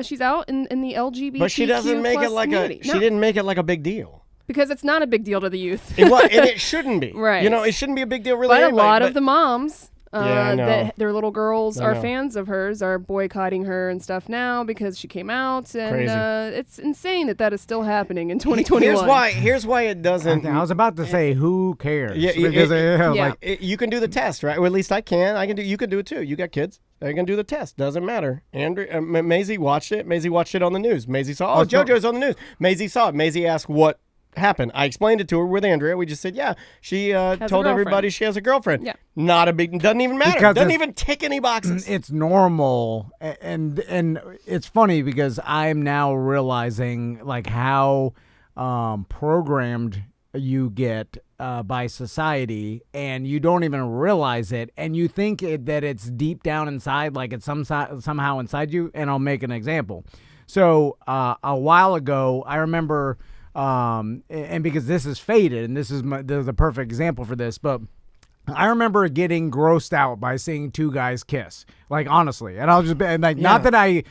Speaker 3: she's out in the LGBTQ
Speaker 2: But she doesn't make it
Speaker 3: plus
Speaker 2: like
Speaker 3: community.
Speaker 2: she
Speaker 3: No,
Speaker 2: didn't make it like a big deal.
Speaker 3: because it's not a big deal to the youth.
Speaker 2: And it shouldn't be.
Speaker 3: Right.
Speaker 2: You know, it shouldn't be a big deal really.
Speaker 3: But a
Speaker 2: anyway,
Speaker 3: lot
Speaker 2: but-
Speaker 3: of the moms
Speaker 2: I know.
Speaker 3: that their little girls
Speaker 2: I
Speaker 3: are
Speaker 2: know.
Speaker 3: fans of hers are boycotting her and stuff now because she came out. And
Speaker 2: Crazy.
Speaker 3: it's insane that is still happening in 2021.
Speaker 2: Here's why it doesn't.
Speaker 1: I was about to say, who cares?
Speaker 2: Yeah,
Speaker 1: because
Speaker 3: yeah.
Speaker 1: like,
Speaker 2: You can do the test, right? Or at least I can. You can do it too. You got kids. I can do the test. Doesn't matter. Andrew, Maisie watched it. Maisie watched it on the news. Maisie saw. Oh, JoJo's on the news. Maisie saw it. Maisie asked what happened. I explained it to her with Andrea. We just said, yeah, she told
Speaker 3: girlfriend.
Speaker 2: everybody she has a girlfriend.
Speaker 3: Yeah.
Speaker 2: Not a big. Doesn't even matter.
Speaker 1: Because
Speaker 2: Doesn't
Speaker 1: it's-
Speaker 2: even tick any boxes.
Speaker 1: it's normal, and it's funny because I'm now realizing like how programmed you get by society, and you don't even realize it, and you think that it's deep down inside, like it's somehow inside you. And I'll make an example. So a while ago, I remember, and because this is faded, and this is a perfect example for this, but I remember getting grossed out by seeing two guys kiss, like honestly, and I'll just be like, not that I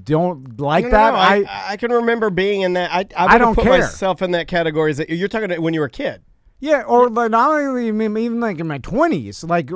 Speaker 1: don't like that.
Speaker 2: No, I can remember being in that. I would
Speaker 1: don't
Speaker 2: put
Speaker 1: care.
Speaker 2: myself in that category. You're talking about when you were a kid.
Speaker 1: Yeah, or like not only even like in my 20s, like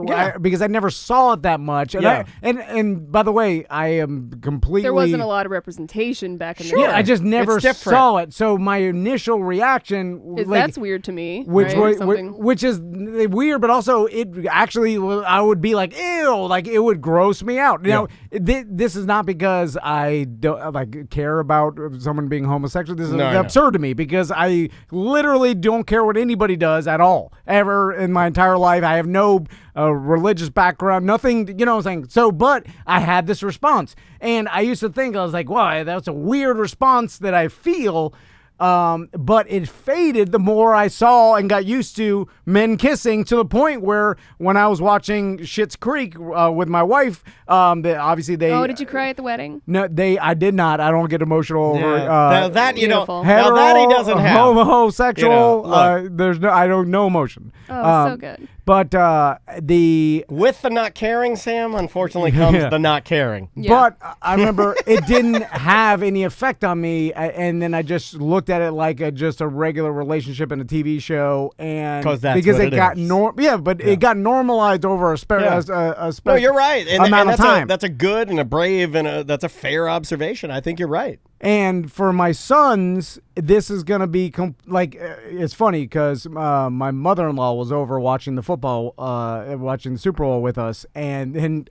Speaker 1: because I never saw it that much. And
Speaker 2: Yeah.
Speaker 1: and by the way, I am completely.
Speaker 3: There wasn't a lot of representation back in the
Speaker 1: Yeah,
Speaker 3: day.
Speaker 1: I just never
Speaker 2: It's different.
Speaker 1: saw it. So my initial reaction,
Speaker 3: That's weird to me.
Speaker 1: which
Speaker 3: right?
Speaker 1: which is weird, but also it actually I would be like, ew, like it would gross me out. You know, this is not because I don't like care about someone being homosexual. This is
Speaker 2: No, I know.
Speaker 1: absurd to me because I literally don't care what anybody does. does at all, ever in my entire life. I have no religious background, nothing, you know what I'm saying? So, but I had this response. And I used to think, I was like, wow, that's a weird response that I feel. But it faded the more I saw and got used to men kissing, to the point where when I was watching Schitt's Creek with my wife, obviously they.
Speaker 3: Oh, did you cry at the wedding?
Speaker 1: No, I did not. I don't get emotional over
Speaker 2: now that you know,
Speaker 3: Beautiful.
Speaker 2: now that he doesn't have.
Speaker 1: homosexual.
Speaker 2: You know,
Speaker 1: there's no, I don't no emotion.
Speaker 3: Oh, so good.
Speaker 1: But the
Speaker 2: With the not caring, Sam, unfortunately comes the not caring.
Speaker 3: Yeah.
Speaker 1: But I remember it didn't have any effect on me, and then I just looked at it like just a regular relationship in a TV show, and
Speaker 2: 'Cause that's
Speaker 1: because
Speaker 2: what
Speaker 1: it
Speaker 2: it
Speaker 1: got
Speaker 2: is.
Speaker 1: it got normalized over a
Speaker 2: No, you're right.
Speaker 1: amount of
Speaker 2: that's
Speaker 1: time.
Speaker 2: that's a good and a brave and that's a fair observation. I think you're right.
Speaker 1: And for my sons, this is going to be it's funny because my mother-in-law was over watching the football, watching the Super Bowl with us. And then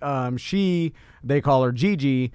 Speaker 1: they call her Gigi.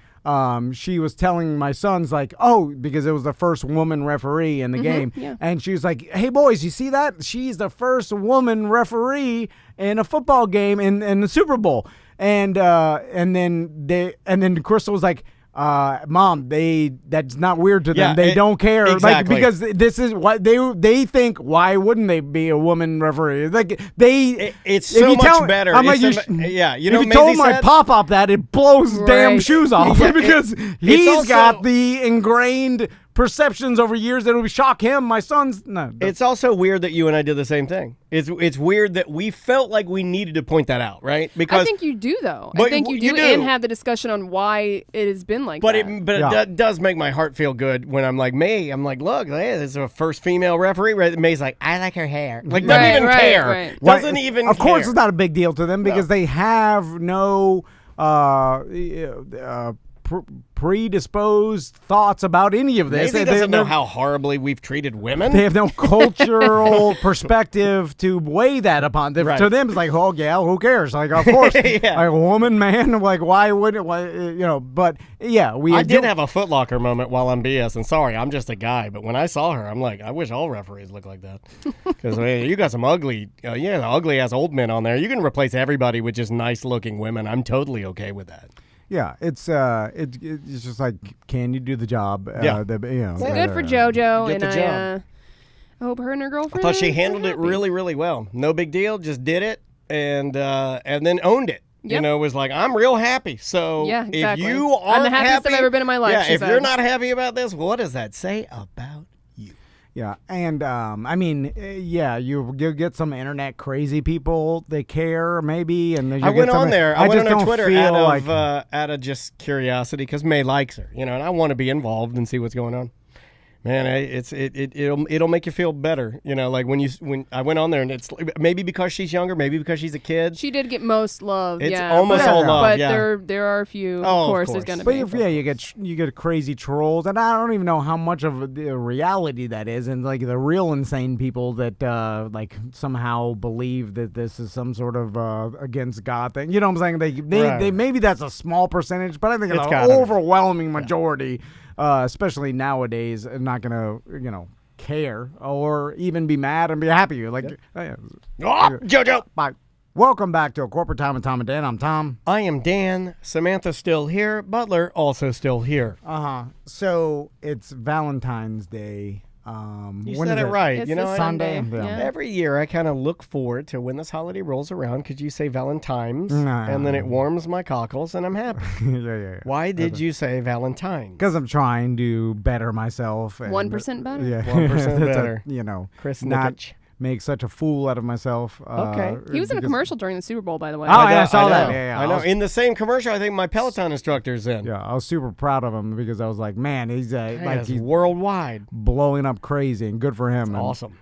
Speaker 1: She was telling my sons, like, oh, because it was the first woman referee in the game.
Speaker 3: yeah.
Speaker 1: And she was like, hey, boys, you see that? She's the first woman referee in a football game in the Super Bowl. And then Crystal was like, Mom, that's not weird to them.
Speaker 2: Yeah,
Speaker 1: They don't care,
Speaker 2: exactly.
Speaker 1: because this is what they think. Why wouldn't they be a woman referee? Like
Speaker 2: It's
Speaker 1: if
Speaker 2: so
Speaker 1: you
Speaker 2: much
Speaker 1: tell-
Speaker 2: better.
Speaker 1: I'm like,
Speaker 2: It's
Speaker 1: you
Speaker 2: yeah, you
Speaker 1: if
Speaker 2: know,
Speaker 1: you
Speaker 2: Maisie
Speaker 1: told my
Speaker 2: said?
Speaker 1: pop-up that, it blows his damn
Speaker 3: Right.
Speaker 1: shoes off
Speaker 2: Yeah,
Speaker 1: because he's
Speaker 2: also-
Speaker 1: got the ingrained perceptions over years that would shock him. My son's no.
Speaker 2: It's also weird that you and I did the same thing. It's weird that we felt like we needed to point that out, right? Because
Speaker 3: I think you do, though.
Speaker 2: But
Speaker 3: I think you
Speaker 2: you
Speaker 3: do,
Speaker 2: do.
Speaker 3: and have the discussion on why it has been like that.
Speaker 2: It does make my heart feel good when I'm like, May, I'm like, look, hey, this is a first female referee. Right? May's like, I like her hair. Like, doesn't
Speaker 3: Right,
Speaker 2: even
Speaker 3: right,
Speaker 2: care.
Speaker 3: right.
Speaker 2: Doesn't even
Speaker 1: Of course,
Speaker 2: care.
Speaker 1: it's not a big deal to them because they have no predisposed thoughts about any of this.
Speaker 2: Maisie
Speaker 1: They
Speaker 2: doesn't know
Speaker 1: have
Speaker 2: how horribly we've treated women.
Speaker 1: they have no cultural perspective to weigh that upon.
Speaker 2: Right.
Speaker 1: To them, it's like, oh yeah, who cares? Like, of course,
Speaker 2: Yeah.
Speaker 1: like a woman, man. Like, why would it? Why, But yeah,
Speaker 2: I did have a Foot Locker moment while I'm BS, and sorry, I'm just a guy, but when I saw her, I'm like, I wish all referees looked like that. Because you got some ugly, ugly ass old men on there. You can replace everybody with just nice looking women. I'm totally okay with that.
Speaker 1: Yeah, it's just like, can you do the job?
Speaker 2: Yeah.
Speaker 3: It's good for JoJo,
Speaker 2: Get
Speaker 3: and
Speaker 2: the job.
Speaker 3: I hope her and her
Speaker 2: I
Speaker 3: girlfriend.
Speaker 2: thought she
Speaker 3: are
Speaker 2: handled it
Speaker 3: happy.
Speaker 2: really, really well. No big deal, just did it, and then owned it. You
Speaker 3: Yep.
Speaker 2: know, was like, I'm real happy. So
Speaker 3: Yeah, exactly.
Speaker 2: if you aren't
Speaker 3: I'm the happiest
Speaker 2: happy,
Speaker 3: I've ever been in my life,
Speaker 2: Yeah,
Speaker 3: she
Speaker 2: if
Speaker 3: said.
Speaker 2: you're not happy about this, what does that say about you?
Speaker 1: Yeah, and I mean, you get some internet crazy people. They care, maybe, and then
Speaker 2: I went on there. I went
Speaker 1: just
Speaker 2: on her
Speaker 1: don't
Speaker 2: Twitter
Speaker 1: feel
Speaker 2: out of just curiosity because May likes her, and I want to be involved and see what's going on. Man, it'll make you feel better, like when I went on there, and it's maybe because she's younger, maybe because she's a kid.
Speaker 3: She did get most love.
Speaker 2: It's
Speaker 3: yeah,
Speaker 2: almost
Speaker 3: but,
Speaker 2: all love,
Speaker 3: But
Speaker 2: yeah.
Speaker 3: there are a few.
Speaker 2: Oh,
Speaker 3: Of
Speaker 2: of
Speaker 3: course,
Speaker 2: course.
Speaker 3: there's gonna
Speaker 1: But
Speaker 3: be.
Speaker 1: you get crazy trolls, and I don't even know how much of the reality that is, and like the real insane people that like somehow believe that this is some sort of against God thing. You know what I'm saying? They
Speaker 2: Right.
Speaker 1: maybe that's a small percentage, but I think it's
Speaker 2: It's
Speaker 1: an
Speaker 2: gotta be.
Speaker 1: overwhelming majority, especially nowadays, are not gonna care or even be mad and be happy. Like,
Speaker 2: Oh, JoJo.
Speaker 1: bye. Welcome back to A Corporate Time with Tom and Dan. I'm Tom.
Speaker 2: I am Dan. Samantha's still here. Butler also still here.
Speaker 1: So it's Valentine's Day.
Speaker 2: You
Speaker 1: when
Speaker 2: said
Speaker 1: is
Speaker 2: it right.
Speaker 3: It's
Speaker 2: You know,
Speaker 3: this
Speaker 1: Sunday?
Speaker 3: Sunday.
Speaker 1: Yeah.
Speaker 3: Yeah.
Speaker 2: every year I kind of look forward to when this holiday rolls around because you say Valentine's,
Speaker 1: Nah.
Speaker 2: and then it warms my cockles, and I'm happy.
Speaker 1: yeah.
Speaker 2: Why did you say Valentine's?
Speaker 1: Because I'm trying to better myself. And,
Speaker 3: 1% better?
Speaker 1: Yeah.
Speaker 2: 1%
Speaker 1: To,
Speaker 2: better. Chris
Speaker 1: not
Speaker 2: Nikic.
Speaker 1: make such a fool out of myself.
Speaker 2: Okay.
Speaker 3: He was in a
Speaker 1: because-
Speaker 3: commercial during the Super Bowl, by the way.
Speaker 1: Oh, yeah, I
Speaker 2: know,
Speaker 1: saw that.
Speaker 2: know.
Speaker 1: Yeah,
Speaker 2: I know.
Speaker 1: I was-
Speaker 2: In the same commercial, I think my Peloton instructor's in.
Speaker 1: Yeah, I was super proud of him because I was like, man, he's
Speaker 2: Yes,
Speaker 1: he's
Speaker 2: worldwide.
Speaker 1: blowing up crazy, and good for him. And,
Speaker 2: Awesome.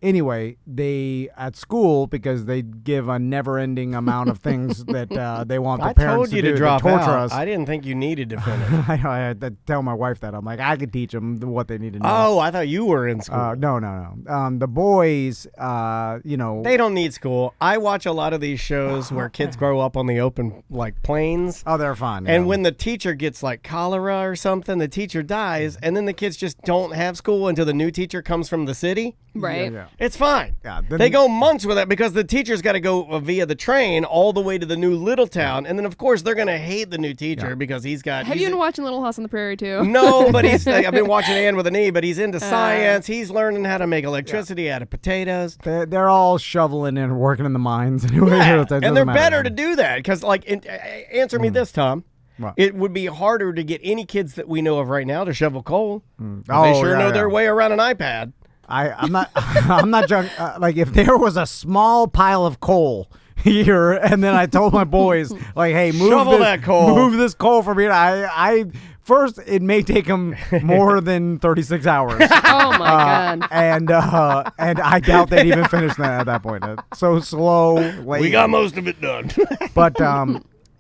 Speaker 1: Anyway, they at school, because they give a never-ending amount of things that they want the
Speaker 2: I
Speaker 1: parents
Speaker 2: told you
Speaker 1: to
Speaker 2: to
Speaker 1: do
Speaker 2: drop
Speaker 1: torture
Speaker 2: out.
Speaker 1: us.
Speaker 2: I didn't think you needed to finish.
Speaker 1: I had to tell my wife that. I'm like, I could teach them what they need to know.
Speaker 2: Oh, I thought you were in school.
Speaker 1: No. The boys,
Speaker 2: They don't need school. I watch a lot of these shows where kids grow up on the open, like plains.
Speaker 1: oh, they're fun.
Speaker 2: And
Speaker 1: yeah.
Speaker 2: when the teacher gets like cholera or something, the teacher dies, and then the kids just don't have school until the new new teacher comes from the city,
Speaker 3: Right.
Speaker 1: Yeah.
Speaker 2: it's fine.
Speaker 1: Yeah, then-
Speaker 2: They go months with that because the teacher's got to go via the train all the way to the new little town. And then, of course, they're going to hate the new teacher because he's got...
Speaker 3: Have you been watching Little House on the Prairie too?
Speaker 2: No, but I've been watching Ann with an E, but he's into science. He's learning how to make electricity out of potatoes.
Speaker 1: They're all shoveling and working in the mines. Anyway,
Speaker 2: Yeah,
Speaker 1: It doesn't
Speaker 2: and they're
Speaker 1: matter.
Speaker 2: better to do that because, answer me this, Tom.
Speaker 1: What?
Speaker 2: It would be harder to get any kids that we know of right now to shovel coal. But
Speaker 1: Oh,
Speaker 2: they sure
Speaker 1: yeah,
Speaker 2: know
Speaker 1: yeah.
Speaker 2: their way around an iPad.
Speaker 1: I'm not. I'm not joking. Like if there was a small pile of coal here, and then I told my boys, like, "Hey,
Speaker 2: Shovel that coal.
Speaker 1: Move this coal from here." I first, it may take them more than 36 hours.
Speaker 3: Oh my God.
Speaker 1: And I doubt they'd even finish that at that point. So slow. Late.
Speaker 2: We got most of it done.
Speaker 1: But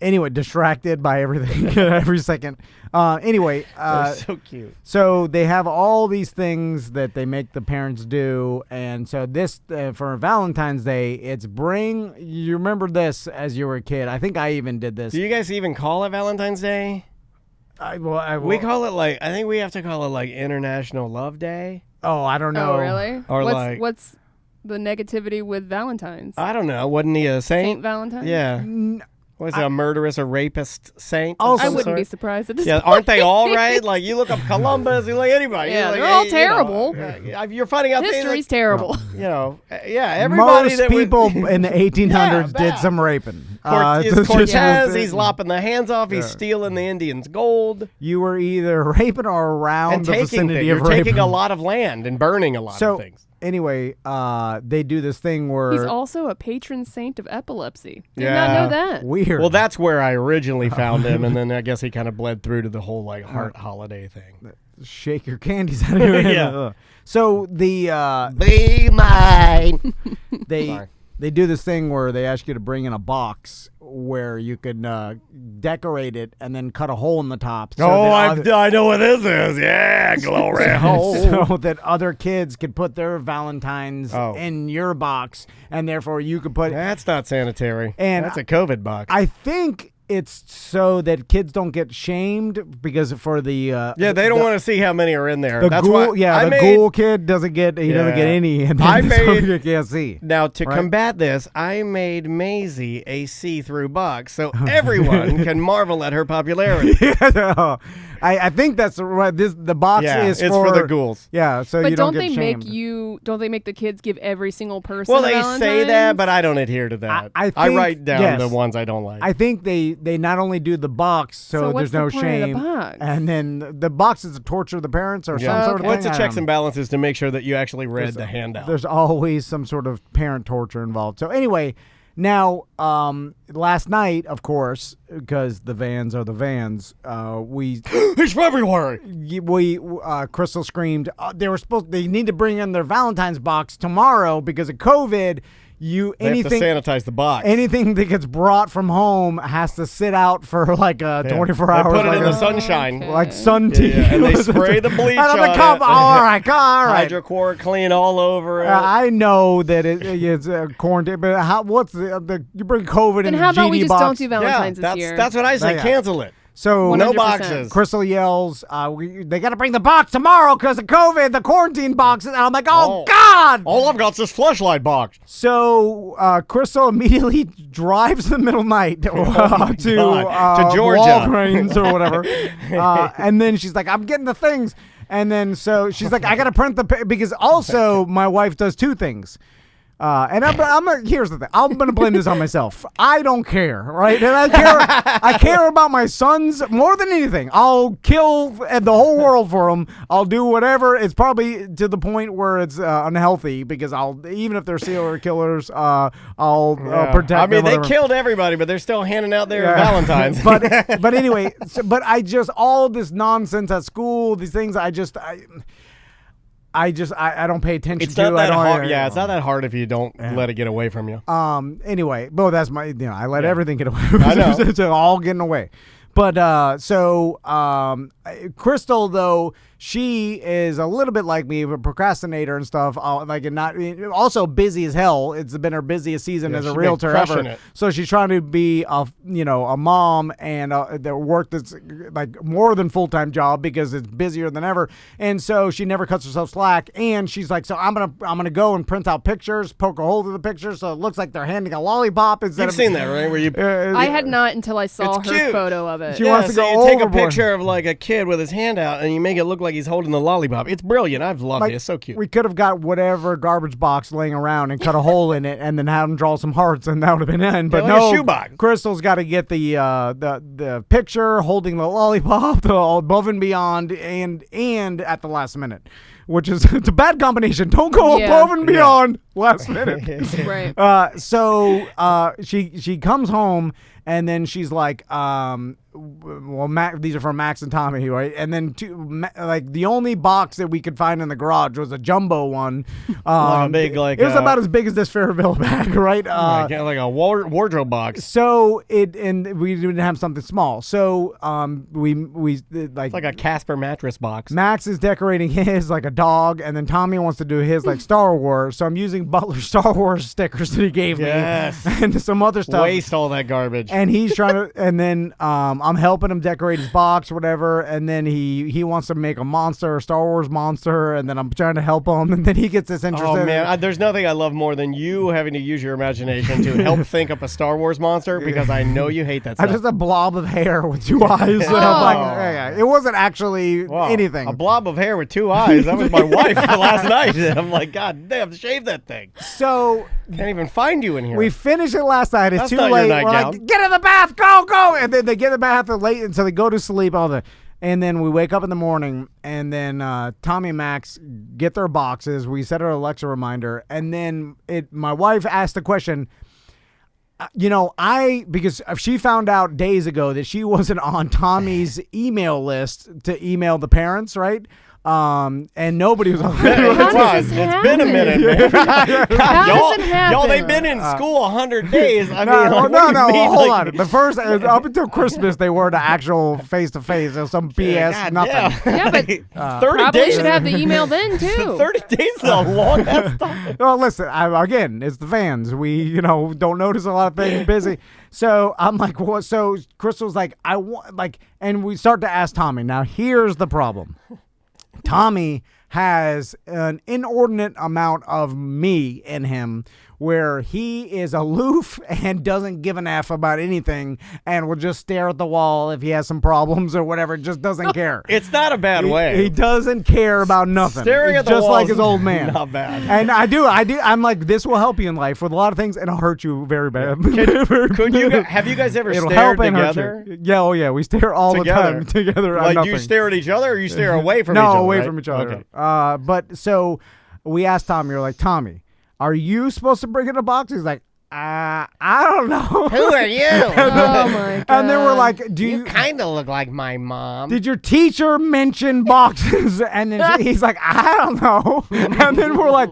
Speaker 1: anyway, distracted by everything every second. Anyway,
Speaker 2: They're so cute.
Speaker 1: so they have all these things that they make the parents do, and so this for Valentine's Day, it's bring. You remember this as you were a kid? I think I even did this.
Speaker 2: Do you guys even call it Valentine's Day? We call it I think we have to call it International Love Day.
Speaker 1: Oh, I don't know.
Speaker 3: Oh, really?
Speaker 2: Or
Speaker 3: what's the negativity with Valentine's?
Speaker 2: I don't know. Wasn't he a
Speaker 3: Saint
Speaker 2: saint?
Speaker 3: Valentine?
Speaker 2: Yeah. Was he a murderous or rapist saint?
Speaker 1: Oh,
Speaker 2: of
Speaker 3: I
Speaker 2: some
Speaker 3: wouldn't be
Speaker 2: sort?
Speaker 3: surprised at this
Speaker 2: Yeah,
Speaker 3: point.
Speaker 2: aren't they all right? Like you look up Columbus, you look anybody.
Speaker 3: Yeah,
Speaker 2: you're like,
Speaker 3: they're all
Speaker 2: hey,
Speaker 3: terrible.
Speaker 2: You're finding out things
Speaker 3: History's terrible.
Speaker 2: everybody
Speaker 1: Most
Speaker 2: that
Speaker 1: people
Speaker 2: would,
Speaker 1: in the 1800s
Speaker 2: Yeah,
Speaker 1: did
Speaker 2: bad.
Speaker 1: some raping.
Speaker 2: It's
Speaker 1: it's just-
Speaker 2: Cortez, he's lopping the hands off, he's stealing the Indians' gold,
Speaker 1: You were either raping or around
Speaker 2: and
Speaker 1: the
Speaker 2: taking
Speaker 1: vicinity
Speaker 2: things.
Speaker 1: of
Speaker 2: You're
Speaker 1: raping.
Speaker 2: taking a lot of land and burning a lot
Speaker 1: So
Speaker 2: of things.
Speaker 1: anyway, they do this thing where
Speaker 3: He's also a patron saint of epilepsy. Did not
Speaker 2: Yeah.
Speaker 3: know that.
Speaker 1: weird.
Speaker 2: Well, that's where I originally found him, and then I guess he kind of bled through to the whole heart holiday thing.
Speaker 1: shake your candies out of your head.
Speaker 2: Yeah.
Speaker 1: So the
Speaker 2: Be mine.
Speaker 1: they
Speaker 2: Sorry.
Speaker 1: they do this thing where they ask you to bring in a box where you can decorate it and then cut a hole in the top. So that
Speaker 2: I know what this is. Yeah, glory hole.
Speaker 1: so that other kids could put their Valentines
Speaker 2: Oh.
Speaker 1: in your box, and therefore you could put.
Speaker 2: That's not sanitary.
Speaker 1: And
Speaker 2: that's a COVID box.
Speaker 1: I think it's so that kids don't get shamed because for the
Speaker 2: yeah, they don't want to see how many are in there.
Speaker 1: the
Speaker 2: That's
Speaker 1: ghoul,
Speaker 2: why
Speaker 1: yeah,
Speaker 2: I
Speaker 1: the
Speaker 2: made,
Speaker 1: ghoul kid doesn't get doesn't get
Speaker 2: Yeah.
Speaker 1: any, and
Speaker 2: I
Speaker 1: then
Speaker 2: made-
Speaker 1: you can't see.
Speaker 2: Now, to
Speaker 1: Right?
Speaker 2: combat this, I made Maisie a see-through box so everyone can marvel at her popularity.
Speaker 1: I think that's right. The box
Speaker 2: Yeah,
Speaker 1: is
Speaker 2: it's
Speaker 1: for
Speaker 2: for the ghouls.
Speaker 1: Yeah, so
Speaker 3: But
Speaker 1: you
Speaker 3: don't
Speaker 1: get
Speaker 3: they
Speaker 1: shamed.
Speaker 3: make the kids give every single person
Speaker 2: Well,
Speaker 3: a
Speaker 2: they say
Speaker 3: Valentine's?
Speaker 2: that, but I don't adhere to that.
Speaker 1: I think-
Speaker 2: write down
Speaker 1: yes.
Speaker 2: the ones I don't like.
Speaker 1: I think they not only do the box, so,
Speaker 3: So what's
Speaker 1: there's no
Speaker 3: the point of the
Speaker 1: shame,
Speaker 3: box?
Speaker 1: and then the box is to torture the parents or some
Speaker 2: yeah.
Speaker 1: sort of
Speaker 2: What's
Speaker 1: thing.
Speaker 2: the
Speaker 1: I
Speaker 2: checks
Speaker 1: don't
Speaker 2: and
Speaker 1: know.
Speaker 2: balances to make sure that you actually read the handout?
Speaker 1: There's always some sort of parent torture involved. So anyway, now last night, of course, because the Vans are the Vans, we
Speaker 2: It's February.
Speaker 1: Crystal screamed they need to bring in their Valentine's box tomorrow because of COVID.
Speaker 2: They have to sanitize the box.
Speaker 1: Anything that gets brought from home has to sit out for like 24
Speaker 2: They
Speaker 1: hours.
Speaker 2: put it
Speaker 1: like
Speaker 2: in
Speaker 1: a-
Speaker 2: the sunshine.
Speaker 3: Okay.
Speaker 1: like sun
Speaker 2: Yeah,
Speaker 1: tea.
Speaker 2: yeah, and they spray the bleach
Speaker 1: out of the
Speaker 2: on
Speaker 1: cup.
Speaker 2: it.
Speaker 1: All right.
Speaker 2: Hydrochloroquine all over it.
Speaker 1: I know that it's quarantine, but what's the you bring COVID
Speaker 3: Then
Speaker 1: in
Speaker 3: how
Speaker 1: a
Speaker 3: about we
Speaker 1: GD
Speaker 3: just
Speaker 1: box?
Speaker 3: don't do Valentine's this year?
Speaker 2: that's what I say.
Speaker 1: Yeah.
Speaker 2: Cancel it.
Speaker 1: So
Speaker 2: No
Speaker 3: 100%.
Speaker 2: boxes.
Speaker 1: Crystal yells, they got to bring the box tomorrow because of COVID, the quarantine boxes. And I'm like, oh, God.
Speaker 2: All I've got's this fleshlight box.
Speaker 1: So Crystal immediately drives in the middle of the night to
Speaker 2: God. To Georgia.
Speaker 1: Walgreens or whatever. And then she's like, I'm getting the things. And then so she's like, I got to print because also my wife does two things. And here's the thing. I'm going to blame this on myself. I don't care, right? And I care about my sons more than anything. I'll kill the whole world for them. I'll do whatever. It's probably to the point where it's unhealthy because even if they're serial killers, I'll protect them.
Speaker 2: I mean, they
Speaker 1: whatever.
Speaker 2: killed everybody, but they're still handing out their Valentines.
Speaker 1: but anyway, but I just all this nonsense at school, these things. I don't pay attention
Speaker 2: it's
Speaker 1: to.
Speaker 2: not that
Speaker 1: I don't,
Speaker 2: hard. Yeah, it's not that hard if you don't let it get away from you.
Speaker 1: Anyway, well, that's my. I let everything get away.
Speaker 2: I know.
Speaker 1: It's all getting away. But Crystal, though, she is a little bit like me, a procrastinator and stuff. Also busy as hell. It's been her busiest season as a realtor ever.
Speaker 2: It.
Speaker 1: So she's trying to be a mom and the work that's like more than full-time job because it's busier than ever. And so she never cuts herself slack. And she's like, so I'm gonna go and print out pictures, poke a hole through the pictures, so it looks like they're handing a lollipop instead
Speaker 2: You've
Speaker 1: of.
Speaker 2: seen that, right? Where you
Speaker 3: I had not until I saw
Speaker 2: It's
Speaker 3: her
Speaker 2: cute.
Speaker 3: photo of it.
Speaker 1: She wants to
Speaker 2: so
Speaker 1: go
Speaker 2: you take a
Speaker 1: overboard.
Speaker 2: picture of like a kid with his hand out and you make it look like he's holding the lollipop. It's brilliant. I've loved it. It's so cute.
Speaker 1: We could have got whatever garbage box laying around and cut a hole in it and then have them draw some hearts and that would have been in. But
Speaker 2: Yeah, like a
Speaker 1: no,
Speaker 2: shoebox.
Speaker 1: Crystal's got to get the picture holding the lollipop above and beyond and at the last minute, which is it's a bad combination. Don't go
Speaker 3: Yeah.
Speaker 1: above and beyond last minute.
Speaker 3: Right.
Speaker 1: So she comes home and then she's like, these are from Max and Tommy, right? And then the only box that we could find in the garage was a jumbo one.
Speaker 2: Like a big,
Speaker 1: it was about as big as this Fairville bag, right?
Speaker 2: like a wardrobe box.
Speaker 1: So we didn't have something small. So
Speaker 2: It's like a Casper mattress box.
Speaker 1: Max is decorating his like a dog, and then Tommy wants to do his like Star Wars. So I'm using Butler Star Wars stickers that he gave
Speaker 2: Yes.
Speaker 1: me, and some other stuff.
Speaker 2: Waste all that garbage.
Speaker 1: And he's trying to, and then I'm helping him decorate his box or whatever, and then he wants to make a monster, a Star Wars monster, and then I'm trying to help him, and then he gets this interested.
Speaker 2: Oh man, there's nothing I love more than you having to use your imagination to help think up a Star Wars monster because I know you hate that stuff.
Speaker 1: Just a blob of hair with two eyes. And I'm like, yeah, it wasn't actually
Speaker 2: Wow,
Speaker 1: anything.
Speaker 2: A blob of hair with two eyes. That was my wife last night. I'm like, God damn, shave that thing.
Speaker 1: So
Speaker 2: Can't even find you in here.
Speaker 1: we finished it last night. It's
Speaker 2: That's
Speaker 1: too
Speaker 2: not your
Speaker 1: late. We're
Speaker 2: nightgown.
Speaker 1: like, get in the bath, go, and then they get in the bath late, and so they go to sleep. And then we wake up in the morning, and then Tommy and Max get their boxes. We set our Alexa reminder, and then my wife asked the question. Because she found out days ago that she wasn't on Tommy's email list to email the parents, right? And nobody was on
Speaker 3: does this
Speaker 2: It's been a minute, man.
Speaker 3: How does it happen?
Speaker 2: Y'all, they've been in school 100 days. I mean,
Speaker 1: No,
Speaker 2: like, what do you mean?
Speaker 1: hold
Speaker 2: Like-
Speaker 1: on. The first, up until Christmas, they weren't actual face-to-face. There was some BS,
Speaker 2: God
Speaker 1: nothing.
Speaker 3: Yeah, but
Speaker 2: 30
Speaker 3: probably
Speaker 2: days.
Speaker 3: should have the email then too.
Speaker 2: 30 days is a long ass time.
Speaker 1: Well, listen, again, it's the fans. We, don't notice a lot of things, busy. So I'm like, what? So Crystal's like, and we start to ask Tommy. Now, here's the problem. Tommy has an inordinate amount of me in him where he is aloof and doesn't give an F about anything and will just stare at the wall if he has some problems or whatever, just doesn't care.
Speaker 2: It's not a bad way.
Speaker 1: He doesn't care about nothing.
Speaker 2: Staring
Speaker 1: It's
Speaker 2: at the
Speaker 1: just
Speaker 2: walls
Speaker 1: like his
Speaker 2: is
Speaker 1: old man.
Speaker 2: Not bad.
Speaker 1: And I do. I'm like, this will help you in life with a lot of things, and it'll hurt you very bad.
Speaker 2: Have you guys ever
Speaker 1: It'll
Speaker 2: stared
Speaker 1: help and hurt
Speaker 2: together?
Speaker 1: you. Yeah, oh yeah, we stare all
Speaker 2: Together.
Speaker 1: the time together. on
Speaker 2: Like, do
Speaker 1: nothing.
Speaker 2: you stare at each other or you stare away from each other?
Speaker 1: No, away
Speaker 2: right?
Speaker 1: from each other.
Speaker 2: Okay.
Speaker 1: But so we asked Tommy, we're like, Tommy, are you supposed to bring in a box? He's like, I don't know.
Speaker 5: Who are you?
Speaker 3: Oh my god.
Speaker 1: And then we're like,
Speaker 5: You kind of look like my mom.
Speaker 1: did your teacher mention boxes? And then he's like, I don't know. And then we're like,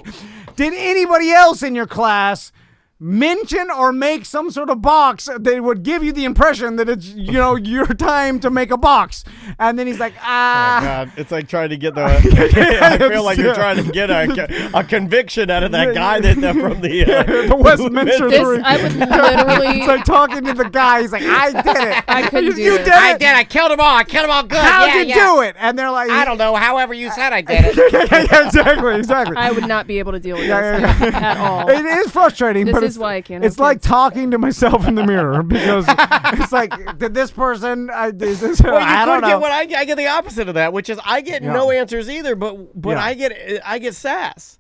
Speaker 1: did anybody else in your class mention or make some sort of box that would give you the impression that it's, your time to make a box? And then he's like,
Speaker 2: Oh God, it's like trying to get the. I feel like you're trying to get a conviction out of that guy that from the
Speaker 1: the Westminster
Speaker 3: This,
Speaker 1: Three.
Speaker 3: I would literally.
Speaker 1: It's like talking to the guy. He's like, I did it.
Speaker 3: I couldn't do
Speaker 1: You
Speaker 3: it.
Speaker 1: did
Speaker 5: I
Speaker 1: it.
Speaker 5: did. I killed them all. I killed them all good.
Speaker 1: How'd
Speaker 5: yeah,
Speaker 1: you
Speaker 5: yeah.
Speaker 1: do it? And they're like,
Speaker 5: I don't know. However you said I did it.
Speaker 1: yeah, exactly.
Speaker 3: I would not be able to deal with
Speaker 1: Yeah,
Speaker 3: this
Speaker 1: yeah.
Speaker 3: at all.
Speaker 1: It is frustrating,
Speaker 3: This
Speaker 1: but
Speaker 3: is
Speaker 1: it's,
Speaker 3: why I can't have
Speaker 1: it's like
Speaker 3: kids.
Speaker 1: talking to myself in the mirror because it's like, did this person? Is this?
Speaker 2: Well, you
Speaker 1: I don't
Speaker 2: could
Speaker 1: know.
Speaker 2: get what I get the opposite of that, which is I get no answers either, but
Speaker 1: Yeah.
Speaker 2: I get sass.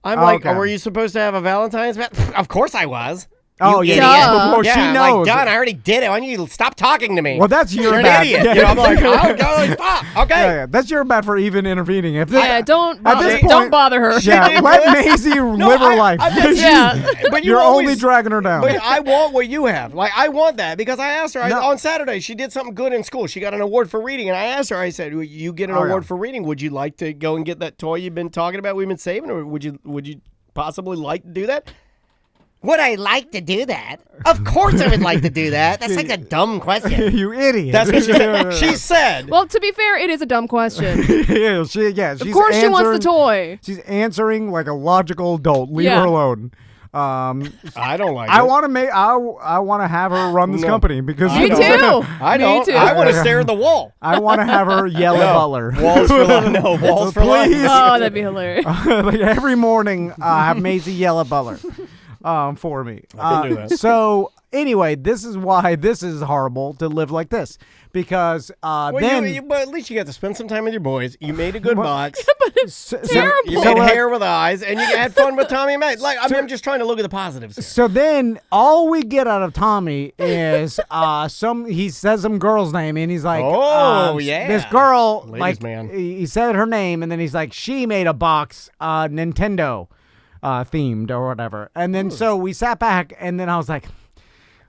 Speaker 2: I'm
Speaker 1: Oh,
Speaker 2: like,
Speaker 1: okay.
Speaker 2: were you supposed to have a Valentine's?
Speaker 5: Of course I was.
Speaker 1: Oh,
Speaker 5: You
Speaker 1: yeah.
Speaker 5: idiot.
Speaker 1: Well,
Speaker 5: yeah,
Speaker 1: she
Speaker 5: I'm
Speaker 1: knows.
Speaker 5: like, done. I already did it. Why don't you stop talking to me?
Speaker 1: Well, that's your
Speaker 5: You're an
Speaker 1: bad.
Speaker 5: idiot.
Speaker 1: Yeah.
Speaker 2: You know, I'm like, oh, go, stop. Okay.
Speaker 1: Yeah. That's your bad for even intervening. If this,
Speaker 3: Yeah, don't
Speaker 1: at this
Speaker 3: bother,
Speaker 1: point-
Speaker 3: don't bother her.
Speaker 1: Yeah, let Maisie live her life.
Speaker 3: Yeah.
Speaker 2: But you
Speaker 1: You're
Speaker 2: always,
Speaker 1: only dragging her down.
Speaker 2: But I want what you have. Like, I want that because I asked her
Speaker 1: No.
Speaker 2: on Saturday. She did something good in school. She got an award for reading, and I asked her. I said, "You get an
Speaker 1: Oh, yeah.
Speaker 2: award for reading. Would you like to go and get that toy you've been talking about? We've been saving, or would you possibly like to do that?"
Speaker 5: Would I like to do that? Of course I would like to do that. That's like a dumb question.
Speaker 1: You idiot.
Speaker 2: That's what she said. She said.
Speaker 3: Well, to be fair, it is a dumb question.
Speaker 1: yeah, she's
Speaker 3: Of course she wants the toy.
Speaker 1: She's answering like a logical adult. Leave
Speaker 3: Yeah.
Speaker 1: her alone.
Speaker 2: I don't like
Speaker 1: I
Speaker 2: it.
Speaker 1: want to make. I want to have her run this
Speaker 2: No.
Speaker 1: company because
Speaker 3: Me
Speaker 2: don't.
Speaker 3: too.
Speaker 2: I
Speaker 3: Me
Speaker 2: don't.
Speaker 3: too.
Speaker 2: I want to stare at the wall.
Speaker 1: I want to have her yell at Butler.
Speaker 2: Walls for life. No, walls for life.
Speaker 1: Please.
Speaker 3: Oh, that'd be hilarious.
Speaker 1: like every morning, have Maisie yell at Butler for me.
Speaker 2: I can do that.
Speaker 1: So anyway, this is why this is horrible to live like this because
Speaker 2: Well,
Speaker 1: then
Speaker 2: but at least you got to spend some time with your boys. You made a good box.
Speaker 3: terrible.
Speaker 2: You
Speaker 1: So,
Speaker 2: made
Speaker 1: like-
Speaker 2: hair with eyes, and you had fun with Tommy and Matt. Like I'm just trying to look at the positives here.
Speaker 1: So then all we get out of Tommy is he says some girl's name and he's like,
Speaker 2: Oh, yeah.
Speaker 1: this girl,
Speaker 2: Ladies'
Speaker 1: like
Speaker 2: man.
Speaker 1: he said her name and then he's like, she made a box Nintendo themed or whatever. And then so we sat back and then I was like,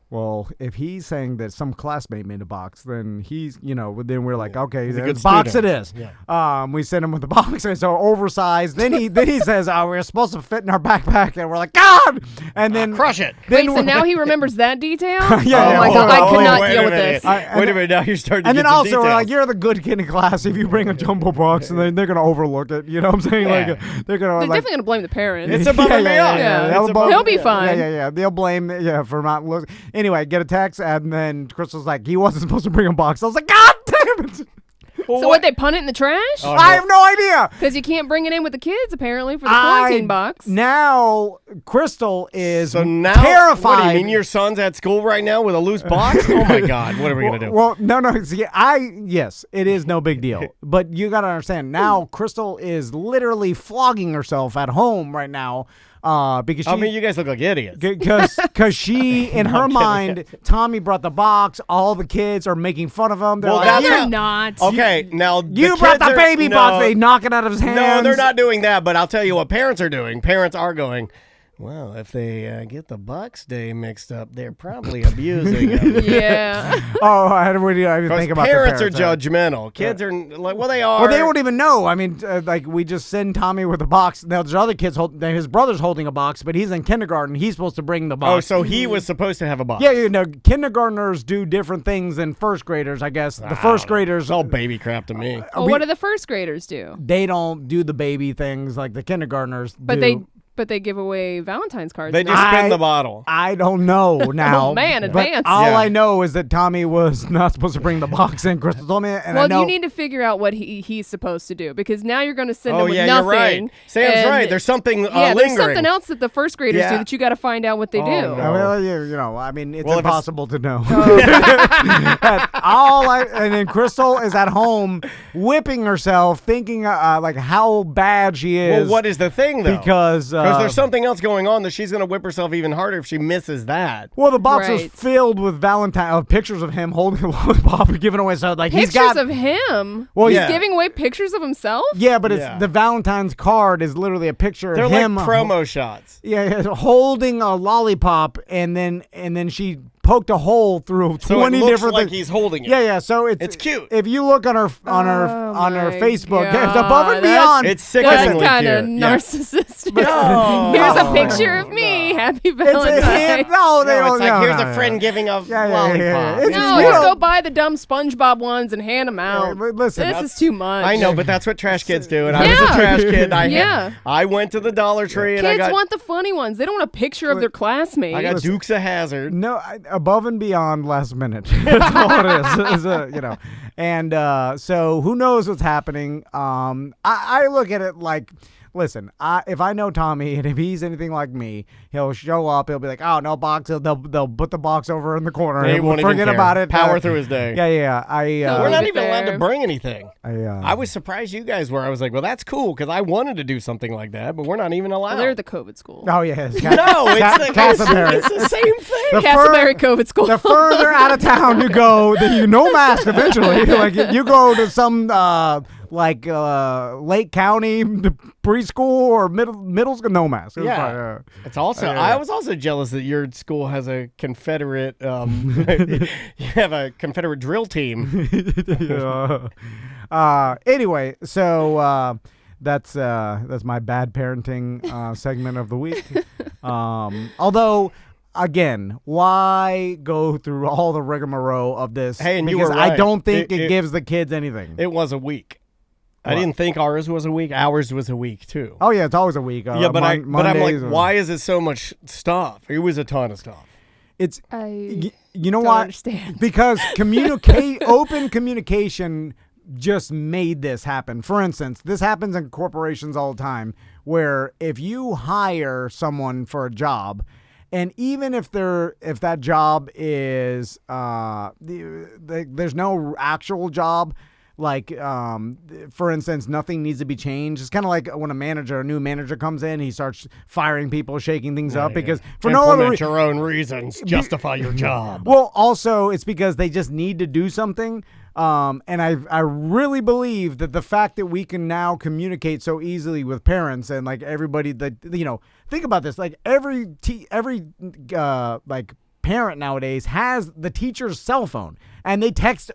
Speaker 1: well, if he's saying that some classmate made a box, then he's, then we're like, okay,
Speaker 2: He's a
Speaker 1: the
Speaker 2: good
Speaker 1: box
Speaker 2: student.
Speaker 1: it is. We send him with the box, and so oversized. Then he says, oh, we're supposed to fit in our backpack, and we're like, God! And then
Speaker 2: Crush it.
Speaker 3: Wait,
Speaker 1: Then
Speaker 3: so now he remembers that detail?
Speaker 1: Yeah,
Speaker 3: oh
Speaker 1: yeah,
Speaker 3: my
Speaker 1: hold
Speaker 3: god,
Speaker 1: on,
Speaker 3: I
Speaker 1: hold
Speaker 3: could
Speaker 1: on,
Speaker 3: not
Speaker 2: wait
Speaker 3: deal
Speaker 2: a
Speaker 3: with
Speaker 2: minute.
Speaker 3: this.
Speaker 2: Wait a minute. Now you're starting to
Speaker 1: And
Speaker 2: get
Speaker 1: then
Speaker 2: some
Speaker 1: also, we're
Speaker 2: details.
Speaker 1: like, you're the good kid in class if you bring a jumbo box, and then they're going to overlook it. You know what I'm saying?
Speaker 2: Yeah.
Speaker 1: Like, they're going
Speaker 3: They're
Speaker 1: to, like,
Speaker 3: definitely gonna blame the parents.
Speaker 2: It's above and beyond.
Speaker 3: Yeah.
Speaker 1: They'll
Speaker 2: It's above-
Speaker 3: He'll be fine.
Speaker 1: Yeah. They'll blame, for not looking. Anyway, get a text, and then Crystal's like, he wasn't supposed to bring a box. I was like, God damn it!
Speaker 3: So what, they punt it in the trash?
Speaker 2: Oh,
Speaker 1: I have no idea.
Speaker 3: Because you can't bring it in with the kids, apparently, for the quarantine box.
Speaker 1: Now, Crystal is
Speaker 2: So now,
Speaker 1: terrified.
Speaker 2: What do you mean your son's at school right now with a loose box? Oh my God! What are we gonna do?
Speaker 1: Well, no. See, yes, it is no big deal. But you got to understand, now Crystal is literally flogging herself at home right now because she.
Speaker 2: I mean, you guys look like idiots.
Speaker 1: Because she, in her mind, Tommy brought the box. All the kids are making fun of him. They're
Speaker 2: Well,
Speaker 1: like,
Speaker 3: No,
Speaker 2: that's
Speaker 3: they're
Speaker 2: not-
Speaker 3: not.
Speaker 2: Okay, now
Speaker 1: you brought
Speaker 2: kids
Speaker 1: the
Speaker 2: are-
Speaker 1: baby
Speaker 2: no,
Speaker 1: box. They knock it out of his hands.
Speaker 2: No, they're not doing that. But I'll tell you what parents are doing. Parents are going, well, if they get the Bucks Day mixed up, they're probably abusing him.
Speaker 3: Yeah.
Speaker 1: Oh, I didn't even
Speaker 2: Because
Speaker 1: think about their
Speaker 2: parents are
Speaker 1: yeah.
Speaker 2: judgmental. Kids are like, well, they are.
Speaker 1: Well, they won't even know. I mean, like we just send Tommy with a box. Now there's other kids. His brother's holding a box, but he's in kindergarten. He's supposed to bring the
Speaker 2: Oh,
Speaker 1: box.
Speaker 2: so he was supposed to have a box.
Speaker 1: Yeah, kindergartners do different things than first graders. I guess the first graders
Speaker 2: It's all baby crap to me.
Speaker 3: Well, what do the first graders do?
Speaker 1: they don't do the baby things like the kindergartners
Speaker 3: But
Speaker 1: do.
Speaker 3: they give away Valentine's cards.
Speaker 2: They
Speaker 3: now.
Speaker 2: just spin
Speaker 1: I-
Speaker 2: the bottle.
Speaker 1: I don't know now.
Speaker 3: Oh, man,
Speaker 1: but
Speaker 3: advanced.
Speaker 1: all
Speaker 2: Yeah.
Speaker 1: I know is that Tommy was not supposed to bring the box in. Crystal told me, and I
Speaker 3: Well,
Speaker 1: know.
Speaker 3: you need to figure out what he's supposed to do because now you're going to send
Speaker 2: Oh
Speaker 3: him with
Speaker 2: yeah,
Speaker 3: nothing.
Speaker 2: you're right. Sam's
Speaker 3: and-
Speaker 2: right. There's something
Speaker 3: yeah, there's
Speaker 2: lingering.
Speaker 3: something else that the first graders
Speaker 2: Yeah.
Speaker 3: do that you got to find out what they do.
Speaker 2: no.
Speaker 1: I mean, I mean, it's
Speaker 2: Well, if it's-
Speaker 1: impossible to know.
Speaker 3: Oh.
Speaker 1: And then Crystal is at home whipping herself, thinking like how bad she is.
Speaker 2: Well, what is the thing though?
Speaker 1: Because
Speaker 2: there's something else going on that she's going to whip herself even harder if she misses that.
Speaker 1: well, the box is
Speaker 3: Right.
Speaker 1: filled with pictures of him holding a lollipop and giving away. So like
Speaker 3: Pictures
Speaker 1: he's got
Speaker 3: of him.
Speaker 1: Well,
Speaker 3: he's
Speaker 2: yeah.
Speaker 3: giving away pictures of himself.
Speaker 1: yeah, but it's
Speaker 2: Yeah.
Speaker 1: the Valentine's card is literally a picture
Speaker 2: They're
Speaker 1: of him
Speaker 2: like promo shots.
Speaker 1: yeah, holding a lollipop, and then she poked a hole through
Speaker 2: So
Speaker 1: 20
Speaker 2: it looks
Speaker 1: different
Speaker 2: like
Speaker 1: things.
Speaker 2: he's holding it.
Speaker 1: Yeah. So
Speaker 2: It's cute.
Speaker 1: If you look on her
Speaker 3: Oh my
Speaker 1: Facebook,
Speaker 3: God.
Speaker 1: it's above and
Speaker 3: That's-
Speaker 1: beyond.
Speaker 2: It's
Speaker 3: That's
Speaker 2: sickeningly
Speaker 3: kind of
Speaker 2: cute. Yeah.
Speaker 3: narcissistic.
Speaker 2: No.
Speaker 3: Here's a picture of me. Happy
Speaker 1: It's a
Speaker 3: Valentine's.
Speaker 1: hint. No, they
Speaker 2: No,
Speaker 1: don't.
Speaker 2: it's like
Speaker 1: no,
Speaker 2: here's
Speaker 1: no,
Speaker 2: a friend
Speaker 1: no.
Speaker 2: giving a
Speaker 1: Yeah.
Speaker 2: lollipop.
Speaker 1: It's
Speaker 3: No,
Speaker 1: you
Speaker 3: just
Speaker 1: don't-
Speaker 3: go buy the dumb SpongeBob ones and hand them out.
Speaker 1: but listen,
Speaker 3: this is too much.
Speaker 2: I know, but that's what trash kids do, and I was
Speaker 3: Yeah.
Speaker 2: a trash kid.
Speaker 3: Yeah.
Speaker 2: I went to the Dollar Tree and I
Speaker 3: Kids
Speaker 2: got
Speaker 3: want the funny ones. They don't want a picture of their classmate.
Speaker 2: I got Dukes of Hazzard.
Speaker 1: No, above and beyond last minute. That's all it is. And so who knows what's happening? I look at it like, listen, if I know Tommy and if he's anything like me, he'll show up. He'll be like, oh, no box. They'll put the box over in the corner.
Speaker 2: He
Speaker 1: and
Speaker 2: won't
Speaker 1: we'll
Speaker 2: even
Speaker 1: forget
Speaker 2: care.
Speaker 1: about it.
Speaker 2: Power through his day.
Speaker 1: Yeah.
Speaker 2: We're not
Speaker 3: Leave it
Speaker 2: even allowed to
Speaker 3: there.
Speaker 2: bring anything.
Speaker 1: I
Speaker 2: I was surprised you guys were. I was like, well, that's cool because I wanted to do something like that, but we're not even allowed.
Speaker 3: They're the COVID school.
Speaker 1: Oh yeah.
Speaker 2: no, it's the same thing.
Speaker 1: The
Speaker 3: Castleberry COVID school.
Speaker 1: The further out of town you go, no mask eventually. Like you go to some Lake County preschool or middle school, no mask. It's
Speaker 2: Yeah.
Speaker 1: fine,
Speaker 2: It's also. I was also jealous that your school has a Confederate. You have a Confederate drill team.
Speaker 1: Anyway, so that's my bad parenting segment of the week. Although, again, why go through all the rigmarole of this?
Speaker 2: Hey, and you
Speaker 1: because
Speaker 2: were right.
Speaker 1: I don't think it
Speaker 2: It-
Speaker 1: gives the kids anything.
Speaker 2: It was a week. I didn't think ours was a week. Ours was a week too.
Speaker 1: Oh yeah, it's always a week.
Speaker 2: Yeah, but I'm like,
Speaker 1: Mondays or-
Speaker 2: why is it so much stuff? It was a ton of stuff.
Speaker 1: It's
Speaker 3: I
Speaker 1: you know
Speaker 3: don't
Speaker 1: what?
Speaker 3: understand.
Speaker 1: Because open communication just made this happen. For instance, this happens in corporations all the time, where if you hire someone for a job, and even if that job is there's no actual job. Like, for instance, nothing needs to be changed. It's kind of like when a new manager comes in, he starts firing people, shaking things up because for no other
Speaker 2: Implement your own reasons, justify your job.
Speaker 1: Well, also, it's because they just need to do something. And I really believe that the fact that we can now communicate so easily with parents and like everybody that, think about this, like every like parent nowadays has the teacher's cell phone and they text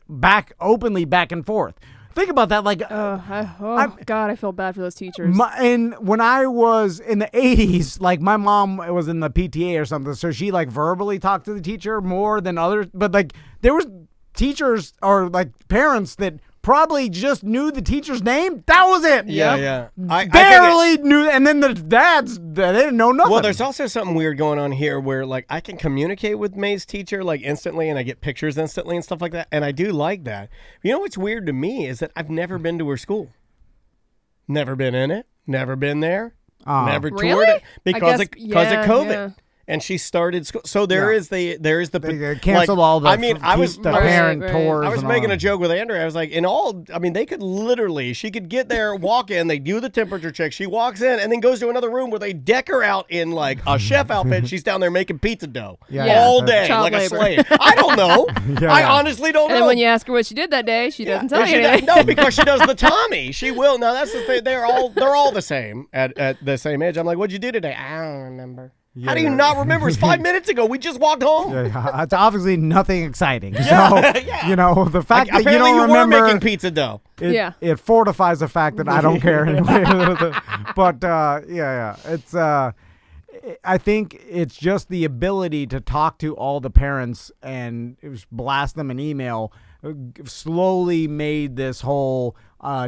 Speaker 1: openly back and forth. Think about that. Like,
Speaker 3: God, I feel bad for those teachers.
Speaker 1: and when I was in the 80s, like my mom was in the PTA or something, so she like verbally talked to the teacher more than others. But like there was teachers or like parents that probably just knew the teacher's name. That was it.
Speaker 2: Yeah. I
Speaker 1: Barely knew. And then the dads, they didn't know nothing.
Speaker 2: Well, there's also something weird going on here where, like, I can communicate with May's teacher, like, instantly, and I get pictures instantly and stuff like that, and I do like that. You know what's weird to me is that I've never been to her school. Never been in it. Never been there. Never toured
Speaker 3: Really?
Speaker 2: it because of COVID.
Speaker 3: Yeah.
Speaker 2: And she started school. So there is the
Speaker 1: they canceled all the.
Speaker 2: I mean, I was
Speaker 1: parent
Speaker 3: Right.
Speaker 1: tours.
Speaker 2: I was
Speaker 1: and
Speaker 2: making
Speaker 1: all.
Speaker 2: a joke with Andrea. I was like, they could literally, she could get there, walk in, they do the temperature check. She walks in and then goes to another room where they deck her out in like a chef outfit. She's down there making pizza dough
Speaker 3: Yeah.
Speaker 2: all day,
Speaker 3: Child
Speaker 2: like
Speaker 3: labor.
Speaker 2: a slave. I don't know.
Speaker 1: Yeah.
Speaker 2: I honestly don't
Speaker 3: And
Speaker 2: know.
Speaker 3: then when you ask her what she did that day, she doesn't tell
Speaker 2: And
Speaker 3: you
Speaker 2: she does-
Speaker 3: anything.
Speaker 2: no, because she does the Tommy. She will. No, that's the thing. They're all the same at the same age. I'm like, what'd you do today? I don't remember. How do you not remember? It's 5 minutes ago. We just walked home.
Speaker 1: Yeah, it's obviously nothing exciting.
Speaker 2: Yeah,
Speaker 1: So,
Speaker 2: yeah.
Speaker 1: the fact that you
Speaker 2: Apparently
Speaker 1: don't
Speaker 2: you were
Speaker 1: remember.
Speaker 2: making pizza dough.
Speaker 1: It fortifies the fact that I don't care anyway. But it's I think it's just the ability to talk to all the parents and blast them an email slowly made this whole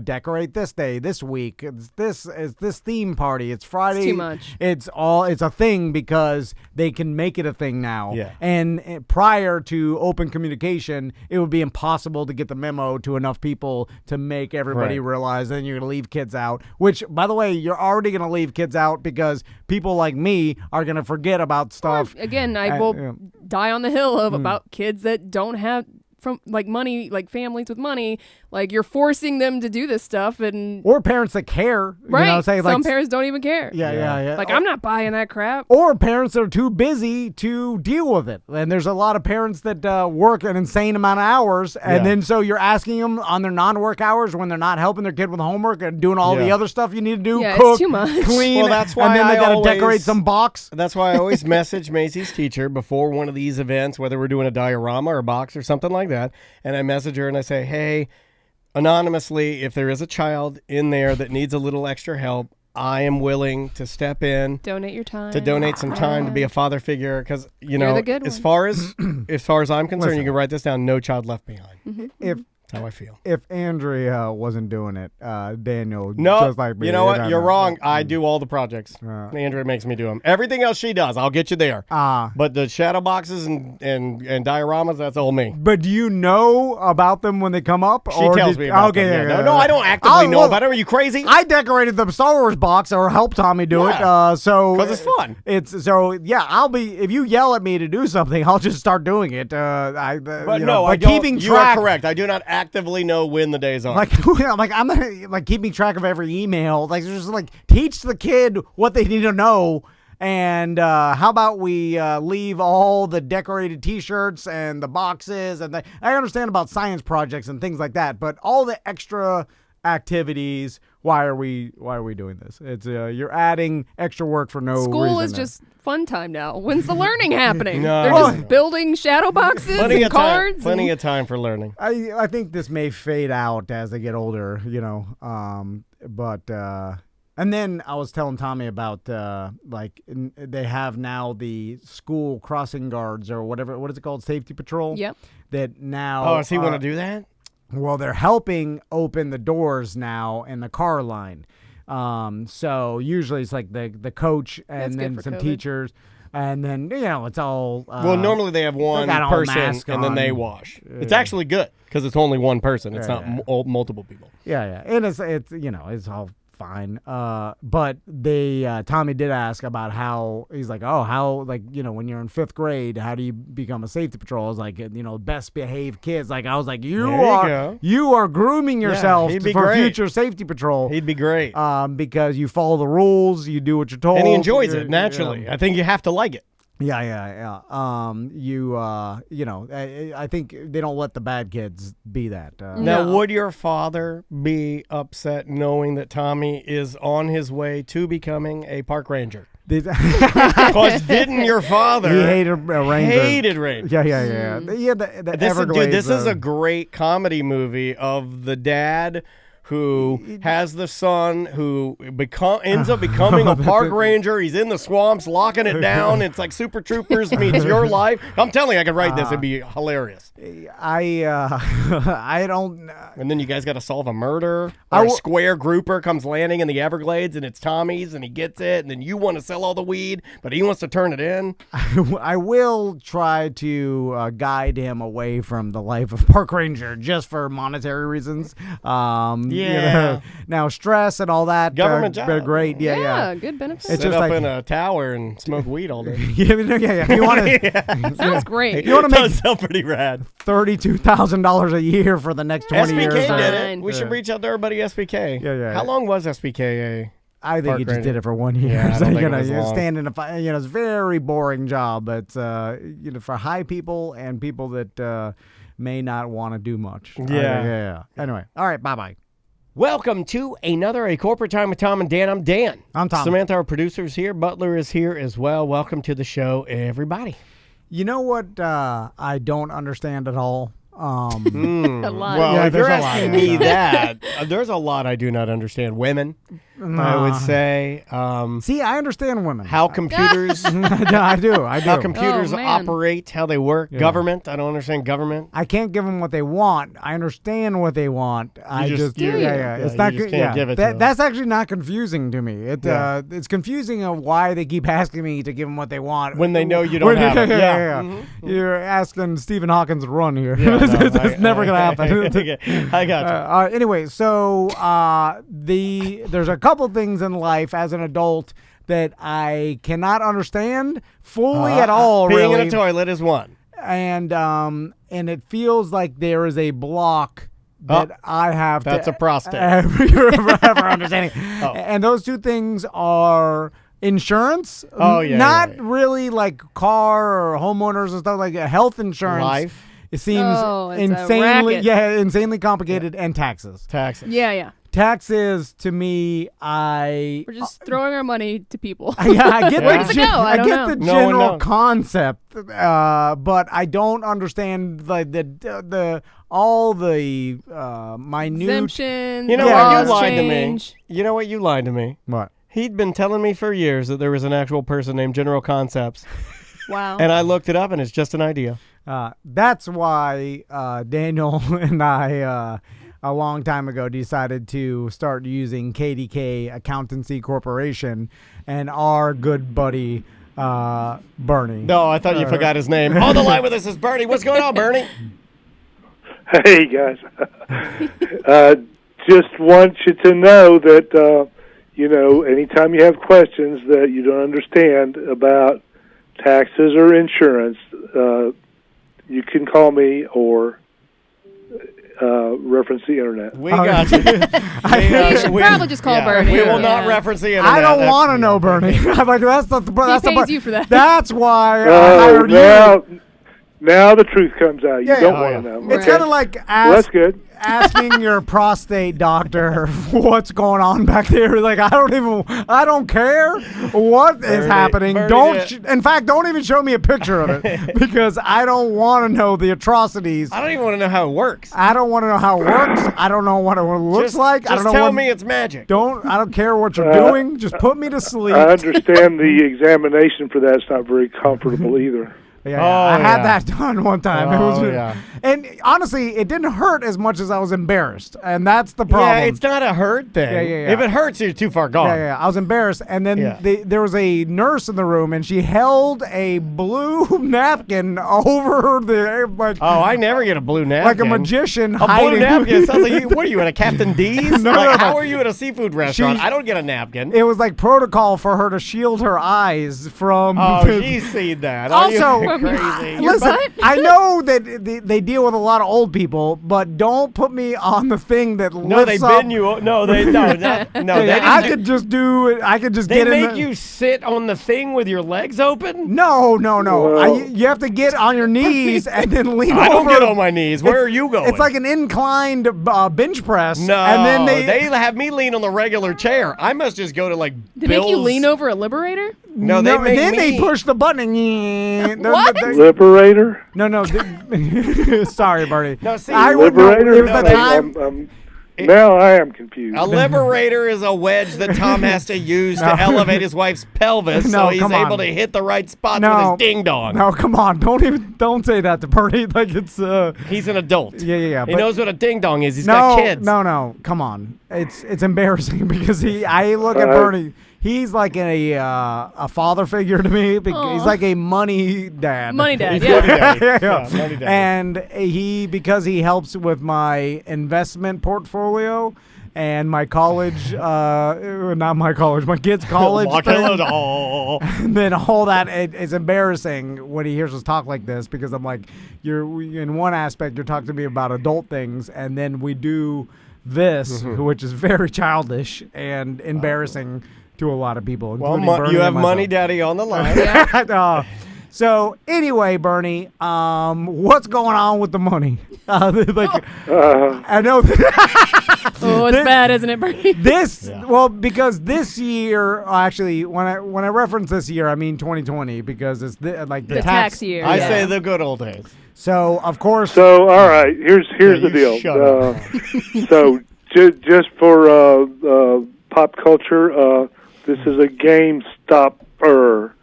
Speaker 1: decorate this day, this week, it's this theme party, it's Friday.
Speaker 3: It's too much.
Speaker 1: It's a thing because they can make it a thing now.
Speaker 2: Yeah.
Speaker 1: And prior to open communication, it would be impossible to get the memo to enough people to make everybody
Speaker 2: Right.
Speaker 1: realize. Then you're going to leave kids out, which, by the way, you're already going to leave kids out because people like me are going to forget about stuff.
Speaker 3: Again, I will die on the hill of about kids that don't have money, like families with money. Like you're forcing them to do this stuff, and
Speaker 1: Or parents that care.
Speaker 3: right,
Speaker 1: You know, say,
Speaker 3: some
Speaker 1: like,
Speaker 3: parents don't even care.
Speaker 1: Yeah.
Speaker 3: Like I'm not buying that crap.
Speaker 1: Or parents that are too busy to deal with it. And there's a lot of parents that work an insane amount of hours. And then so you're asking them on their non-work hours when they're not helping their kid with homework and doing all the
Speaker 2: Yeah.
Speaker 1: other stuff you need to do.
Speaker 3: Yeah,
Speaker 1: cook,
Speaker 3: it's too much.
Speaker 1: clean.
Speaker 2: Well, that's why
Speaker 1: and then they
Speaker 2: I
Speaker 1: got to
Speaker 2: always-
Speaker 1: decorate some box.
Speaker 2: That's why I always message Maisie's teacher before one of these events, whether we're doing a diorama or a box or something like that. And I message her and I say, hey, anonymously, if there is a child in there that needs a little extra help, I am willing to step in
Speaker 3: Donate your time.
Speaker 2: to donate some time to be a father figure because
Speaker 3: You're the good
Speaker 2: as
Speaker 3: one.
Speaker 2: far as I'm concerned,
Speaker 1: Listen.
Speaker 2: you can write this down. No child left behind.
Speaker 1: If
Speaker 2: That's how I feel.
Speaker 1: if Andrea wasn't doing it, Daniel,
Speaker 2: No,
Speaker 1: just like me.
Speaker 2: you know what? You're
Speaker 1: know.
Speaker 2: wrong. I do all the projects. Andrea makes me do them. Everything else she does, I'll get you there. But the shadow boxes and dioramas, that's all me.
Speaker 1: But do you know about them when they come up?
Speaker 2: She tells me about them. Yeah. No, I don't actively know about them. Are you crazy?
Speaker 1: I decorated the Star Wars box or helped Tommy do it. So
Speaker 2: 'Cause it's fun.
Speaker 1: I'll be, if you yell at me to do something, I'll just start doing it.
Speaker 2: But
Speaker 1: you
Speaker 2: no,
Speaker 1: know,
Speaker 2: I
Speaker 1: but
Speaker 2: don't.
Speaker 1: keeping
Speaker 2: You are
Speaker 1: track.
Speaker 2: correct. I do not actively know when the days are.
Speaker 1: Like, I'm not like keeping track of every email. Like, just like teach the kid what they need to know. And how about we leave all the decorated T-shirts and the boxes I understand about science projects and things like that, but all the extra activities why are we doing this? It's you're adding extra work for no reason.
Speaker 3: School is just fun time now. When's the learning happening?
Speaker 2: No.
Speaker 3: They're just building shadow boxes
Speaker 2: Plenty
Speaker 3: and
Speaker 2: of time.
Speaker 3: cards.
Speaker 2: Plenty of time for learning.
Speaker 1: I think this may fade out as they get older, but and then I was telling Tommy about they have now the school crossing guards or whatever. What is it called? Safety patrol.
Speaker 3: Yep.
Speaker 1: That now.
Speaker 2: Oh, does he want to do that?
Speaker 1: Well, they're helping open the doors now in the car line. So usually it's like the coach
Speaker 3: That's
Speaker 1: and
Speaker 3: good
Speaker 1: then
Speaker 3: for
Speaker 1: some
Speaker 3: COVID.
Speaker 1: teachers, and then it's all.
Speaker 2: Well, normally they have one
Speaker 1: got all
Speaker 2: person
Speaker 1: masks
Speaker 2: and then they
Speaker 1: on.
Speaker 2: wash. It's actually good because it's only one person. It's not multiple people.
Speaker 1: Yeah, and it's it's all fine. But they Tommy did ask about how he's like, when you're in 5th grade, how do you become a safety patrol? I was like, best behaved kids. Like I was like,
Speaker 2: go.
Speaker 1: you are grooming yourself
Speaker 2: he'd be
Speaker 1: for
Speaker 2: great.
Speaker 1: future safety patrol.
Speaker 2: He'd be great.
Speaker 1: Because you follow the rules, you do what you're told,
Speaker 2: And he enjoys it naturally. I think you have to like it.
Speaker 1: Yeah. I think they don't let the bad kids be that.
Speaker 2: Now,
Speaker 3: No.
Speaker 2: would your father be upset knowing that Tommy is on his way to becoming a park ranger? Because didn't your father
Speaker 1: He hated Rangers.
Speaker 2: hated Rangers?
Speaker 1: Yeah.
Speaker 3: Mm.
Speaker 1: Yeah, the
Speaker 2: This
Speaker 1: Everglades.
Speaker 2: is a great comedy movie of the dad who has the son who ends up becoming a park ranger. He's in the swamps, locking it down. It's like Super Troopers meets Your Life. I'm telling you, I could write this. It'd be hilarious.
Speaker 1: I don't.
Speaker 2: And then you guys got to solve a murder. Or a square grouper comes landing in the Everglades, and it's Tommy's, and he gets it. And then you want to sell all the weed, but he wants to turn it in.
Speaker 1: I will try to guide him away from the life of park ranger just for monetary reasons.
Speaker 2: Yeah.
Speaker 1: Now stress and all that.
Speaker 2: Government
Speaker 1: they're
Speaker 2: job.
Speaker 1: great. Yeah.
Speaker 3: Good benefits.
Speaker 1: It's
Speaker 2: Sit
Speaker 1: just
Speaker 2: up
Speaker 1: like-
Speaker 2: in a tower and smoke weed all day.
Speaker 1: Yeah. If you want to,
Speaker 3: Sounds great.
Speaker 1: you want to make
Speaker 2: Does sound pretty rad.
Speaker 1: $32,000 a year for the next 20 years.
Speaker 2: SBK did
Speaker 3: Fine.
Speaker 2: it. We should reach out to our buddy SBK.
Speaker 1: Yeah.
Speaker 2: How long was SBK?
Speaker 1: I think
Speaker 2: Park
Speaker 1: he just
Speaker 2: ranger.
Speaker 1: did it for 1 year.
Speaker 2: Yeah, I
Speaker 1: So,
Speaker 2: don't think it was
Speaker 1: you
Speaker 2: long.
Speaker 1: stand in a it's a very boring job. But for high people and people that may not want to do much.
Speaker 2: Yeah.
Speaker 1: Anyway, all right. Bye.
Speaker 2: Welcome to A Corporate Time with Tom and Dan. I'm Dan.
Speaker 1: I'm Tom.
Speaker 2: Samantha, our producer, is here. Butler is here as well. Welcome to the show, everybody.
Speaker 1: You know what I don't understand at all?
Speaker 3: A lot.
Speaker 2: Well,
Speaker 1: Yeah,
Speaker 2: if you're
Speaker 1: there's a lot.
Speaker 2: asking me that, there's a lot I do not understand. Women, I would say.
Speaker 1: See, I understand women.
Speaker 2: How computers
Speaker 1: I do.
Speaker 2: how computers
Speaker 3: Oh, man.
Speaker 2: operate, how they work. Government, I don't understand government.
Speaker 1: I can't give them what they want. I understand what they want. I
Speaker 2: just-
Speaker 1: just
Speaker 2: you-
Speaker 1: yeah. It's
Speaker 2: you
Speaker 1: not
Speaker 2: just
Speaker 1: good.
Speaker 2: can't
Speaker 1: Yeah,
Speaker 2: give it to them.
Speaker 1: that's actually not confusing to me.
Speaker 2: Yeah.
Speaker 1: It's confusing of why they keep asking me to give them what they want
Speaker 2: When they know you don't have it. Yeah. Mm-hmm.
Speaker 1: You're asking Stephen Hawkins to run here.
Speaker 2: Yeah, no,
Speaker 1: it's never gonna happen.
Speaker 2: I got you.
Speaker 1: Anyway, so there's a couple things in life as an adult that I cannot understand fully at all.
Speaker 2: Peeing
Speaker 1: really,
Speaker 2: in a toilet is one.
Speaker 1: and it feels like there is a block that I have
Speaker 2: That's
Speaker 1: to
Speaker 2: a prostate.
Speaker 1: ever understanding. And those two things are insurance.
Speaker 2: Oh, yeah,
Speaker 1: not
Speaker 2: yeah.
Speaker 1: really like car or homeowners and stuff like health insurance.
Speaker 2: Life.
Speaker 1: It seems
Speaker 3: Oh, it's a
Speaker 1: insanely
Speaker 3: racket.
Speaker 1: insanely complicated, and taxes.
Speaker 2: Taxes.
Speaker 3: Yeah.
Speaker 1: Taxes to me, I
Speaker 3: We're just throwing our money to people.
Speaker 1: I get
Speaker 3: Where
Speaker 1: the
Speaker 3: does it go? I don't
Speaker 1: get
Speaker 3: know.
Speaker 1: the
Speaker 2: No one
Speaker 1: general
Speaker 2: knows.
Speaker 1: concept, but I don't understand like the all the minute.
Speaker 3: Exemptions.
Speaker 2: You know
Speaker 1: Yeah.
Speaker 2: what?
Speaker 3: laws
Speaker 2: You lied to me.
Speaker 3: change.
Speaker 2: You know what? You lied to me.
Speaker 1: What?
Speaker 2: He'd been telling me for years that there was an actual person named General Concepts,
Speaker 3: Wow.
Speaker 2: and I looked it up, and it's just an idea.
Speaker 1: That's why Daniel and I, a long time ago, decided to start using KDK Accountancy Corporation and our good buddy Bernie.
Speaker 2: No, I thought you forgot his name. On the line with us is Bernie. What's going on, Bernie?
Speaker 6: Hey, guys. Just want you to know that, anytime you have questions that you don't understand about taxes or insurance, you can call me or reference the internet.
Speaker 2: We got you.
Speaker 3: You should probably just call Bernie.
Speaker 2: We will not
Speaker 3: Yeah.
Speaker 2: reference the internet.
Speaker 1: I don't want to know Bernie. I'm like, that's the
Speaker 3: He
Speaker 1: that's the
Speaker 3: pays
Speaker 1: part.
Speaker 3: you for that.
Speaker 1: That's why I
Speaker 6: Oh,
Speaker 1: hired you.
Speaker 6: now, Now the truth comes out. You
Speaker 1: Yeah,
Speaker 6: don't
Speaker 1: yeah.
Speaker 6: want to know.
Speaker 1: It's
Speaker 6: Okay.
Speaker 1: kind of like
Speaker 6: Well, that's good.
Speaker 1: asking your prostate doctor what's going on back there. Like, I don't care what is happening. In fact, don't even show me a picture of it because I don't want to know the atrocities.
Speaker 2: I don't even want to know how it works.
Speaker 1: I don't want to know how it works. I don't know what it looks like. I don't know
Speaker 2: tell
Speaker 1: what,
Speaker 2: me it's magic.
Speaker 1: I don't care what you're doing. Just put me to sleep.
Speaker 6: I understand the examination for that's not very comfortable either.
Speaker 1: Yeah,
Speaker 2: Oh,
Speaker 1: I had
Speaker 2: yeah.
Speaker 1: that done one time.
Speaker 2: Oh,
Speaker 1: And honestly, it didn't hurt as much as I was embarrassed, and that's the problem.
Speaker 2: Yeah, it's not a hurt thing.
Speaker 1: Yeah.
Speaker 2: If it hurts, you're too far gone.
Speaker 1: Yeah. I was embarrassed, and then
Speaker 2: Yeah.
Speaker 1: there was a nurse in the room, and she held a blue napkin over the
Speaker 2: Oh, I never get a blue napkin.
Speaker 1: like a magician
Speaker 2: A
Speaker 1: hiding.
Speaker 2: blue napkin. Sounds like what are you at a Captain D's?
Speaker 1: No,
Speaker 2: Like,
Speaker 1: no.
Speaker 2: how are you at a seafood restaurant?
Speaker 1: She-
Speaker 2: I don't get a napkin.
Speaker 1: It was like protocol for her to shield her eyes from.
Speaker 2: Oh, she's seen that. Are you
Speaker 1: Also,
Speaker 2: crazy.
Speaker 1: listen,
Speaker 3: butt?
Speaker 1: I know that they deal with a lot of old people, but don't put me on the thing that
Speaker 2: No, they
Speaker 1: lifts up.
Speaker 2: bend you. No, they no, not, no. They,
Speaker 1: I could just do it. I could just
Speaker 2: they
Speaker 1: get in.
Speaker 2: make you sit on the thing with your legs open.
Speaker 1: No.
Speaker 6: Well-
Speaker 1: You have to get on your knees and then lean
Speaker 2: I don't
Speaker 1: over.
Speaker 2: get on my knees. Where are you going?
Speaker 1: It's like an inclined bench press.
Speaker 2: no.
Speaker 1: and then
Speaker 2: they have me lean on the regular chair. I must just go to like.
Speaker 3: They make you
Speaker 2: Bill's-
Speaker 3: lean over a liberator?
Speaker 2: No, they make
Speaker 1: then
Speaker 2: me.
Speaker 1: they push the button. And
Speaker 3: What?
Speaker 6: Liberator?
Speaker 1: No. Sorry, Bernie.
Speaker 2: No, see,
Speaker 1: I would know.
Speaker 6: Liberator?
Speaker 1: It was the
Speaker 2: they-
Speaker 1: time.
Speaker 6: Now I am confused.
Speaker 2: A liberator is a wedge that Tom has to use to elevate his wife's pelvis
Speaker 1: No,
Speaker 2: so he's
Speaker 1: come on.
Speaker 2: able to hit the right spots
Speaker 1: No.
Speaker 2: with his ding dong.
Speaker 1: No, come on. Don't say that to Bernie. Like it's
Speaker 2: He's an adult.
Speaker 1: Yeah.
Speaker 2: He
Speaker 1: but-
Speaker 2: knows what a ding dong is. He's
Speaker 1: no,
Speaker 2: got kids.
Speaker 1: No. Come on. It's embarrassing because I look at Bernie. He's like a father figure to me. He's like a money dad.
Speaker 3: Money dad,
Speaker 2: He's
Speaker 3: yeah.
Speaker 2: money daddy.
Speaker 1: Yeah.
Speaker 2: Money daddy.
Speaker 1: And because he helps with my investment portfolio and my college, not my college, my kids' college. thing. And then all that it's embarrassing when he hears us talk like this because I'm like, in one aspect you're talking to me about adult things, and then we do this, which is very childish and embarrassing to a lot of people.
Speaker 2: Well,
Speaker 1: including Bernie
Speaker 2: you
Speaker 1: and
Speaker 2: have
Speaker 1: myself.
Speaker 2: money daddy on the line.
Speaker 1: So anyway, Bernie, what's going on with the money? I know.
Speaker 3: Oh, it's bad, isn't it, Bernie?
Speaker 1: Because this year, actually, when I reference this year, I mean 2020 because it's the
Speaker 3: tax year.
Speaker 2: I
Speaker 3: Yeah.
Speaker 2: say the good old days.
Speaker 1: So of course,
Speaker 6: So, all right, here's the
Speaker 2: you
Speaker 6: deal.
Speaker 2: shut up.
Speaker 6: So, just for pop culture, this is a game stopper.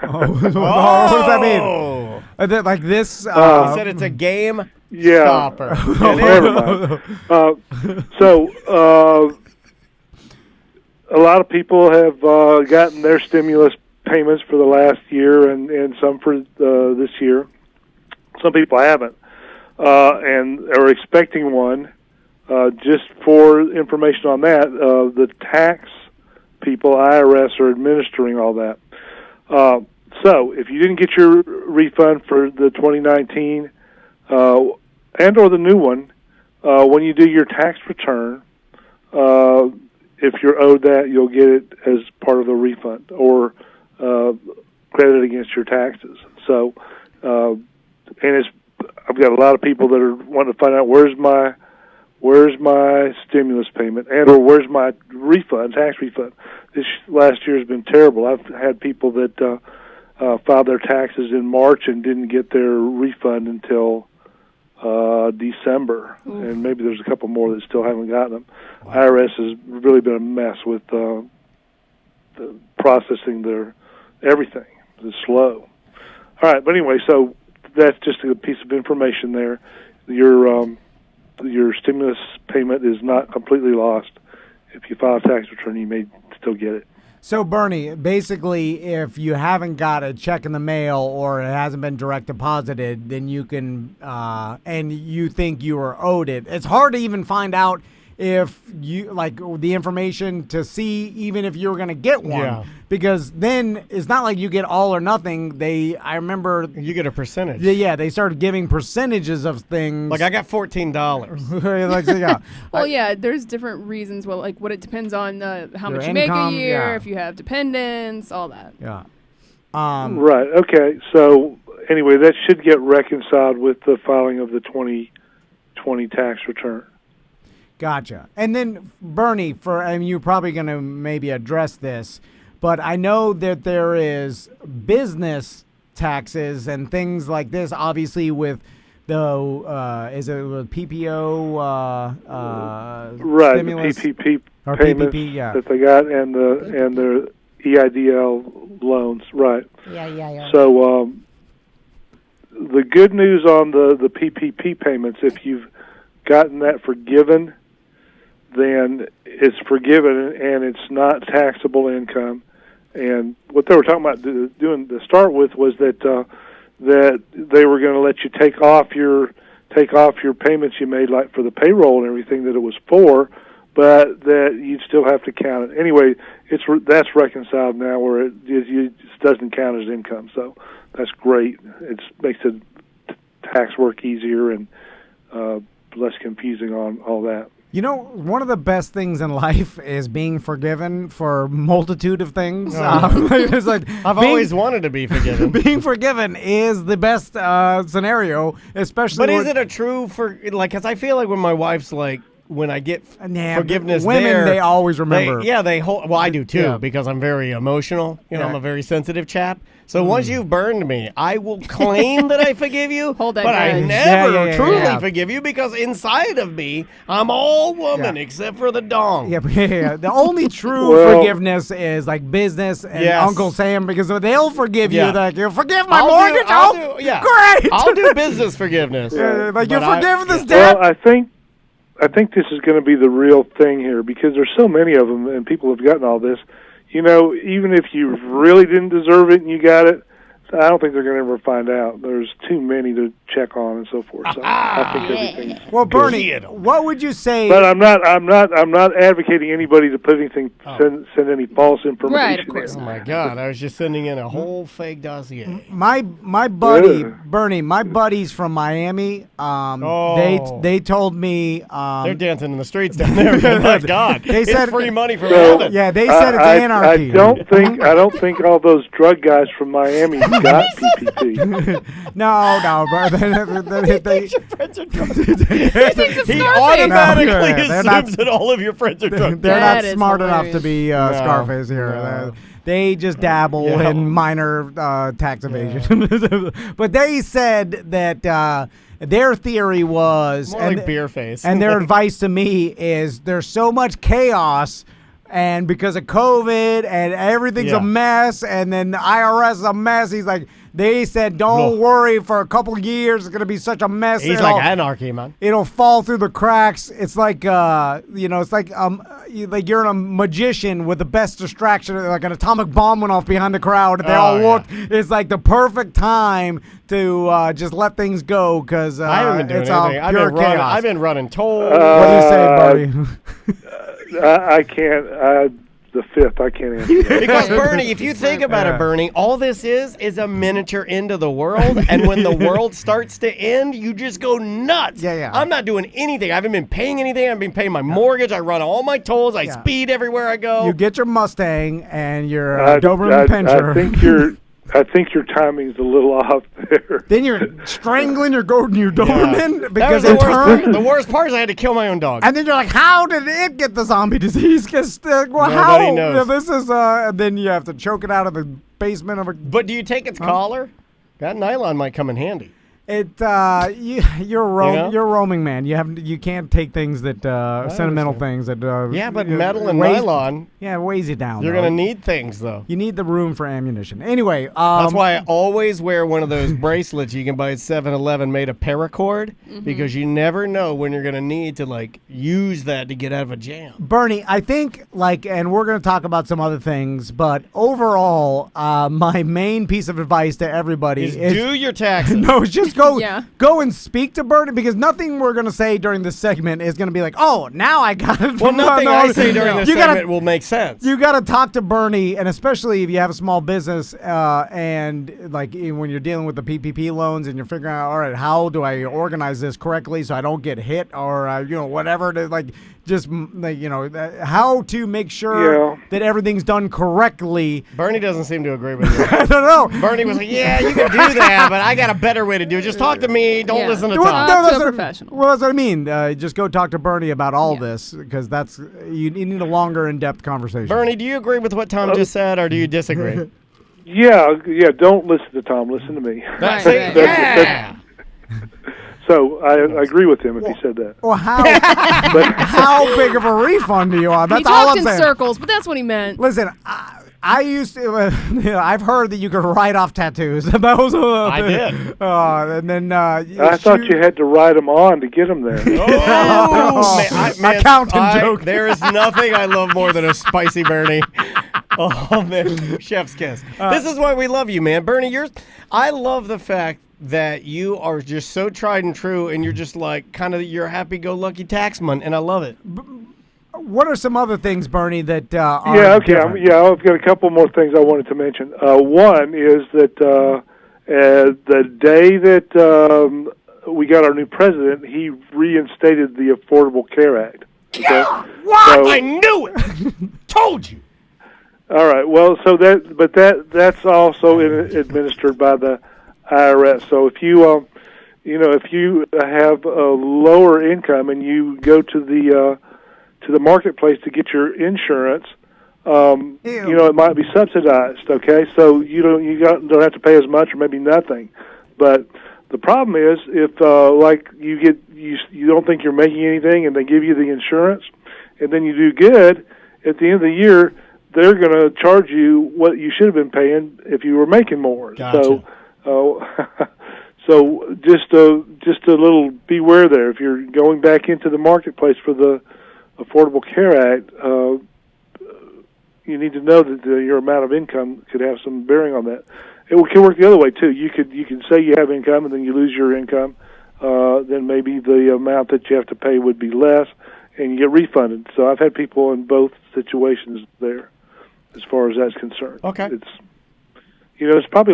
Speaker 1: what does that mean?
Speaker 2: Oh.
Speaker 1: Like this?
Speaker 2: He said it's a game
Speaker 6: Yeah.
Speaker 2: stopper.
Speaker 6: Never mind. A lot of people have gotten their stimulus payments for the last year and some for this year. Some people haven't and are expecting one. Just for information on that, the tax people, IRS, are administering all that. So if you didn't get your refund for the 2019 and or the new one, when you do your tax return, if you're owed that, you'll get it as part of the refund or credit against your taxes. So, I've got a lot of people that are wanting to find out where's my stimulus payment and or where's my refund, tax refund. This last year has been terrible. I've had people that filed their taxes in March and didn't get their refund until December, and maybe there's a couple more that still haven't gotten them. Wow. IRS has really been a mess with the processing their everything. It's slow. All right, but anyway, so that's just a piece of information there. Your stimulus payment is not completely lost. If you file a tax return, you may still get it.
Speaker 1: So, Bernie, basically, if you haven't got a check in the mail or it hasn't been direct deposited, then you can, and you think you are owed it. It's hard to even find out if you, like, the information to see even if you're going to get one.
Speaker 2: Yeah.
Speaker 1: Because then it's not like you get all or nothing. I remember.
Speaker 2: You get a percentage.
Speaker 1: Yeah, they started giving percentages of things.
Speaker 2: Like I got $14.
Speaker 1: Yeah.
Speaker 3: Well, yeah, there's different reasons. Well, like what it depends on how
Speaker 1: Your
Speaker 3: much you make a
Speaker 1: income,
Speaker 3: year,
Speaker 1: yeah.
Speaker 3: if you have dependents, all that.
Speaker 1: Yeah.
Speaker 6: Right. Okay. So anyway, that should get reconciled with the filing of the 2020 tax return.
Speaker 1: Gotcha. And then, Bernie, you're probably going to maybe address this, but I know that there is business taxes and things like this, obviously, with the, is it with PPO
Speaker 6: Right,
Speaker 1: stimulus?
Speaker 6: the PPP
Speaker 1: Or
Speaker 6: payments
Speaker 1: PPP, yeah.
Speaker 6: that they got, and the EIDL loans, right.
Speaker 5: Yeah.
Speaker 6: So the good news on the PPP payments, if you've gotten that forgiven, then it's forgiven and it's not taxable income. And what they were talking about doing to start with was that that they were going to let you take off your payments you made, like for the payroll and everything that it was for, but that you'd still have to count it. Anyway, that's reconciled now, where it just doesn't count as income. So that's great. It makes the tax work easier and less confusing on all that.
Speaker 1: You know, one of the best things in life is being forgiven for a multitude of things. It's like
Speaker 2: I've always wanted to be forgiven.
Speaker 1: being forgiven is the best scenario, especially.
Speaker 2: But is it a true because I feel like when my wife's like, when I get forgiveness
Speaker 1: women,
Speaker 2: there,
Speaker 1: they always remember.
Speaker 2: They hold. Well, I do too,
Speaker 1: Yeah.
Speaker 2: because I'm very emotional.
Speaker 1: Yeah.
Speaker 2: I'm a very sensitive chap. So once you've burned me, I will claim that I forgive you,
Speaker 3: Hold that
Speaker 2: but I
Speaker 3: grudge.
Speaker 2: never truly
Speaker 1: yeah.
Speaker 2: forgive you, because inside of me, I'm all woman
Speaker 1: Yeah.
Speaker 2: except for the dong.
Speaker 1: Yeah. The only true
Speaker 6: Well-
Speaker 1: forgiveness is like business and
Speaker 2: Yes.
Speaker 1: Uncle Sam, because they'll forgive you.
Speaker 2: Yeah.
Speaker 1: Like, you forgive my
Speaker 2: I'll
Speaker 1: mortgage.
Speaker 2: yeah.
Speaker 1: Great.
Speaker 2: I'll do business forgiveness.
Speaker 1: Like,
Speaker 2: But
Speaker 1: you're
Speaker 2: I-
Speaker 1: forgiving this
Speaker 2: yeah.
Speaker 1: debt.
Speaker 6: Well, I think this is going to be the real thing here, because there's so many of them and people have gotten all this. You know, even if you really didn't deserve it and you got it, I don't think they're going to ever find out. There's too many to check on and so forth. So I think everything's
Speaker 1: Well,
Speaker 6: good.
Speaker 1: Bernie, what would you say?
Speaker 6: But I'm not advocating anybody to put anything send any false information.
Speaker 3: Right, of course
Speaker 6: in.
Speaker 2: Oh my God! I was just sending in a whole fake dossier.
Speaker 1: My buddy
Speaker 6: Yeah.
Speaker 1: Bernie, my buddies from Miami, they told me
Speaker 2: They're dancing in the streets down there. Man. My God!
Speaker 1: They
Speaker 2: It's
Speaker 1: said-
Speaker 2: free money from
Speaker 6: So-
Speaker 2: heaven.
Speaker 1: yeah, they said it's
Speaker 6: I
Speaker 1: anarchy.
Speaker 6: I don't think all those drug guys from Miami got PPP.
Speaker 1: No, but they
Speaker 2: Friends are drunk.
Speaker 3: He thinks it's
Speaker 2: He
Speaker 3: Scarface.
Speaker 2: automatically
Speaker 1: No, they're not-
Speaker 2: assumes that all of your friends are drunk.
Speaker 1: they're
Speaker 3: That
Speaker 1: not
Speaker 3: is
Speaker 1: smart enough to
Speaker 3: hilarious.
Speaker 1: be Scarface here.
Speaker 2: No.
Speaker 1: They just dabble
Speaker 2: Yeah.
Speaker 1: in minor tax evasion. But they said that their theory was,
Speaker 2: More like beer face.
Speaker 1: and their advice to me is, there's so much chaos, and because of COVID and everything's
Speaker 2: Yeah.
Speaker 1: a mess, and then the IRS is a mess. He's like, they said, don't
Speaker 2: Look.
Speaker 1: worry, for a couple years it's gonna be such a mess.
Speaker 2: He's
Speaker 1: It'll-
Speaker 2: like anarchy, man.
Speaker 1: It'll fall through the cracks. It's like it's like you're a magician with the best distraction. Like an atomic bomb went off behind the crowd. They all
Speaker 2: yeah.
Speaker 1: looked. It's like the perfect time to just let things go, because
Speaker 2: I haven't been doing
Speaker 1: it's
Speaker 2: anything. I've
Speaker 1: pure
Speaker 2: been running.
Speaker 1: chaos.
Speaker 2: I've been running tolls.
Speaker 1: What do you say, buddy?
Speaker 6: I can't. The fifth, I can't answer that.
Speaker 2: Because Bernie, if you think about it, Bernie, all this is a miniature end of the world, and when the world starts to end, you just go nuts.
Speaker 1: Yeah.
Speaker 2: I'm not doing anything. I haven't been paying anything. I've been paying my mortgage. I run all my tolls. I speed everywhere I go.
Speaker 1: You get your Mustang and your
Speaker 6: I
Speaker 1: Doberman Pinscher.
Speaker 6: I think your timing's a little off there.
Speaker 1: Then you're strangling your Doberman
Speaker 2: That
Speaker 1: because
Speaker 2: was the
Speaker 1: it
Speaker 2: worst
Speaker 1: turned.
Speaker 2: part. The worst part is I had to kill my own dog.
Speaker 1: And then you're like, how did it get the zombie disease? Because well,
Speaker 2: Nobody
Speaker 1: how?
Speaker 2: knows.
Speaker 1: Yeah, this is and then you have to choke it out of the basement of a.
Speaker 2: But do you take its collar? That nylon might come in handy.
Speaker 1: You're
Speaker 2: know?
Speaker 1: you're roaming, man. You can't take things that sentimental things that.
Speaker 2: Yeah, but metal and
Speaker 1: weighs-
Speaker 2: nylon,
Speaker 1: Yeah, it weighs you down.
Speaker 2: you're
Speaker 1: though.
Speaker 2: going to need things, though.
Speaker 1: You need the room for ammunition. Anyway,
Speaker 2: That's why I always wear one of those bracelets you can buy at 7-Eleven made of paracord, because you never know when you're going to need to, like, use that to get out of a jam.
Speaker 1: Bernie, I think, and we're going to talk about some other things, but overall, my main piece of advice to everybody
Speaker 2: Is do your taxes.
Speaker 1: no, it's just go
Speaker 3: Yeah.
Speaker 1: go and speak to Bernie, because nothing we're gonna say during this segment is gonna be like, oh, now I got it.
Speaker 2: Well, nothing I say during this
Speaker 1: You gotta-
Speaker 2: segment will make sense.
Speaker 1: You got to talk to Bernie, and especially if you have a small business, and like when you're dealing with the PPP loans, and you're figuring out, all right, how do I organize this correctly so I don't get hit, or whatever, to like just how to make sure that everything's done correctly.
Speaker 2: Bernie doesn't seem to agree with you.
Speaker 1: I don't know.
Speaker 2: Bernie was like, yeah, you can do that, but I got a better way to do it. Just talk to me. Don't
Speaker 3: Yeah.
Speaker 2: listen to
Speaker 3: Well,
Speaker 2: Tom.
Speaker 3: Talk to a
Speaker 1: that's what-
Speaker 3: professional.
Speaker 1: Well, that's what I mean. Just go talk to Bernie about all
Speaker 3: Yeah.
Speaker 1: this, because you need a longer, in-depth conversation.
Speaker 2: Bernie, do you agree with what Tom just said, or do you disagree?
Speaker 6: Yeah. Don't listen to Tom. Listen to me.
Speaker 3: Right,
Speaker 2: See?
Speaker 3: right.
Speaker 2: Yeah.
Speaker 6: So I agree with him if he said that.
Speaker 1: Well, how big of a refund do you want? That's
Speaker 3: He
Speaker 1: all
Speaker 3: talked
Speaker 1: I'm
Speaker 3: in
Speaker 1: saying.
Speaker 3: circles, but that's what he meant.
Speaker 1: Listen, I used to. I've heard that you could write off tattoos. That was
Speaker 2: I did.
Speaker 1: And then
Speaker 6: I thought you had to ride him on to get him there.
Speaker 2: Oh,
Speaker 1: Accountant joke.
Speaker 2: There is nothing I love more than a spicy Bernie. Oh, man. Chef's kiss. This is why we love you, man. Bernie, I love the fact that you are just so tried and true, and you're just like kind of your happy-go-lucky taxman, and I love it.
Speaker 1: What are some other things, Bernie, that are
Speaker 6: Yeah, okay.
Speaker 1: different?
Speaker 6: I've got a couple more things I wanted to mention. One is that the day that we got our new president, he reinstated the Affordable Care Act. Okay?
Speaker 2: What?
Speaker 6: So-
Speaker 2: I knew it. Told you.
Speaker 6: All right. Well, so that's also administered by the IRS. So if you if you have a lower income and you go to the marketplace to get your insurance, it might be subsidized. Okay, so you don't have to pay as much or maybe nothing. But the problem is if you don't think you're making anything and they give you the insurance and then you do good, at the end of the year they're going to charge you what you should have been paying if you were making more.
Speaker 2: Gotcha.
Speaker 6: So just a little beware there. If you're going back into the marketplace for the Affordable Care Act, you need to know that your amount of income could have some bearing on that. It can work the other way too. You can say you have income and then you lose your income. Then maybe the amount that you have to pay would be less, and you get refunded. So I've had people in both situations there, as far as that's concerned.
Speaker 2: Okay.
Speaker 6: There's probably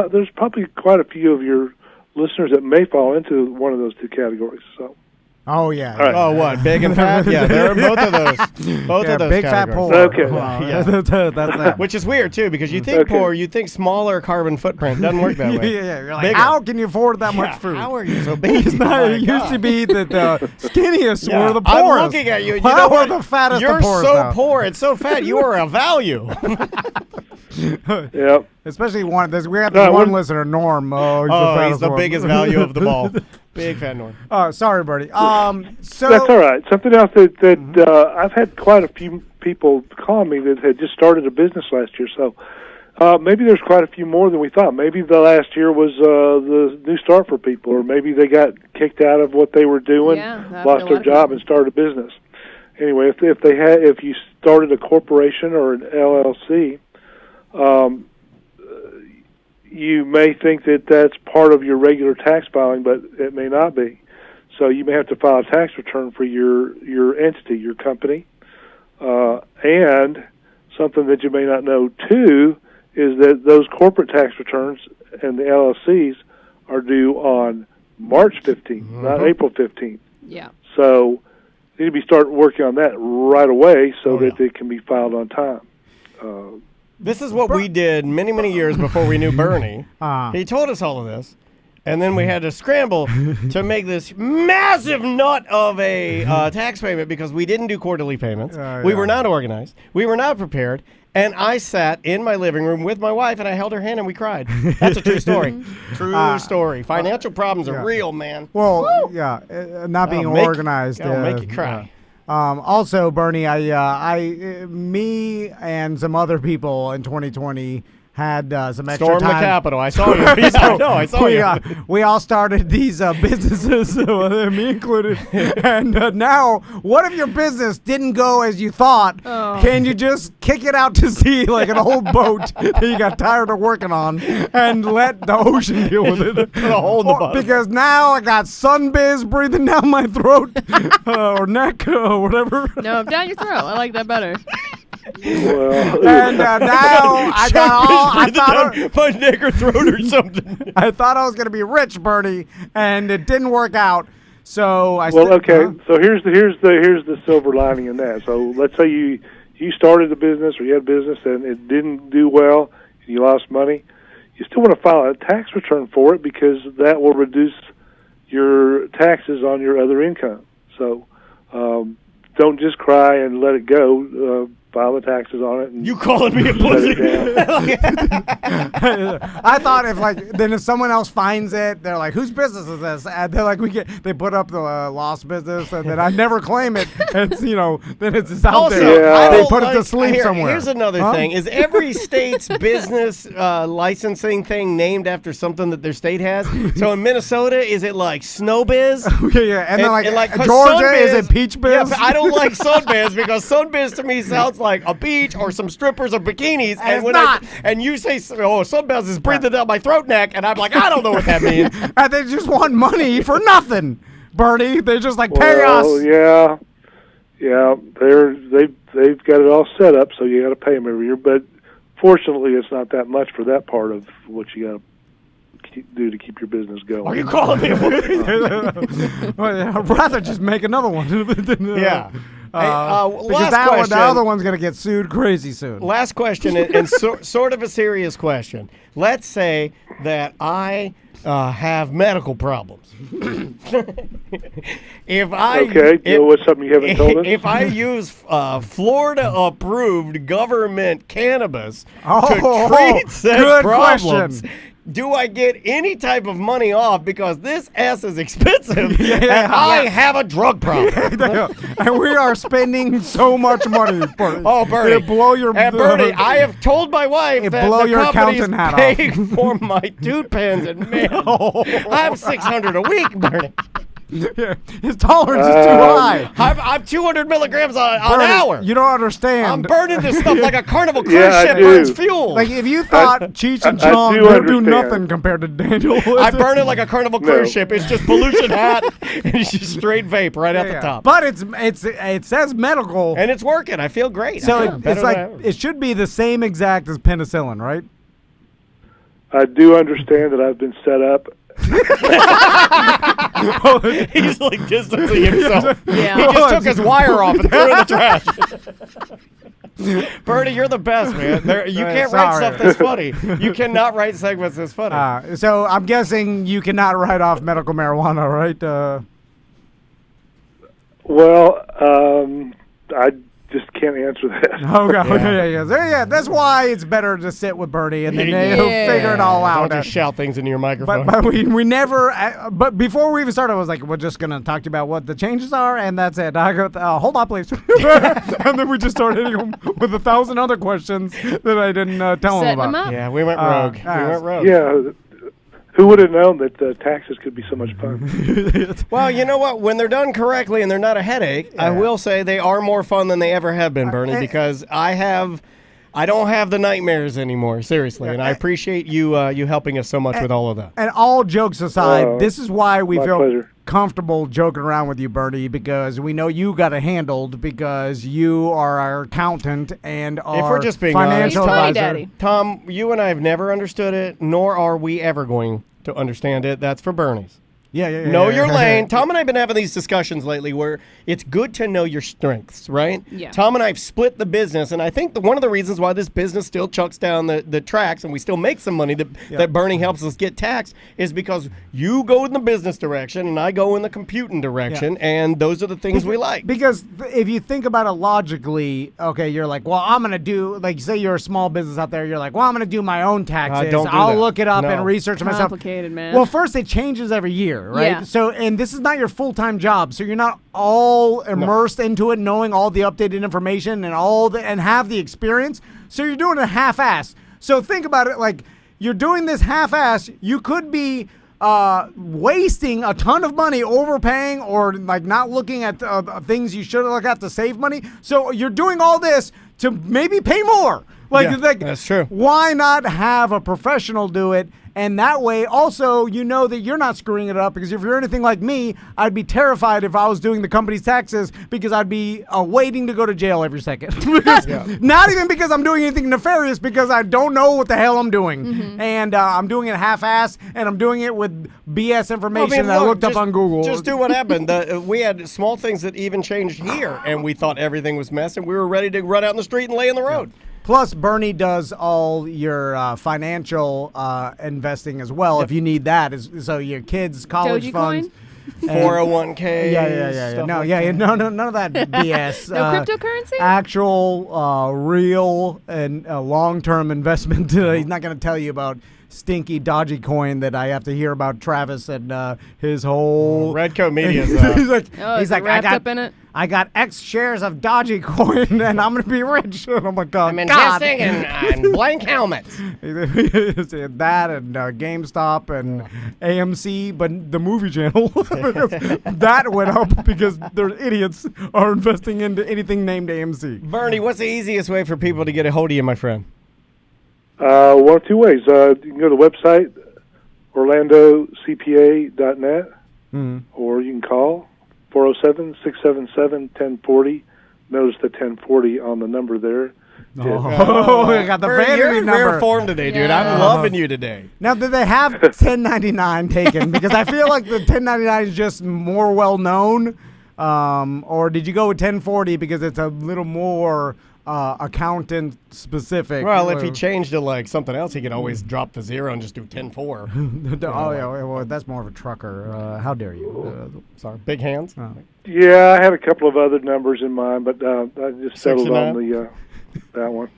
Speaker 6: there's probably quite a few of your listeners that may fall into one of those two categories. So.
Speaker 1: Oh yeah.
Speaker 6: All right.
Speaker 2: Oh, what? Big and fat? Yeah, there are both of those. Both of those
Speaker 1: big fat
Speaker 2: categories.
Speaker 1: poor.
Speaker 6: Okay.
Speaker 1: Wow.
Speaker 2: Yeah.
Speaker 1: That's that.
Speaker 2: Which is weird, too, because you think
Speaker 6: Okay.
Speaker 2: poor, you think smaller carbon footprint. Doesn't work that way.
Speaker 1: Yeah, you're like,
Speaker 2: Bigger.
Speaker 1: how can you afford that much
Speaker 2: Yeah,
Speaker 1: food?
Speaker 2: How are you so big?
Speaker 1: It's not, it used to be that the skinniest
Speaker 2: Yeah.
Speaker 1: were the poorest.
Speaker 2: I'm looking at you. And you
Speaker 1: Now
Speaker 2: know
Speaker 1: we're
Speaker 2: what?
Speaker 1: the fattest,
Speaker 2: You're
Speaker 1: the poorest
Speaker 2: so
Speaker 1: now.
Speaker 2: poor and so fat. You are a value.
Speaker 6: Yep.
Speaker 1: Especially one. We have
Speaker 6: No,
Speaker 1: this one
Speaker 6: when-
Speaker 1: listener, Norm. Oh,
Speaker 2: He's the
Speaker 1: one.
Speaker 2: biggest value of them all. Big fat Norm.
Speaker 1: Oh, sorry, Bertie. So
Speaker 6: That's all right. Something else that I've had quite a few people call me that had just started a business last year. So maybe there's quite a few more than we thought. Maybe the last year was the new start for people, or maybe they got kicked out of what they were doing,
Speaker 3: Yeah, that happened
Speaker 6: lost
Speaker 3: to a
Speaker 6: their
Speaker 3: lot of
Speaker 6: job,
Speaker 3: people.
Speaker 6: and started a business. Anyway, if you started a corporation or an LLC, you may think that that's part of your regular tax filing, but it may not be. So you may have to file a tax return for your entity, your company. And something that you may not know, too, is that those corporate tax returns and the LLCs are due on March 15th, not April 15th.
Speaker 3: Yeah.
Speaker 6: So you need to start working on that right away so that it can be filed on time.
Speaker 2: This is what we did many, many years before we knew Bernie. He told us all of this. And then we had to scramble to make this massive nut of a tax payment because we didn't do quarterly payments. We were not organized. We were not prepared. And I sat in my living room with my wife, and I held her hand, and we cried. That's a true story. True story. Financial problems are real, man.
Speaker 1: Well, yeah, not being organized.
Speaker 2: It'll make you cry.
Speaker 1: Also, Bernie, me and some other people in 2020 had some extra
Speaker 2: Storm the
Speaker 1: time.
Speaker 2: Capitol. I saw you. Yeah, I know. I saw you.
Speaker 1: We all started these businesses, me included. And now, what if your business didn't go as you thought?
Speaker 3: Oh.
Speaker 1: Can you just kick it out to sea like an old boat that you got tired of working on and let the ocean deal with it?
Speaker 2: Put a hole in the bottom.
Speaker 1: Because now I got sun biz breathing down my throat or neck or whatever.
Speaker 3: No, down your throat. I like that better.
Speaker 6: Well,
Speaker 1: And now I got all. I thought
Speaker 2: my neck or throat or something.
Speaker 1: I thought I was going to be rich, Bernie, and it didn't work out. So I.
Speaker 6: well, okay. So here's the silver lining in that. So let's say you started a business or you had a business and it didn't do well and you lost money. You still want to file a tax return for it because that will reduce your taxes on your other income. So don't just cry and let it go. File the taxes on it. And
Speaker 2: You calling me a
Speaker 6: shut
Speaker 2: pussy?
Speaker 6: it down.
Speaker 1: I thought if someone else finds it, they're like, whose business is this? And they're like, they put up the lost business, and then I never claim it. It's then it's out
Speaker 2: Also,
Speaker 1: there.
Speaker 6: Yeah.
Speaker 1: They
Speaker 2: don't
Speaker 1: put it to
Speaker 2: like-
Speaker 1: sleep somewhere.
Speaker 2: Here's another
Speaker 1: Huh?
Speaker 2: thing: is every state's business licensing thing named after something that their state has? So in Minnesota, is it like Snow Biz?
Speaker 1: yeah, and then like
Speaker 2: 'cause
Speaker 1: Georgia,
Speaker 2: Sun
Speaker 1: is
Speaker 2: Biz-
Speaker 1: it Peach Biz?
Speaker 2: Yeah, but I don't like Sun Biz because Sun Biz to me sounds like a beach or some strippers or bikinis.
Speaker 1: it's
Speaker 2: when
Speaker 1: not.
Speaker 2: and you say, oh, Sun Biz is breathing down my throat neck, and I'm like, I don't know what that means.
Speaker 1: And they just want money for nothing, Bernie. They're just like, pay
Speaker 6: Well,
Speaker 1: us.
Speaker 6: yeah. They've got it all set up, so you got to pay them every year. But fortunately, it's not that much for that part of what you got to do to keep your business going.
Speaker 2: Are you calling me a pussy?
Speaker 1: Well, I'd rather just make another one.
Speaker 2: Yeah. Hey,
Speaker 1: because
Speaker 2: last
Speaker 1: that one, the
Speaker 2: question.
Speaker 1: other one's gonna get sued crazy soon.
Speaker 2: Last question, and sort of a serious question. Let's say that I have medical problems. If I
Speaker 6: Okay, you know what's something you haven't told us?
Speaker 2: if I use Florida-approved government cannabis
Speaker 1: Oh,
Speaker 2: to treat said
Speaker 1: good
Speaker 2: problems,
Speaker 1: question.
Speaker 2: do I get any type of money off because this ass is expensive
Speaker 1: Yeah.
Speaker 2: and I have a drug problem?
Speaker 1: And we are spending so much money. Bernie.
Speaker 2: Oh, Bernie.
Speaker 1: It blow your
Speaker 2: And Bernie, I have told my wife
Speaker 1: It
Speaker 2: that
Speaker 1: blow
Speaker 2: the
Speaker 1: your
Speaker 2: company's
Speaker 1: accountant hat
Speaker 2: paying for my tooth pens and man, I'm $600 a week, Bernie.
Speaker 1: Yeah, his tolerance is too high.
Speaker 2: I'm 200 milligrams an
Speaker 1: Bernie,
Speaker 2: hour.
Speaker 1: You don't understand.
Speaker 2: I'm burning this stuff like a Carnival cruise
Speaker 6: Yeah, I
Speaker 2: ship
Speaker 6: do.
Speaker 2: burns fuel.
Speaker 1: Like if you thought Cheech and
Speaker 6: I
Speaker 1: Chong
Speaker 6: do
Speaker 1: would do
Speaker 6: understand.
Speaker 1: nothing compared to Daniel.
Speaker 2: I burn it like a Carnival
Speaker 6: No.
Speaker 2: cruise ship. It's just pollution hat and it's just straight vape right at the
Speaker 1: Yeah.
Speaker 2: top.
Speaker 1: But it says medical,
Speaker 2: And it's working. I feel great.
Speaker 1: so
Speaker 2: I feel better
Speaker 1: it's like
Speaker 2: than ever.
Speaker 1: it should be the same exact as penicillin, right?
Speaker 6: I do understand that I've been set up.
Speaker 2: He's like distancing himself.
Speaker 3: Yeah.
Speaker 2: He just took his wire off and threw it in the trash. Bernie, you're the best, man. You can't write
Speaker 1: Sorry.
Speaker 2: stuff that's funny. You cannot write segments that's funny.
Speaker 1: So I'm guessing you cannot write off medical marijuana, right?
Speaker 6: Well, I just can't answer that.
Speaker 1: Okay, yeah. That's why it's better to sit with Bernie and then he'll
Speaker 3: Yeah.
Speaker 1: figure it all out.
Speaker 2: Don't just shout things into your microphone.
Speaker 1: But we never. But before we even started, I was like, we're just gonna talk to you about what the changes are, and that's it. I go, hold on, please. And then we just started hitting him with 1,000 other questions that I didn't tell him
Speaker 3: Setting
Speaker 1: about.
Speaker 3: him up.
Speaker 2: yeah, we went rogue. We went rogue.
Speaker 6: Yeah. Who would have known that taxes could be so much fun?
Speaker 2: Well, you know what? When they're done correctly and they're not a headache, I
Speaker 1: Yeah.
Speaker 2: will say they are more fun than they ever have been, Bernie, because I don't have the nightmares anymore, seriously, and I appreciate you helping us so much with all of that.
Speaker 1: And all jokes aside,
Speaker 6: Oh,
Speaker 1: this is why we
Speaker 6: my
Speaker 1: feel
Speaker 6: pleasure.
Speaker 1: comfortable joking around with you, Bernie, because we know you got it handled because you are our accountant and our
Speaker 2: we're just being
Speaker 1: financial
Speaker 3: He's Money
Speaker 1: advisor.
Speaker 3: Daddy.
Speaker 2: Tom, you and I have never understood it, nor are we ever going to understand it. That's for Bernie's.
Speaker 1: Yeah.
Speaker 2: Know your lane. Tom and I have been having these discussions lately where it's good to know your strengths, right?
Speaker 3: Yeah.
Speaker 2: Tom and I have split the business, and I think one of the reasons why this business still chucks down the tracks and we still make some money that Bernie helps us get taxed is because you go in the business direction and I go in the computing direction, and those are the things we like.
Speaker 1: Because if you think about it logically, okay, you're like, well, I'm going to do, like, say you're a small business out there, you're like, well, I'm going to do my own taxes.
Speaker 2: don't do
Speaker 1: I'll
Speaker 2: that.
Speaker 1: look it up
Speaker 2: No.
Speaker 1: and research it myself.
Speaker 3: Complicated, man.
Speaker 1: Well, first, it changes every year, right?
Speaker 3: Yeah.
Speaker 1: So, and this is not your full-time job, so you're not all immersed into it, knowing all the updated information and and have the experience. So you're doing it half-ass. So think about it like you're doing this half-ass. You could be wasting a ton of money, overpaying, or like not looking at things you should look at to save money. So you're doing all this to maybe pay more. Like
Speaker 2: that's true.
Speaker 1: Why not have a professional do it? And that way, also, you know that you're not screwing it up, because if you're anything like me, I'd be terrified if I was doing the company's taxes, because I'd be waiting to go to jail every second. Not even because I'm doing anything nefarious, because I don't know what the hell I'm doing. And I'm doing it half-assed, and I'm doing it with BS information that I looked up on Google.
Speaker 2: Just do what happened. We had small things that even changed here, and we thought everything was messed, and we were ready to run out in the street and lay in the road.
Speaker 1: Plus, Bernie does all your financial investing as well, if you need that. So your kids' college funds.
Speaker 2: 401k.
Speaker 1: Yeah. No, none of that BS.
Speaker 3: No cryptocurrency?
Speaker 1: Actual, real, and long-term investment. He's not going to tell you about stinky dodgy coin that I have to hear about Travis and his whole
Speaker 2: Redcoat Media's
Speaker 1: he's like
Speaker 3: wrapped up in it.
Speaker 1: I got X shares of dodgy coin and I'm gonna be rich. And I'm like,
Speaker 5: I'm investing in blank helmets.
Speaker 1: That and GameStop and AMC, but the movie channel that went up because their idiots are investing into anything named AMC.
Speaker 2: Bernie, what's the easiest way for people to get a hold of you, my friend?
Speaker 6: One of two ways. You can go to the website, orlandocpa.net, or you can call 407-677-1040. Notice the 1040 on the number there.
Speaker 1: I got the vanity
Speaker 2: You're in
Speaker 1: number.
Speaker 2: rare form today, dude.
Speaker 3: Yeah.
Speaker 2: I'm loving you today.
Speaker 1: Now, did they have 1099 taken? Because I feel like the 1099 is just more well-known. Or did you go with 1040 because it's a little more accountant specific?
Speaker 2: Well, if he changed to like something else, he could always drop the 0 and just do 10-4.
Speaker 1: Well, that's more of a trucker. How dare you?
Speaker 2: Sorry, big hands.
Speaker 6: Yeah, I had a couple of other numbers in mind, but I just settled
Speaker 2: 69?
Speaker 6: on the that one.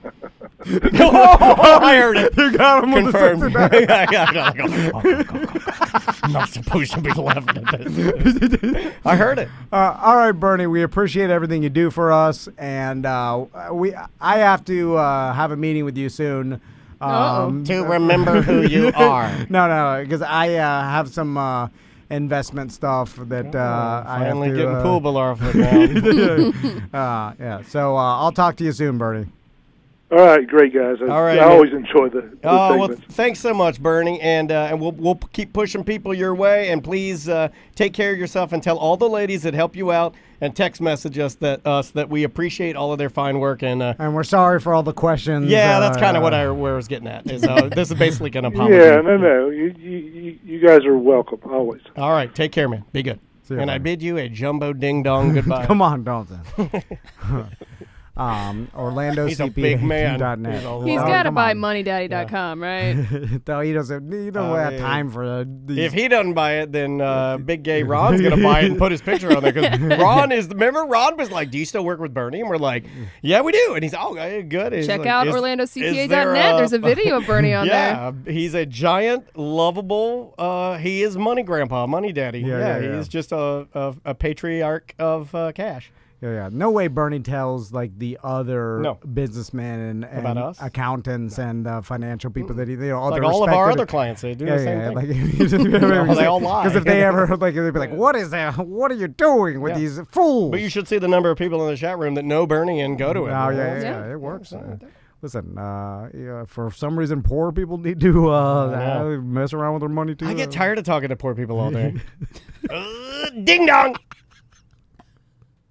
Speaker 2: Oh, I heard it.
Speaker 1: You got him
Speaker 2: Confirmed.
Speaker 1: on the
Speaker 2: I'm not supposed to be laughing at this. I heard it.
Speaker 1: all right, Bernie, we appreciate everything you do for us, and I have to have a meeting with you soon.
Speaker 5: To remember who you are.
Speaker 1: No, because I have some investment stuff that I have
Speaker 2: Finally
Speaker 1: to,
Speaker 2: getting pool below off the ground.
Speaker 1: yeah. So I'll talk to you soon, Bernie.
Speaker 6: All right, great guys.
Speaker 2: All right,
Speaker 6: I
Speaker 2: man.
Speaker 6: always enjoy the
Speaker 2: Oh, well,
Speaker 6: segments.
Speaker 2: thanks so much, Bernie, and we'll keep pushing people your way, and please take care of yourself and tell all the ladies that help you out and text message us that we appreciate all of their fine work, and
Speaker 1: we're sorry for all the questions.
Speaker 2: yeah, that's kind of what I was getting at. Is this is basically an apology.
Speaker 6: Yeah, no. You guys are welcome, always.
Speaker 2: All right, take care, man. Be good.
Speaker 1: See you
Speaker 2: And I
Speaker 1: later.
Speaker 2: bid you a jumbo ding dong goodbye.
Speaker 1: Come on, don't then. OrlandoCPA.net.
Speaker 2: He's a big man.
Speaker 3: He's got to
Speaker 1: come
Speaker 3: buy
Speaker 1: on.
Speaker 3: moneydaddy.com, right?
Speaker 1: No, he doesn't. He doesn't have time for these.
Speaker 2: If he doesn't buy it, then Big Gay Ron's gonna buy it and put his picture on there. Because remember Ron was like, "Do you still work with Bernie?" And we're like, "Yeah, we do." And he's, "Oh, good." He's
Speaker 3: Check
Speaker 2: like,
Speaker 3: out
Speaker 2: is
Speaker 3: OrlandoCPA.net. There's a video of Bernie on there.
Speaker 2: Yeah, he's a giant, lovable. He is money grandpa, money daddy.
Speaker 1: Yeah.
Speaker 2: He's just a patriarch of cash.
Speaker 1: Yeah. No way Bernie tells like the other
Speaker 2: No.
Speaker 1: businessmen and
Speaker 2: About us?
Speaker 1: accountants and financial people that
Speaker 2: Like all of our other clients, they do the same thing.
Speaker 1: Like,
Speaker 2: They all lie.
Speaker 1: Because if they ever like, they'd be like, "What is that? What are you doing with these fools?"
Speaker 2: But you should see the number of people in the chat room that know Bernie and go to it.
Speaker 1: Oh yeah, it works. Listen, for some reason, poor people need to mess around with their money too.
Speaker 2: I get tired of talking to poor people all day. Ding dong.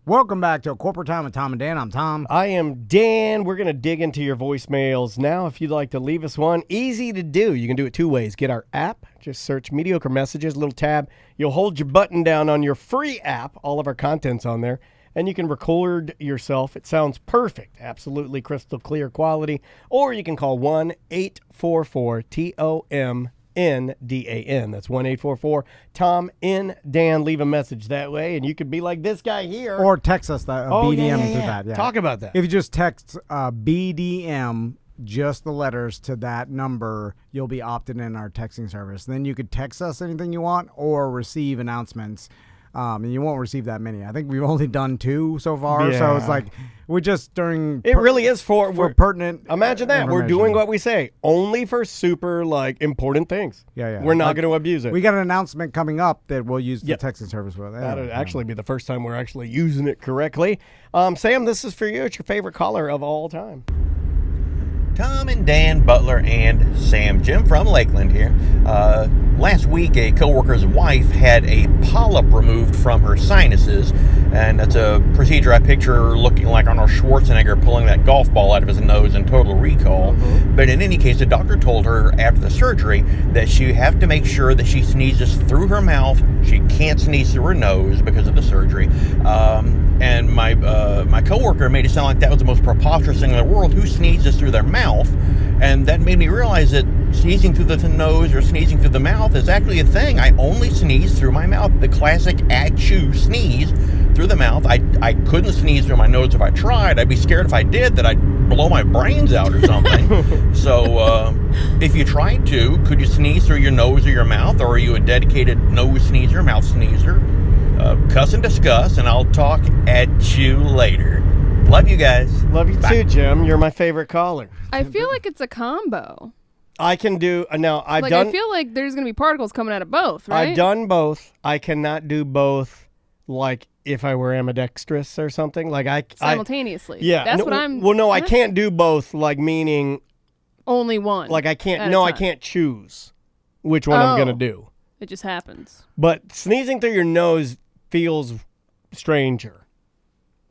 Speaker 1: Welcome back to Corporate Time with Tom and Dan. I'm Tom.
Speaker 2: I am Dan. We're going to dig into your voicemails now. If you'd like to leave us one, easy to do. You can do it two ways. Get our app. Just search Mediocre Messages, little tab. You'll hold your button down on your free app. All of our content's on there. And you can record yourself. It sounds perfect. Absolutely crystal clear quality. Or you can call 1-844-TOM. NDAN. That's 1-844-TOM-N-DAN. Leave a message that way, and you could be like this guy here.
Speaker 1: Or text us that BDM through that. Yeah.
Speaker 2: Talk about that.
Speaker 1: If you just text BDM, just the letters to that number, you'll be opted in our texting service. Then you could text us anything you want or receive announcements And you won't receive that many. I think we've only done 2 so far. So
Speaker 2: Yeah.
Speaker 1: it's like we just during
Speaker 2: It really is for
Speaker 1: pertinent.
Speaker 2: Imagine that. We're doing what we say, only for super like important things.
Speaker 1: Yeah.
Speaker 2: We're not
Speaker 1: Like,
Speaker 2: going to abuse it.
Speaker 1: We got an announcement coming up that we'll use the
Speaker 2: Yep.
Speaker 1: texting service with.
Speaker 2: That'd actually be the first time we're actually using it correctly. Sam, this is for you. It's your favorite caller of all time.
Speaker 7: Tom and Dan Butler and Sam. Jim from Lakeland here. Last week, a coworker's wife had a polyp removed from her sinuses, and that's a procedure I picture looking like Arnold Schwarzenegger pulling that golf ball out of his nose in Total Recall. But in any case, the doctor told her after the surgery that she have to make sure that she sneezes through her mouth. She can't sneeze through her nose because of the surgery. And my coworker made it sound like that was the most preposterous thing in the world. Who sneezes through their mouth? And that made me realize that sneezing through the nose or sneezing through the mouth is actually a thing. I only sneeze through my mouth. The classic achoo sneeze through the mouth. I couldn't sneeze through my nose if I tried. I'd be scared if I did that I'd blow my brains out or something. So if you tried to, could you sneeze through your nose or your mouth? Or are you a dedicated nose sneezer, mouth sneezer? Cuss and discuss, and I'll talk at you later. Love you guys.
Speaker 2: Love you too, Jim. You're my favorite caller.
Speaker 3: I feel like it's a combo.
Speaker 2: I can do now. I've
Speaker 3: Like
Speaker 2: done.
Speaker 3: I feel like there's gonna be particles coming out of both, right?
Speaker 2: I've done both. I cannot do both. Like if I were ambidextrous or something. Like I
Speaker 3: simultaneously.
Speaker 2: yeah.
Speaker 3: That's
Speaker 2: no,
Speaker 3: what I'm.
Speaker 2: Well, no, I can't do both. Like meaning,
Speaker 3: Only one.
Speaker 2: like I can't.
Speaker 3: at a
Speaker 2: No, I
Speaker 3: time.
Speaker 2: can't choose which one I'm gonna
Speaker 3: Oh.
Speaker 2: do.
Speaker 3: It just happens.
Speaker 2: But sneezing through your nose feels stranger.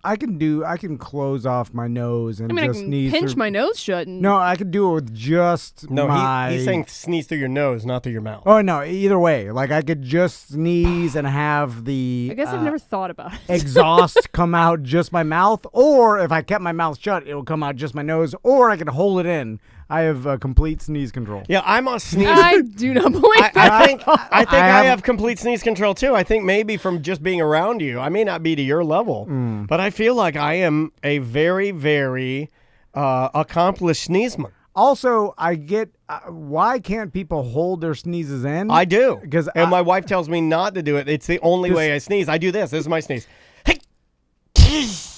Speaker 1: I can close off my nose and
Speaker 3: I mean, I
Speaker 1: just
Speaker 3: can
Speaker 1: sneeze
Speaker 3: pinch
Speaker 1: through.
Speaker 3: my nose shut and.
Speaker 1: No, I can do it with just
Speaker 2: No,
Speaker 1: my.
Speaker 2: he's saying sneeze through your nose, not through your mouth.
Speaker 1: Oh no! Either way, like I could just sneeze and have the.
Speaker 3: I guess I've never thought about it.
Speaker 1: exhaust come out just my mouth, or if I kept my mouth shut, it would come out just my nose, or I could hold it in. I have complete sneeze control.
Speaker 2: Yeah, I'm a sneeze.
Speaker 3: I do not believe that.
Speaker 2: I think I
Speaker 1: have-
Speaker 2: have complete sneeze control too. I think maybe from just being around you. I may not be to your level, but I feel like I am a very, very accomplished sneezeman.
Speaker 1: Also, I get why can't people hold their sneezes in?
Speaker 2: I do,
Speaker 1: 'Cause
Speaker 2: and my wife tells me not to do it. It's the only way I sneeze. I do this. This is my sneeze. Hey.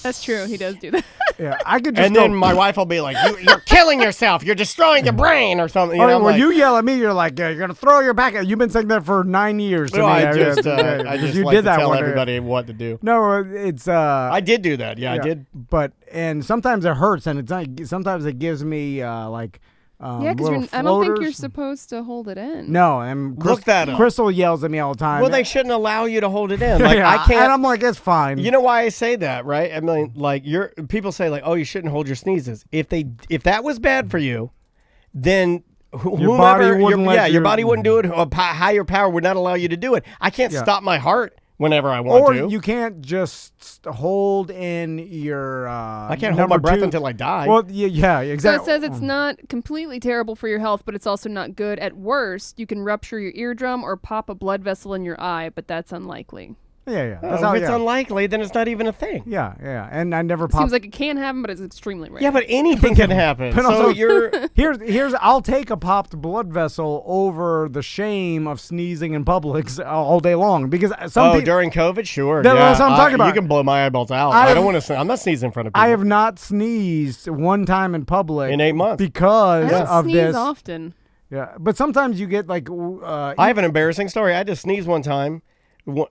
Speaker 3: That's true. He does do that.
Speaker 1: Yeah, I could just
Speaker 2: And
Speaker 1: go,
Speaker 2: then my wife will be like, "You're killing yourself. You're destroying your brain or something." You
Speaker 1: Oh,
Speaker 2: know, I'm
Speaker 1: when
Speaker 2: like,
Speaker 1: you yell at me, you're like, yeah, you're gonna throw your back at. You've been saying that for 9 years. To
Speaker 2: no,
Speaker 1: me.
Speaker 2: I
Speaker 1: Yeah,
Speaker 2: just,
Speaker 1: yeah,
Speaker 2: I just
Speaker 1: you
Speaker 2: like
Speaker 1: did
Speaker 2: to
Speaker 1: that
Speaker 2: tell
Speaker 1: one day.
Speaker 2: everybody what to do.
Speaker 1: No, it's
Speaker 2: I did do that. Yeah, I
Speaker 1: yeah,
Speaker 2: did.
Speaker 1: But and sometimes it hurts, and it's not. Sometimes it gives me like.
Speaker 3: Yeah,
Speaker 1: little
Speaker 3: because I don't think you're
Speaker 1: floaters.
Speaker 3: supposed to hold it in.
Speaker 1: No, and
Speaker 2: Look that up.
Speaker 1: Crystal yells at me all the time.
Speaker 2: Well, they shouldn't allow you to hold it in. Like
Speaker 1: yeah,
Speaker 2: I can't.
Speaker 1: and I'm like, it's fine.
Speaker 2: You know why I say that, right? I mean, like people say like, "Oh, you shouldn't hold your sneezes." If that was bad for you, then whomever,
Speaker 1: body wouldn't let
Speaker 2: your
Speaker 1: you-
Speaker 2: body wouldn't do it. A higher power would not allow you to do it. I can't
Speaker 1: Yeah.
Speaker 2: stop my heart whenever I want
Speaker 1: or
Speaker 2: to.
Speaker 1: you can't just hold in your.
Speaker 2: I can't hold my
Speaker 1: number
Speaker 2: breath
Speaker 1: two.
Speaker 2: until I die.
Speaker 1: Well, yeah,
Speaker 3: So
Speaker 1: exactly.
Speaker 3: it says it's not completely terrible for your health, but it's also not good. At worst, you can rupture your eardrum or pop a blood vessel in your eye, but that's unlikely.
Speaker 1: Yeah.
Speaker 2: Oh,
Speaker 1: That's how,
Speaker 2: if it's
Speaker 1: yeah.
Speaker 2: unlikely, then it's not even a thing.
Speaker 1: Yeah. And I never popped.
Speaker 3: Seems like it can happen, but it's extremely rare.
Speaker 2: Yeah, but anything can happen.
Speaker 1: But
Speaker 2: So
Speaker 1: also-
Speaker 2: you're.
Speaker 1: Here's I'll take a popped blood vessel over the shame of sneezing in public all day long because some people.
Speaker 2: During COVID, sure.
Speaker 1: That's what I'm talking about.
Speaker 2: You can blow my eyeballs out.
Speaker 1: I
Speaker 2: I don't
Speaker 1: have-
Speaker 2: want to. I'm not sneezing in front of people.
Speaker 1: I have not sneezed one time in public
Speaker 2: In 8 months.
Speaker 1: because
Speaker 3: I don't
Speaker 1: of
Speaker 3: sneeze
Speaker 1: this.
Speaker 3: often.
Speaker 1: Yeah, but sometimes you get like.
Speaker 2: I have an embarrassing story. I just sneezed one time.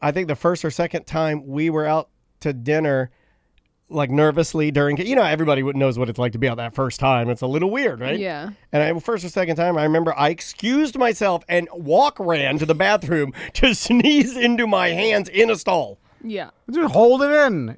Speaker 2: I think the first or second time we were out to dinner, like nervously during, everybody knows what it's like to be out that first time. It's a little weird, right?
Speaker 3: Yeah.
Speaker 2: And first or second time, I remember I excused myself and ran to the bathroom to sneeze into my hands in a stall.
Speaker 3: Yeah.
Speaker 1: Just hold it in.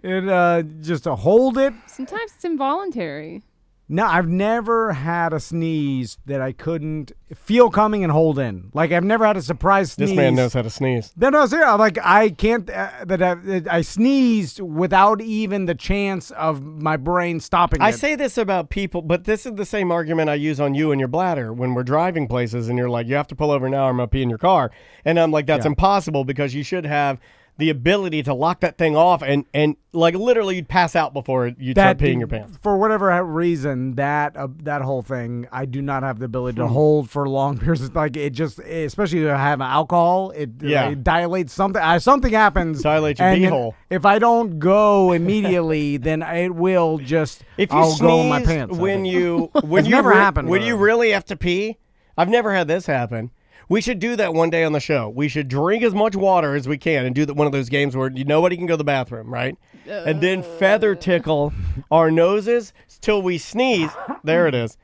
Speaker 1: Just to hold it.
Speaker 3: Sometimes it's involuntary.
Speaker 1: No, I've never had a sneeze that I couldn't feel coming and hold in. Like I've never had a surprise sneeze.
Speaker 2: This man knows how to sneeze.
Speaker 1: No, seriously, like I can't. That I sneezed without even the chance of my brain stopping.
Speaker 2: I
Speaker 1: it.
Speaker 2: say this about people, but this is the same argument I use on you and your bladder when we're driving places and you're like, you have to pull over now or I'm going to pee in your car. And I'm like, that's
Speaker 1: Yeah.
Speaker 2: impossible because you should have the ability to lock that thing off and like literally you'd pass out before you'd start peeing your pants.
Speaker 1: For whatever reason, that whole thing, I do not have the ability to hold for long periods. Like it just, especially if I have alcohol, it dilates something. Something happens.
Speaker 2: Dilate your beehole.
Speaker 1: If I don't go immediately, then it will just.
Speaker 2: If you
Speaker 1: I'll
Speaker 2: sneeze
Speaker 1: go in my pants.
Speaker 2: when you
Speaker 1: never happened.
Speaker 2: When you really have to pee, I've never had this happen. We should do that one day on the show. We should drink as much water as we can and do one of those games where nobody can go to the bathroom, right? And then feather tickle our noses till we sneeze. There it is.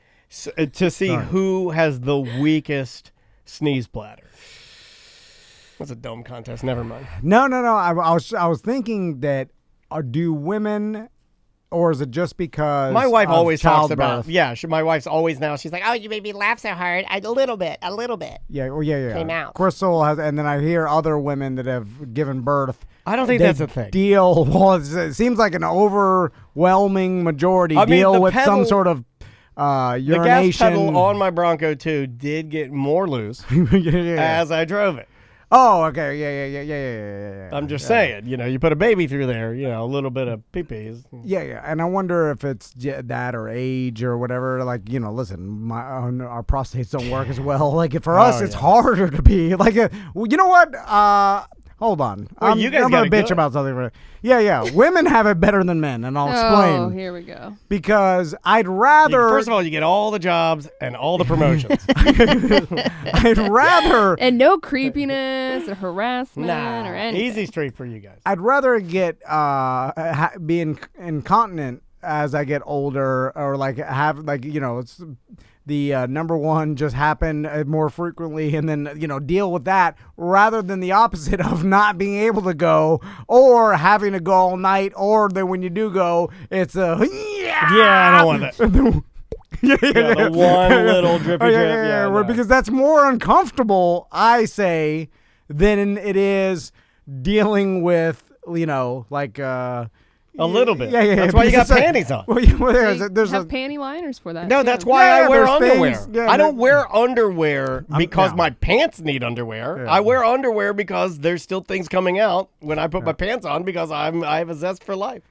Speaker 2: To see who has the weakest sneeze bladder. That's a dumb contest. Never mind.
Speaker 1: No. I was thinking that do women, or is it just because
Speaker 2: my wife
Speaker 1: of
Speaker 2: always talks
Speaker 1: childbirth?
Speaker 2: about my wife's always now she's like,
Speaker 5: Oh, you made me laugh so hard. A little bit.
Speaker 1: Yeah, well, yeah.
Speaker 5: Came out.
Speaker 1: Crystal has, and then I hear other women that have given birth.
Speaker 2: I don't think
Speaker 1: they
Speaker 2: that's a thing.
Speaker 1: Well, it seems like an overwhelming majority deal with some sort of urination.
Speaker 2: The gas pedal on my Bronco 2 did get more loose as I drove it.
Speaker 1: Oh, okay, yeah.
Speaker 2: I'm just saying, you put a baby through there, a little bit of pee-pees.
Speaker 1: Yeah, and I wonder if it's that or age or whatever. Like, listen, our prostates don't work as well. Like, for us, it's harder to pee. Like, well, you know what? Hold on.
Speaker 2: Well, you guys
Speaker 1: I'm going to bitch about something. Yeah. Women have it better than men, and I'll explain.
Speaker 3: Oh, here we go.
Speaker 1: Because I'd rather...
Speaker 2: First of all, you get all the jobs and all the promotions.
Speaker 1: I'd rather...
Speaker 3: And no creepiness or harassment or anything.
Speaker 2: Easy street for you guys.
Speaker 1: I'd rather get be incontinent as I get older, or like have it's the number one just happen more frequently, and then deal with that rather than the opposite of not being able to go or having to go all night, or then when you do go, it's a
Speaker 2: I don't want that. The one little drippy drip.
Speaker 1: Because that's more uncomfortable, I say, than it is dealing with
Speaker 2: a little bit.
Speaker 1: Yeah.
Speaker 2: That's why you got panties on.
Speaker 1: Well,
Speaker 3: There's panty liners for that.
Speaker 2: No,
Speaker 3: too.
Speaker 2: that's why I wear underwear.
Speaker 1: Things,
Speaker 2: I don't wear underwear because my pants need underwear.
Speaker 1: Yeah.
Speaker 2: I wear underwear because there's still things coming out when I put my pants on because I have a zest for life.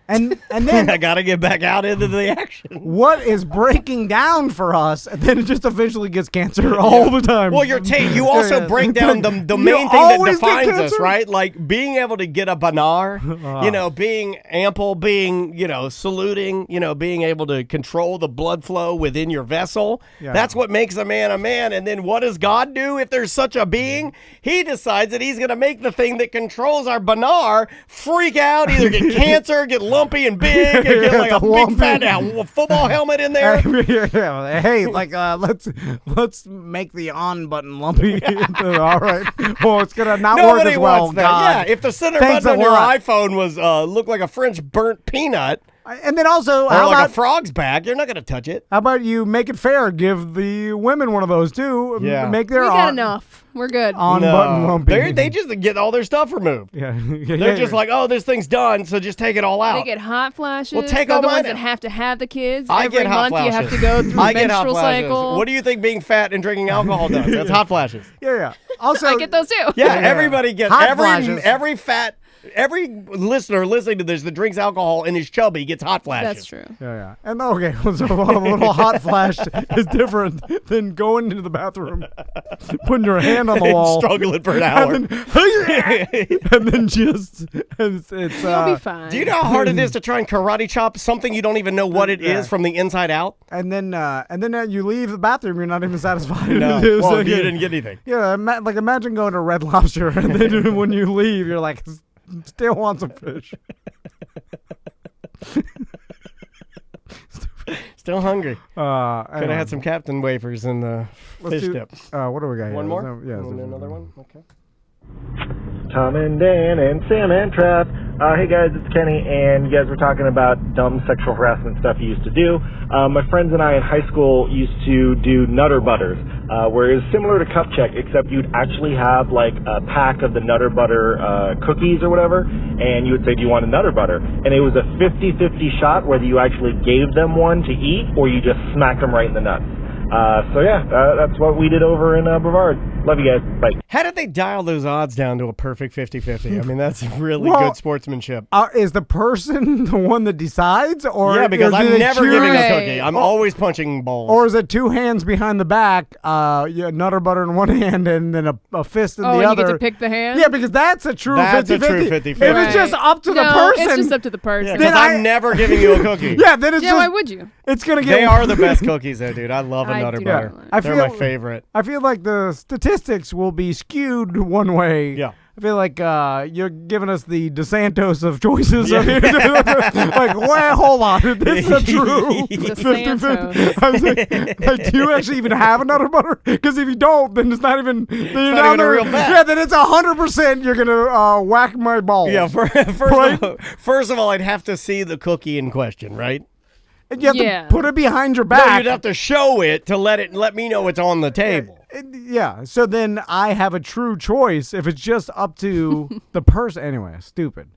Speaker 1: And then
Speaker 2: I got to get back out into the action.
Speaker 1: What is breaking down for us, and then it just eventually gets cancer all the time.
Speaker 2: Well, you also break down the main thing that defines us, right? Like being able to get a banar, being ample, being, saluting, being able to control the blood flow within your vessel. Yeah. That's what makes a man a man. And then what does God do if there's such a being? He decides that he's going to make the thing that controls our banar freak out, either get cancer, get lumpy and big, and get like a big fat football helmet in there.
Speaker 1: Hey, let's make the on button lumpy. All right. Well, it's gonna not work as well.
Speaker 2: Wants that.
Speaker 1: God.
Speaker 2: Yeah, if the center button on your iPhone was looked like a French burnt peanut.
Speaker 1: And then also,
Speaker 2: how about a frog's back? You're not going to touch it.
Speaker 1: How about you make it fair? Give the women one of those too.
Speaker 2: Yeah.
Speaker 1: Make their
Speaker 3: we got enough. We're good.
Speaker 1: Button lumpy.
Speaker 2: They just get all their stuff removed.
Speaker 1: Yeah.
Speaker 2: They're just like, oh, this thing's done, so just take it all out.
Speaker 3: They get hot flashes.
Speaker 2: Well, take
Speaker 3: They're
Speaker 2: all
Speaker 3: the
Speaker 2: mine
Speaker 3: ones that have to have the kids.
Speaker 2: I
Speaker 3: Every
Speaker 2: get hot
Speaker 3: month
Speaker 2: flashes.
Speaker 3: you have to go through menstrual cycle.
Speaker 2: What do you think being fat and drinking alcohol does? That's hot flashes.
Speaker 1: Yeah. Also,
Speaker 3: I get those too.
Speaker 2: Yeah, everybody gets every listener listening to this that drinks alcohol and is chubby gets hot flashes.
Speaker 3: That's true.
Speaker 1: Yeah. And okay, so a little hot flash is different than going into the bathroom, putting your hand on the wall,
Speaker 2: struggling for an hour,
Speaker 1: and then just it's
Speaker 3: You'll be fine.
Speaker 2: Do you know how hard it is to try and karate chop something you don't even know what it is from the inside out?
Speaker 1: And then you leave the bathroom, you're not even satisfied.
Speaker 2: No, well, you didn't get anything.
Speaker 1: Yeah, like imagine going to Red Lobster, and then when you leave, you're like, still want some fish.
Speaker 2: Still hungry. Could
Speaker 1: Anyway.
Speaker 2: have had some Captain wafers and the fish dip.
Speaker 1: What do we got here?
Speaker 2: One more?
Speaker 1: Yeah.
Speaker 2: Another one? Okay.
Speaker 8: Tom and Dan and Sam and Trav. Hey guys, it's Kenny, and you guys were talking about dumb sexual harassment stuff you used to do. My friends and I in high school used to do Nutter Butters, where it was similar to Cup Check, except you'd actually have like a pack of the Nutter Butter cookies or whatever, and you would say, do you want a Nutter Butter? And it was a 50-50 shot whether you actually gave them one to eat or you just smacked them right in the nuts. So yeah, that's what we did over in Brevard. Love you guys. Bye.
Speaker 2: How did they dial those odds down to a perfect 50-50? I mean, that's really
Speaker 1: Well,
Speaker 2: good sportsmanship.
Speaker 1: Is the person the one that decides, or
Speaker 2: Yeah, because
Speaker 1: or do
Speaker 2: I'm
Speaker 1: they
Speaker 2: never
Speaker 1: choose-
Speaker 2: giving a
Speaker 3: Right.
Speaker 2: cookie. I'm always punching balls.
Speaker 1: Or is it two hands behind the back, nutter butter in one hand and then a fist in
Speaker 3: Oh,
Speaker 1: the
Speaker 3: and
Speaker 1: other?
Speaker 3: you get to pick the hand?
Speaker 1: Yeah, because that's a true
Speaker 2: That's a
Speaker 1: 50-50.
Speaker 2: true
Speaker 1: If
Speaker 2: 50-50.
Speaker 1: it's just up to the
Speaker 3: No,
Speaker 1: person,
Speaker 3: it's just up to the person.
Speaker 2: Yeah,
Speaker 1: Then
Speaker 2: because I'm never giving you a cookie.
Speaker 1: yeah, then it's
Speaker 3: Yeah, why
Speaker 1: just,
Speaker 3: would you?
Speaker 1: it's gonna get.
Speaker 2: They are the best cookies, though, dude. I love a
Speaker 3: I
Speaker 2: Nutter
Speaker 3: do
Speaker 2: Butter.
Speaker 3: not.
Speaker 1: I
Speaker 2: They're
Speaker 1: feel-
Speaker 2: my favorite.
Speaker 1: I feel like the statistics will be skewed one way.
Speaker 2: Yeah.
Speaker 1: I feel like you're giving us the DeSantos of choices. like, well, hold on. This is a true 50-50. I was like, do you actually even have a Nutter Butter? Because if you don't, then it's not even. Then you're
Speaker 2: not
Speaker 1: down
Speaker 2: even a
Speaker 1: there-
Speaker 2: real bet.
Speaker 1: Yeah, then it's 100% you're going to whack my balls.
Speaker 2: Yeah, first of all, I'd have to see the cookie in question, right?
Speaker 1: And you have
Speaker 3: Yeah.
Speaker 1: to put it behind your
Speaker 2: No,
Speaker 1: back.
Speaker 2: you'd have to show it to let me know it's on the table.
Speaker 1: Yeah, so then I have a true choice if it's just up to the person. Anyway, stupid.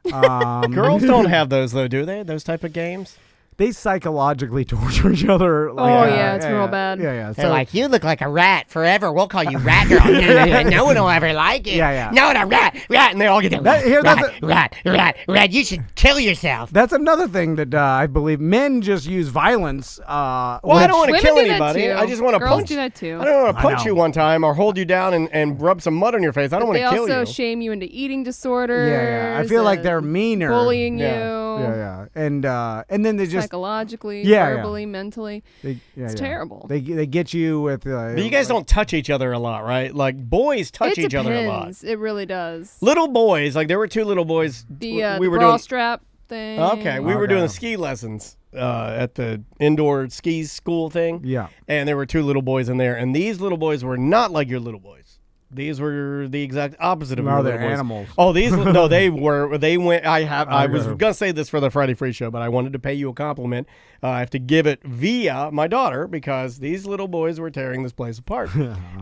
Speaker 2: Girls don't have those, though, do they? Those type of games?
Speaker 1: They psychologically torture each other. Like,
Speaker 3: Oh, yeah, it's real bad.
Speaker 1: Yeah, yeah.
Speaker 5: They're
Speaker 1: So,
Speaker 5: like, you look like a rat forever. We'll call you Rat Girl. No one will ever like you.
Speaker 1: Yeah, yeah.
Speaker 5: No, rat, and they all get
Speaker 1: That-
Speaker 5: rat. You should kill yourself.
Speaker 1: that's another thing that I believe men just use violence.
Speaker 2: Well, I don't want to
Speaker 3: Women
Speaker 2: kill
Speaker 3: do that
Speaker 2: anybody.
Speaker 3: too.
Speaker 2: I just want to
Speaker 3: Girls
Speaker 2: punch.
Speaker 3: do that too.
Speaker 2: I don't want to punch
Speaker 1: know.
Speaker 2: you one time or hold you down and rub some mud on your face. I don't want
Speaker 3: They
Speaker 2: to kill
Speaker 3: also
Speaker 2: you.
Speaker 3: shame you into eating disorders.
Speaker 1: Yeah, I feel like they're
Speaker 3: and
Speaker 1: meaner.
Speaker 3: bullying
Speaker 2: Yeah.
Speaker 3: you.
Speaker 1: Yeah, yeah, and then they just
Speaker 3: Psychologically,
Speaker 1: Yeah, yeah.
Speaker 3: verbally, mentally.
Speaker 1: it's
Speaker 3: terrible.
Speaker 1: They get you with.
Speaker 2: But you guys don't touch each other a lot, right? Like boys touch
Speaker 3: It
Speaker 2: each other a lot.
Speaker 3: depends. It really does.
Speaker 2: Little boys, like there were two little boys.
Speaker 3: The
Speaker 2: we were
Speaker 3: bra
Speaker 2: doing.
Speaker 3: strap thing.
Speaker 2: Okay, we were
Speaker 1: Okay.
Speaker 2: doing ski lessons at the indoor ski school thing.
Speaker 1: Yeah.
Speaker 2: And there were two little boys in there, and these little boys were not like your little boys. These were the exact opposite of
Speaker 1: No,
Speaker 2: your
Speaker 1: they're
Speaker 2: little boys.
Speaker 1: animals.
Speaker 2: Oh, these no, they were. They went. I was
Speaker 1: Okay.
Speaker 2: gonna say this for the Friday Free Show, but I wanted to pay you a compliment. I have to give it via my daughter because these little boys were tearing this place apart.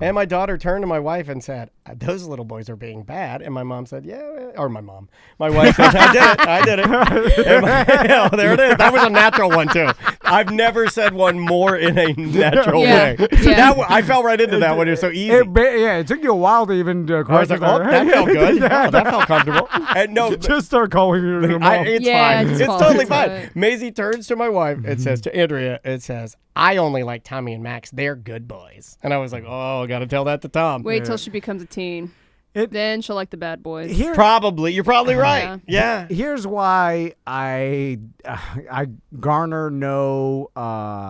Speaker 2: And my daughter turned to my wife and said, "Those little boys are being bad." And my mom said, "Yeah," or my wife said, "I did it. And oh, there it is. That was a natural one too. I've never said one more in a natural
Speaker 3: Yeah.
Speaker 2: way.
Speaker 3: Yeah.
Speaker 2: I fell right into that one. It was so easy.
Speaker 1: It took you a while to even
Speaker 2: I was
Speaker 1: question
Speaker 2: like, oh, that felt good.
Speaker 1: Yeah,
Speaker 2: Oh, that felt comfortable. And no,
Speaker 1: just start calling you your mom.
Speaker 2: it's
Speaker 3: Yeah,
Speaker 2: fine.
Speaker 3: just
Speaker 2: It's
Speaker 3: fall
Speaker 2: totally
Speaker 3: into
Speaker 2: fine.
Speaker 3: it.
Speaker 2: Maisie turns to my wife. It says to Andrea, it says, "I only like Tommy and Max. They're good boys." And I was like, oh, I got to tell that to Tom.
Speaker 3: Wait till she becomes a teen. Then she'll like the bad boys.
Speaker 1: Here,
Speaker 2: Probably. You're probably right. Yeah.
Speaker 1: here's why I garner no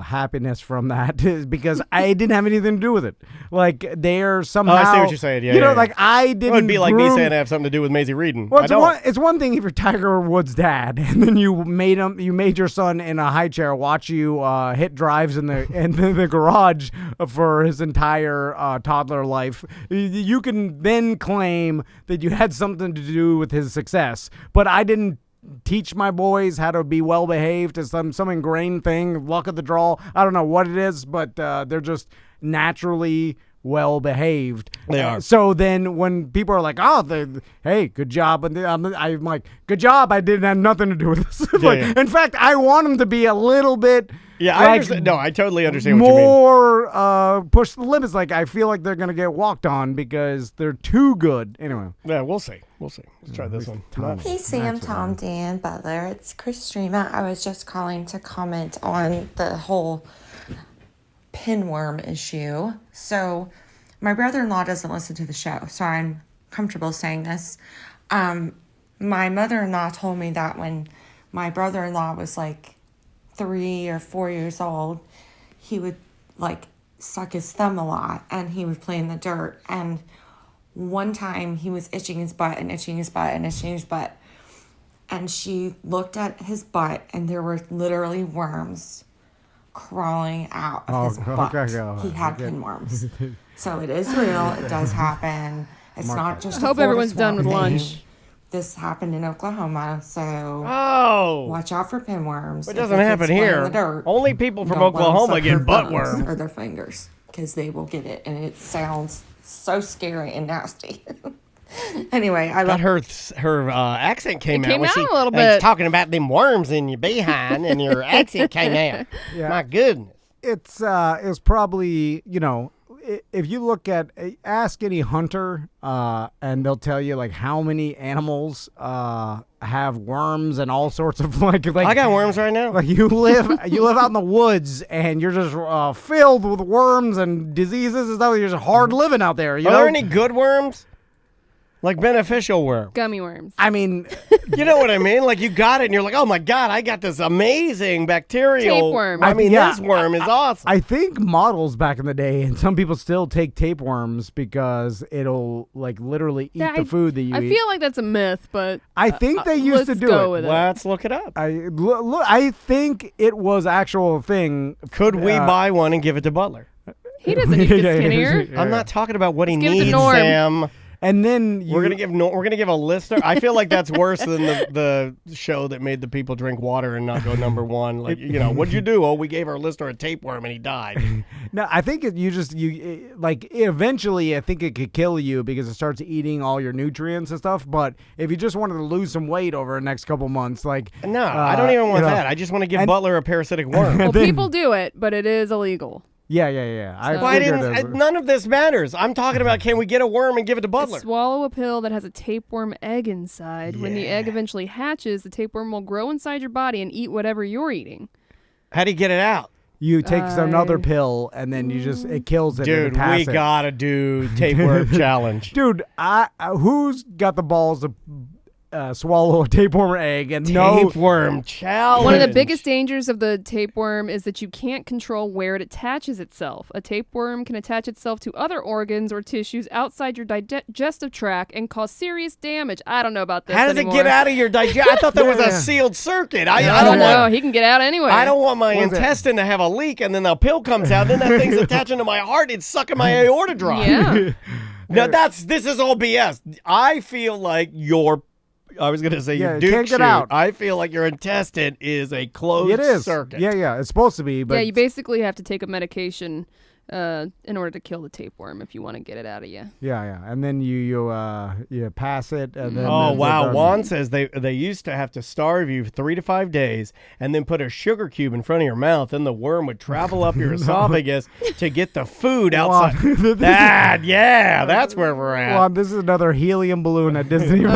Speaker 1: happiness from that is because I didn't have anything to do with it. Like they're somehow.
Speaker 2: I see what you're saying. Yeah,
Speaker 1: you know,
Speaker 2: yeah.
Speaker 1: like I didn't.
Speaker 2: It would be like me
Speaker 1: groom-
Speaker 2: saying I have something to do with Maisie reading.
Speaker 1: Well,
Speaker 2: I don't.
Speaker 1: it's one thing if you're Tiger Woods' dad, and then you made your son in a high chair watch you hit drives in the garage for his entire toddler life. You can then claim that you had something to do with his success, but I didn't teach my boys how to be well behaved. It's some ingrained thing, luck of the draw. I don't know what it is, but they're just naturally well behaved.
Speaker 2: They are.
Speaker 1: So then when people are like, "Oh, hey, good job," and I'm like, "Good job! I didn't have nothing to do with this." Like,
Speaker 2: yeah.
Speaker 1: In fact, I want them to be a little bit.
Speaker 2: Yeah,
Speaker 1: like,
Speaker 2: I understand. No, I totally understand what you mean.
Speaker 1: more push the limits. Like I feel like they're gonna get walked on because they're too good. Anyway,
Speaker 2: Yeah, we'll see. We'll see. Let's try this one.
Speaker 9: Hey Sam, Tom, Dan, Butler. It's Chris Streama. I was just calling to comment on the whole pinworm issue. So my brother-in-law doesn't listen to the show, so I'm comfortable saying this. My mother-in-law told me that when my brother-in-law was like 3 or 4 years old, he would like suck his thumb a lot and he would play in the dirt. And one time he was itching his butt and itching his butt and itching his butt. And she looked at his butt and there were literally worms crawling out of his butt. He had pinworms. So it is real. It does happen. It's not just
Speaker 3: I hope
Speaker 9: a Florida
Speaker 3: everyone's done with
Speaker 9: swamp thing.
Speaker 3: lunch.
Speaker 9: This happened in Oklahoma, so
Speaker 2: Oh.
Speaker 9: watch out for pinworms.
Speaker 2: It
Speaker 9: If
Speaker 2: doesn't
Speaker 9: your
Speaker 2: happen
Speaker 9: kids play in
Speaker 2: here.
Speaker 9: the dirt,
Speaker 2: Only people from
Speaker 9: don't let 'em
Speaker 2: Oklahoma
Speaker 9: suck
Speaker 2: get
Speaker 9: their
Speaker 2: butt
Speaker 9: thumbs
Speaker 2: worm.
Speaker 9: or their fingers because they will get it, and it sounds so scary and nasty. Anyway, I
Speaker 2: But
Speaker 9: love
Speaker 2: her accent came out.
Speaker 3: came
Speaker 2: when
Speaker 3: out
Speaker 2: she
Speaker 3: a little
Speaker 2: was
Speaker 3: bit.
Speaker 2: talking about them worms in your behind, and your accent came out.
Speaker 1: Yeah.
Speaker 2: My goodness.
Speaker 1: it's probably if you look at ask any hunter, and they'll tell you like how many animals have worms and all sorts of like
Speaker 2: I got worms right now.
Speaker 1: like you live out in the woods and you're just filled with worms and diseases and stuff. You're just hard living out there. You
Speaker 2: Are
Speaker 1: know?
Speaker 2: there any good worms? Like beneficial worm.
Speaker 3: Gummy worms.
Speaker 1: I mean,
Speaker 2: You know what I mean? Like you got it and you're like, oh my God, I got this amazing bacterial.
Speaker 3: Tapeworm.
Speaker 2: I mean,
Speaker 1: Yeah,
Speaker 2: this worm is awesome.
Speaker 1: I think models back in the day, and some people still take tapeworms because it'll like literally eat the food that you
Speaker 3: I
Speaker 1: eat.
Speaker 3: feel like that's a myth, but
Speaker 1: I think they used to
Speaker 3: let's
Speaker 1: do
Speaker 3: go
Speaker 1: it.
Speaker 3: with it.
Speaker 2: Let's look it up.
Speaker 1: I think it was actual thing.
Speaker 2: Could we buy one and give it to Butler?
Speaker 3: He doesn't need to get skinnier.
Speaker 1: Yeah.
Speaker 2: I'm not talking about what he
Speaker 3: give it to
Speaker 2: needs,
Speaker 3: Norm.
Speaker 2: Sam.
Speaker 1: And then
Speaker 2: We're gonna give a listener. I feel like that's worse than the show that made the people drink water and not go number one. Like what'd you do? Oh, we gave our listener a tapeworm and he died.
Speaker 1: No, I think eventually I think it could kill you because it starts eating all your nutrients and stuff. But if you just wanted to lose some weight over the next couple months, like
Speaker 2: No, I don't even want that. I just want to give Butler a parasitic worm.
Speaker 3: Well, people do it, but it is illegal.
Speaker 1: yeah.
Speaker 2: Why none of this matters? I'm talking about can we get a worm and give it to Butler?
Speaker 3: Swallow a pill that has a tapeworm egg inside. When the egg eventually hatches, the tapeworm will grow inside your body and eat whatever you're eating.
Speaker 2: How do you get it out?
Speaker 1: You take another pill and then it kills it.
Speaker 2: Dude, we gotta do tapeworm challenge.
Speaker 1: Dude, who's got the balls to swallow a tapeworm egg and
Speaker 2: tapeworm challenge?
Speaker 3: One of the biggest dangers of the tapeworm is that you can't control where it attaches itself. A tapeworm can attach itself to other organs or tissues outside your digestive tract and cause serious damage. I don't know about this.
Speaker 2: How does
Speaker 3: anymore.
Speaker 2: it get out of your digest? I thought that was a sealed circuit.
Speaker 3: I don't know. He can get out anyway.
Speaker 2: I don't want my intestine to have a leak and then the pill comes out. Then that thing's attaching to my heart. It's sucking my aorta dry.
Speaker 3: Yeah.
Speaker 2: No, this is all BS. I feel like I was going to say you do
Speaker 1: can't get out.
Speaker 2: I feel like your intestine is a closed circuit.
Speaker 1: Yeah, it's supposed to be. But
Speaker 3: yeah, you basically have to take a medication in order to kill the tapeworm if you want to get it out of you.
Speaker 1: Yeah, and then you pass it, and then
Speaker 2: oh wow, Juan says they used to have to starve you for 3 to 5 days, and then put a sugar cube in front of your mouth, and the worm would travel up your esophagus to get the food outside. That's where we're at.
Speaker 1: Juan, this is another helium balloon at Disney. You're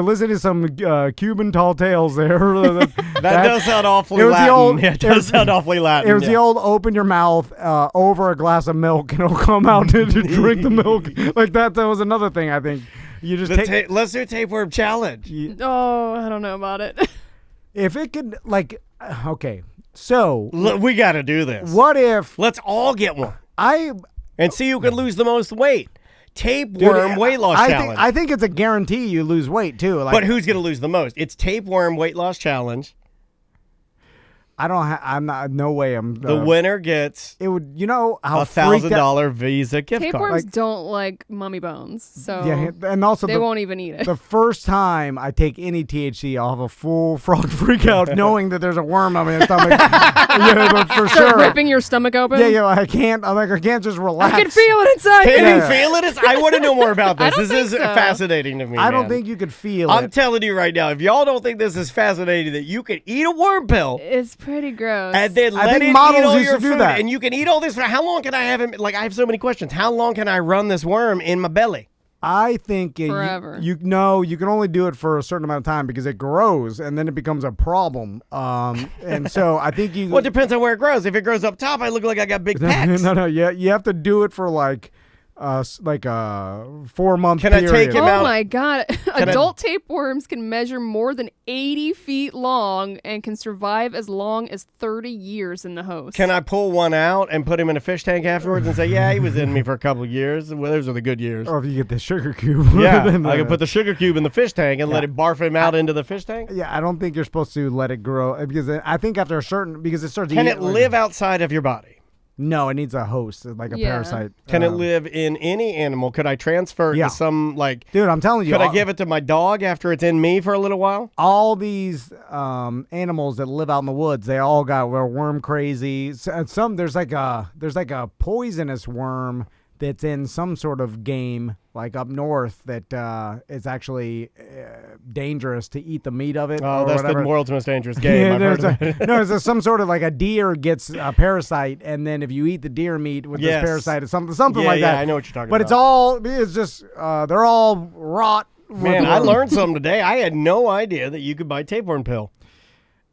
Speaker 1: listening to some Cuban tall tales there.
Speaker 2: That does sound awfully Latin. It does sound awfully Latin.
Speaker 1: It was the old open your mouth over a glass of milk and it'll come out to drink the milk. Like that was another thing I think. You just
Speaker 2: let's do a tapeworm challenge.
Speaker 3: Oh, I don't know about it.
Speaker 1: If it could, okay, so
Speaker 2: we got to do this.
Speaker 1: What if
Speaker 2: let's all get one? And see who can lose the most weight. Tapeworm weight loss challenge.
Speaker 1: I think it's a guarantee you lose weight too.
Speaker 2: But who's going to lose the most? It's tapeworm weight loss challenge.
Speaker 1: I'm not. No way.
Speaker 2: The winner gets.
Speaker 1: It would. You know how
Speaker 2: $1,000 Visa gift card.
Speaker 3: Tapeworms don't like mummy bones, so
Speaker 1: and also
Speaker 3: they won't even eat it.
Speaker 1: The first time I take any THC, I'll have a full frog freak out, knowing that there's a worm on my stomach. But for sure,
Speaker 3: ripping your stomach open.
Speaker 1: Yeah. I can't just relax.
Speaker 3: I can feel it inside.
Speaker 2: Can you feel it? I want to know more about this. This is fascinating to me.
Speaker 1: I don't think you could feel it.
Speaker 2: I'm telling you right now, if y'all don't think this is fascinating, that you could eat a worm pill.
Speaker 3: It's pretty gross.
Speaker 2: And then let it eat all your food, and you can eat all this. For how long can I have him? Like I have so many questions. How long can I run this worm in my belly?
Speaker 1: I think
Speaker 3: forever.
Speaker 1: You can only do it for a certain amount of time because it grows and then it becomes a problem. And so I think you.
Speaker 2: Well, it depends on where it grows. If it grows up top, I look like I got big pecs.
Speaker 1: No. You have to do it for like a 4-month
Speaker 2: Can
Speaker 1: period.
Speaker 2: I take him out?
Speaker 3: Oh my God. Adult tapeworms can measure more than 80 feet long and can survive as long as 30 years in the host.
Speaker 2: Can I pull one out and put him in a fish tank afterwards and say, yeah, he was in me for a couple of years. Well, those are the good years.
Speaker 1: Or if you get the sugar cube.
Speaker 2: Yeah, I can put the sugar cube in the fish tank and let it barf him out into the fish tank.
Speaker 1: Yeah, I don't think you're supposed to let it grow because I think after a certain, because it starts
Speaker 2: Can it live outside of your body?
Speaker 1: No, it needs a host, like a parasite.
Speaker 2: Can it live in any animal? Could I transfer it to some,
Speaker 1: Dude, I'm telling you.
Speaker 2: Could I give it to my dog after it's in me for a little while?
Speaker 1: All these animals that live out in the woods, they all we're worm crazy. Some there's like a poisonous worm that's in some sort of game, like up north, that is actually dangerous to eat the meat of it.
Speaker 2: Oh,
Speaker 1: or
Speaker 2: that's
Speaker 1: whatever.
Speaker 2: the world's most dangerous game.
Speaker 1: Yeah,
Speaker 2: I've heard of it.
Speaker 1: no, it's some sort of like a deer gets a parasite, and then if you eat the deer meat with
Speaker 2: Yes.
Speaker 1: this parasite, it's something
Speaker 2: Yeah,
Speaker 1: like that.
Speaker 2: I know what you're talking
Speaker 1: but
Speaker 2: about.
Speaker 1: it's just they're all rot.
Speaker 2: Man, I learned something today. I had no idea that you could buy tapeworm pill.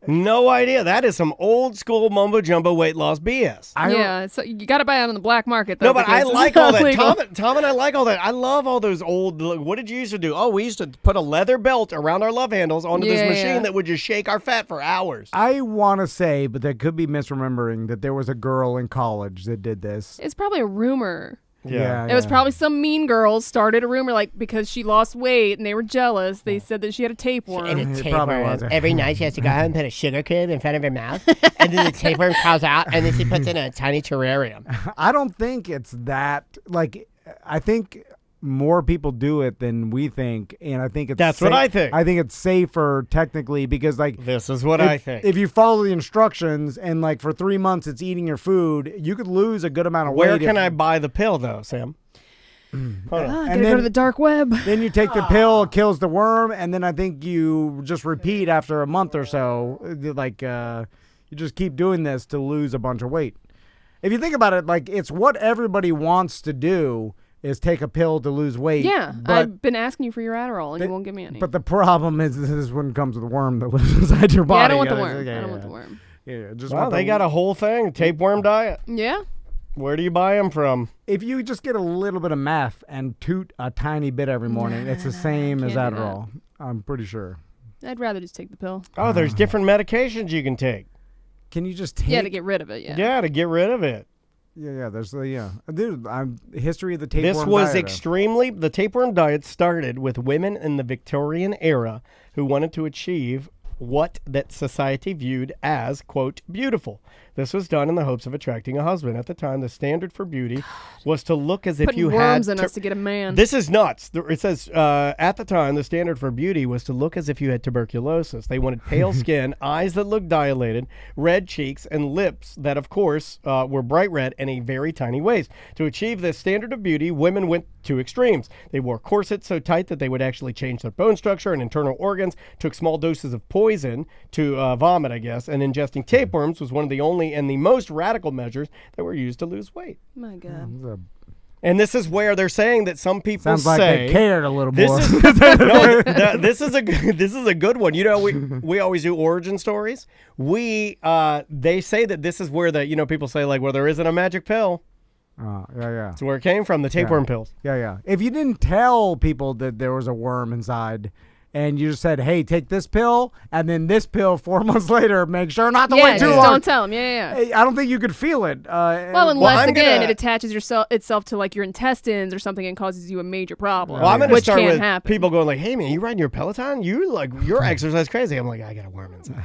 Speaker 2: No idea. That is some old school mumbo jumbo weight loss BS.
Speaker 3: Yeah, so you got to buy it on the black market, though.
Speaker 2: No, but I
Speaker 3: because it's
Speaker 2: like all
Speaker 3: not
Speaker 2: that.
Speaker 3: legal.
Speaker 2: Tom and I like all that. I love all those old. What did you used to do? Oh, we used to put a leather belt around our love handles onto this
Speaker 3: Yeah,
Speaker 2: machine
Speaker 3: yeah.
Speaker 2: that would just shake our fat for hours.
Speaker 1: I want to say, but that could be misremembering, that there was a girl in college that did this.
Speaker 3: It's probably a rumor.
Speaker 1: Yeah,
Speaker 3: It was probably some mean girls started a rumor, like, because she lost weight and they were jealous. They said that she had a tapeworm.
Speaker 5: And a
Speaker 1: It probably
Speaker 5: tapeworm.
Speaker 1: was.
Speaker 5: Every night she has to go home and put a sugar cube in front of her mouth. And then the tapeworm crawls out and then she puts it in a tiny terrarium.
Speaker 1: I don't think it's that. Like, I think more people do it than we think, and I think it's
Speaker 2: That's what I think.
Speaker 1: I think it's safer technically because, like,
Speaker 2: This is what
Speaker 1: if,
Speaker 2: I think.
Speaker 1: if you follow the instructions and like for 3 months it's eating your food, you could lose a good amount of weight.
Speaker 2: Where can
Speaker 1: if-
Speaker 2: I buy the pill, though, Sam? Hold on.
Speaker 3: Gotta
Speaker 1: and
Speaker 3: go
Speaker 1: then-
Speaker 3: to the dark web.
Speaker 1: Then you take the pill, it kills the worm, and then I think you just repeat after a month or so. Like, you just keep doing this to lose a bunch of weight. If you think about it, like, it's what everybody wants to do is take a pill to lose weight.
Speaker 3: Yeah,
Speaker 1: but,
Speaker 3: I've been asking you for your Adderall, and you won't give me any.
Speaker 1: but the problem is this is when it comes to the worm that lives inside your body.
Speaker 3: yeah, I don't want the
Speaker 1: Yeah,
Speaker 3: worm.
Speaker 1: yeah,
Speaker 3: I don't
Speaker 1: yeah.
Speaker 3: want the worm.
Speaker 1: Yeah, just
Speaker 2: Well,
Speaker 1: want
Speaker 2: they
Speaker 1: the-
Speaker 2: got a whole thing, tapeworm diet.
Speaker 3: Yeah.
Speaker 2: Where do you buy them from?
Speaker 1: If you just get a little bit of meth and toot a tiny bit every morning, it's the same as
Speaker 3: can't do that.
Speaker 1: Adderall. I'm pretty sure.
Speaker 3: I'd rather just take the pill.
Speaker 2: Oh, there's different medications you can take.
Speaker 1: Can you just take?
Speaker 3: Yeah, to get rid of it. Yeah.
Speaker 2: Yeah, to get rid of it.
Speaker 1: Yeah, there's the dude. History of the tapeworm.
Speaker 2: This was
Speaker 1: diet.
Speaker 2: the tapeworm diet started with women in the Victorian era who wanted to achieve what that society viewed as, quote, beautiful. This was done in the hopes of attracting a husband. At the time, the standard for beauty was to look as if
Speaker 3: Putting
Speaker 2: you
Speaker 3: worms
Speaker 2: had...
Speaker 3: in us to get a man.
Speaker 2: This is nuts. It says, at the time, the standard for beauty was to look as if you had tuberculosis. They wanted pale skin, eyes that looked dilated, red cheeks, and lips that, of course, were bright red and a very tiny waist. To achieve this standard of beauty, women went to extremes. They wore corsets so tight that they would actually change their bone structure and internal organs, took small doses of poison to vomit, I guess, and ingesting tapeworms was one of the only and the most radical measures that were used to lose weight.
Speaker 3: My God.
Speaker 2: And this is where they're saying that some people
Speaker 1: Sounds
Speaker 2: say
Speaker 1: like they cared a little
Speaker 2: this
Speaker 1: more.
Speaker 2: is this is a good one. You know, we always do origin stories. They say that this is where people say, like, well, there isn't a magic pill.
Speaker 1: Yeah.
Speaker 2: It's where it came from, the tapeworm pills.
Speaker 1: Yeah. If you didn't tell people that there was a worm inside, and you just said, "Hey, take this pill," and then this pill 4 months later, make sure not to
Speaker 3: Yeah,
Speaker 1: wait too
Speaker 3: just
Speaker 1: long.
Speaker 3: don't tell them. Yeah.
Speaker 1: I don't think you could feel it.
Speaker 3: Well, unless
Speaker 2: I'm
Speaker 3: again
Speaker 2: gonna-
Speaker 3: it attaches itself to like your intestines or something and causes you a major problem.
Speaker 2: Well, I'm going to
Speaker 3: which
Speaker 2: start
Speaker 3: can't
Speaker 2: with
Speaker 3: happen.
Speaker 2: people going like, "Hey, man, you riding your Peloton? You're exercise crazy." I'm like, I got a worm inside.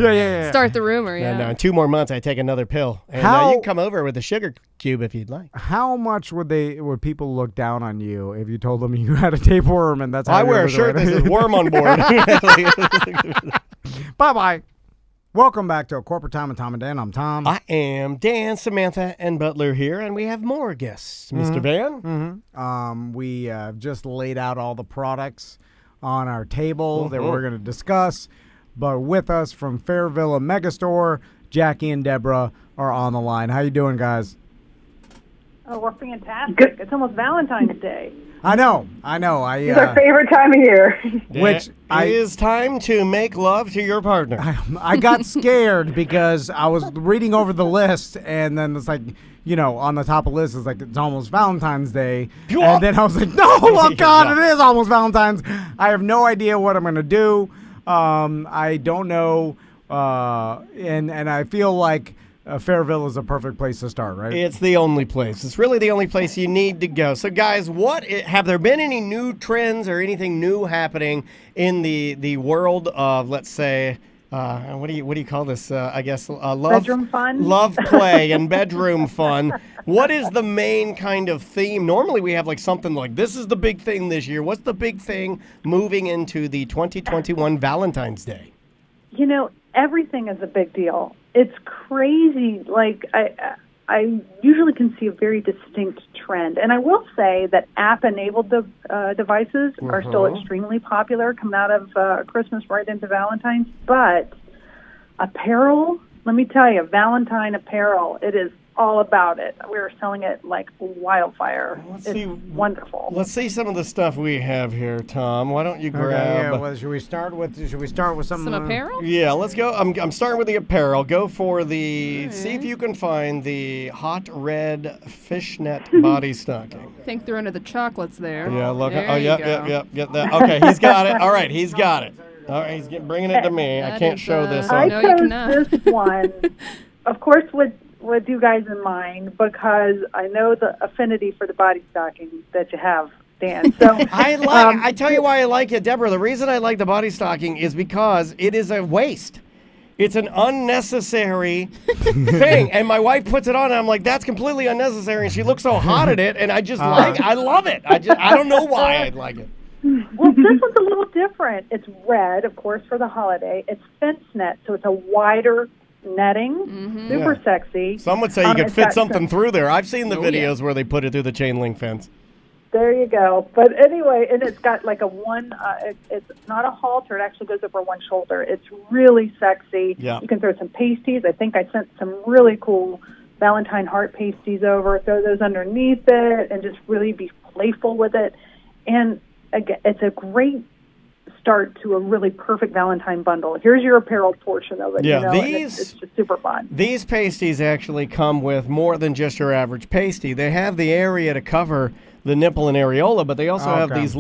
Speaker 1: yeah.
Speaker 3: Start the rumor. Yeah.
Speaker 2: And in 2 more months, I take another pill. And
Speaker 1: How-
Speaker 2: you can come over with a sugar cube if you'd like.
Speaker 1: How much would people look down on you if you told them you had a tapeworm and that's how
Speaker 2: I
Speaker 1: you
Speaker 2: wear a
Speaker 1: lose
Speaker 2: shirt
Speaker 1: weight?
Speaker 2: that says worm on board.
Speaker 1: Bye. Welcome back to A Corporate Tom and Tom and Dan. I'm Tom.
Speaker 2: I am Dan, Samantha, and Butler here, and we have more guests. Mr. Van?
Speaker 1: We just laid out all the products on our table that we're going to discuss. But with us from Fairvilla Megastore, Jackie and Deborah are on the line. How you doing, guys?
Speaker 10: Oh, we're fantastic. It's almost Valentine's Day.
Speaker 1: I know.
Speaker 10: It's our favorite time of year.
Speaker 1: Which
Speaker 2: It is time to make love to your partner.
Speaker 1: I got scared because I was reading over the list, and then it's like, on the top of the list is like, it's almost Valentine's Day. And then I was like, no, oh God, it is almost Valentine's. I have no idea what I'm going to do. I don't know. And I feel like Fairville is a perfect place to start, right?
Speaker 2: It's the only place. It's really the only place you need to go. So, guys, have there been any new trends or anything new happening in the world of, let's say, what do you call this? I guess love,
Speaker 10: Bedroom fun?
Speaker 2: love play, and bedroom fun. What is the main kind of theme? Normally, we have like something like this is the big thing this year. What's the big thing moving into the 2021 Valentine's Day?
Speaker 10: Everything is a big deal. It's crazy. Like I usually can see a very distinct trend. And I will say that app-enabled devices are still extremely popular coming out of Christmas right into Valentine's. But apparel, let me tell you, Valentine apparel, it is all about it. We're selling it like wildfire. Wonderful.
Speaker 2: Let's see some of the stuff we have here, Tom. Why don't you grab?
Speaker 1: Okay, yeah, well, should we start with some
Speaker 3: apparel?
Speaker 2: Yeah, let's go. I'm starting with the apparel. Go for the. Right. See if you can find the hot red fishnet body stocking.
Speaker 3: Think through into the chocolates there.
Speaker 2: Yeah, look.
Speaker 3: There
Speaker 2: yep. Get that. Okay, he's got it. All right, he's got it. All right, he's bringing it to me. I can't show this.
Speaker 10: I chose this one, of course, with you guys in mind, because I know the affinity for the body stocking that you have, Dan. So
Speaker 2: I tell you why I like it, Deborah. The reason I like the body stocking is because it is a waste. It's an unnecessary thing. And my wife puts it on, and I'm like, that's completely unnecessary. And she looks so hot at it, and I just I love it. I don't know why I like it.
Speaker 10: Well, this one's a little different. It's red, of course, for the holiday. It's fence net, so it's a wider netting, super sexy.
Speaker 2: Some would say you could fit something through there. I've seen the videos where they put it through the chain link fence.
Speaker 10: There you go. But anyway, and it's got like a one, it's not a halter. It actually goes over one shoulder. It's really sexy.
Speaker 2: Yeah.
Speaker 10: You can throw some pasties. I think I sent some really cool Valentine heart pasties over. Throw those underneath it and just really be playful with it. And again, it's a great start to a really perfect Valentine bundle. Here's your apparel portion of it.
Speaker 2: Yeah,
Speaker 10: it's just super fun.
Speaker 2: These pasties actually come with more than just your average pasty. They have the area to cover the nipple and areola, but they also have these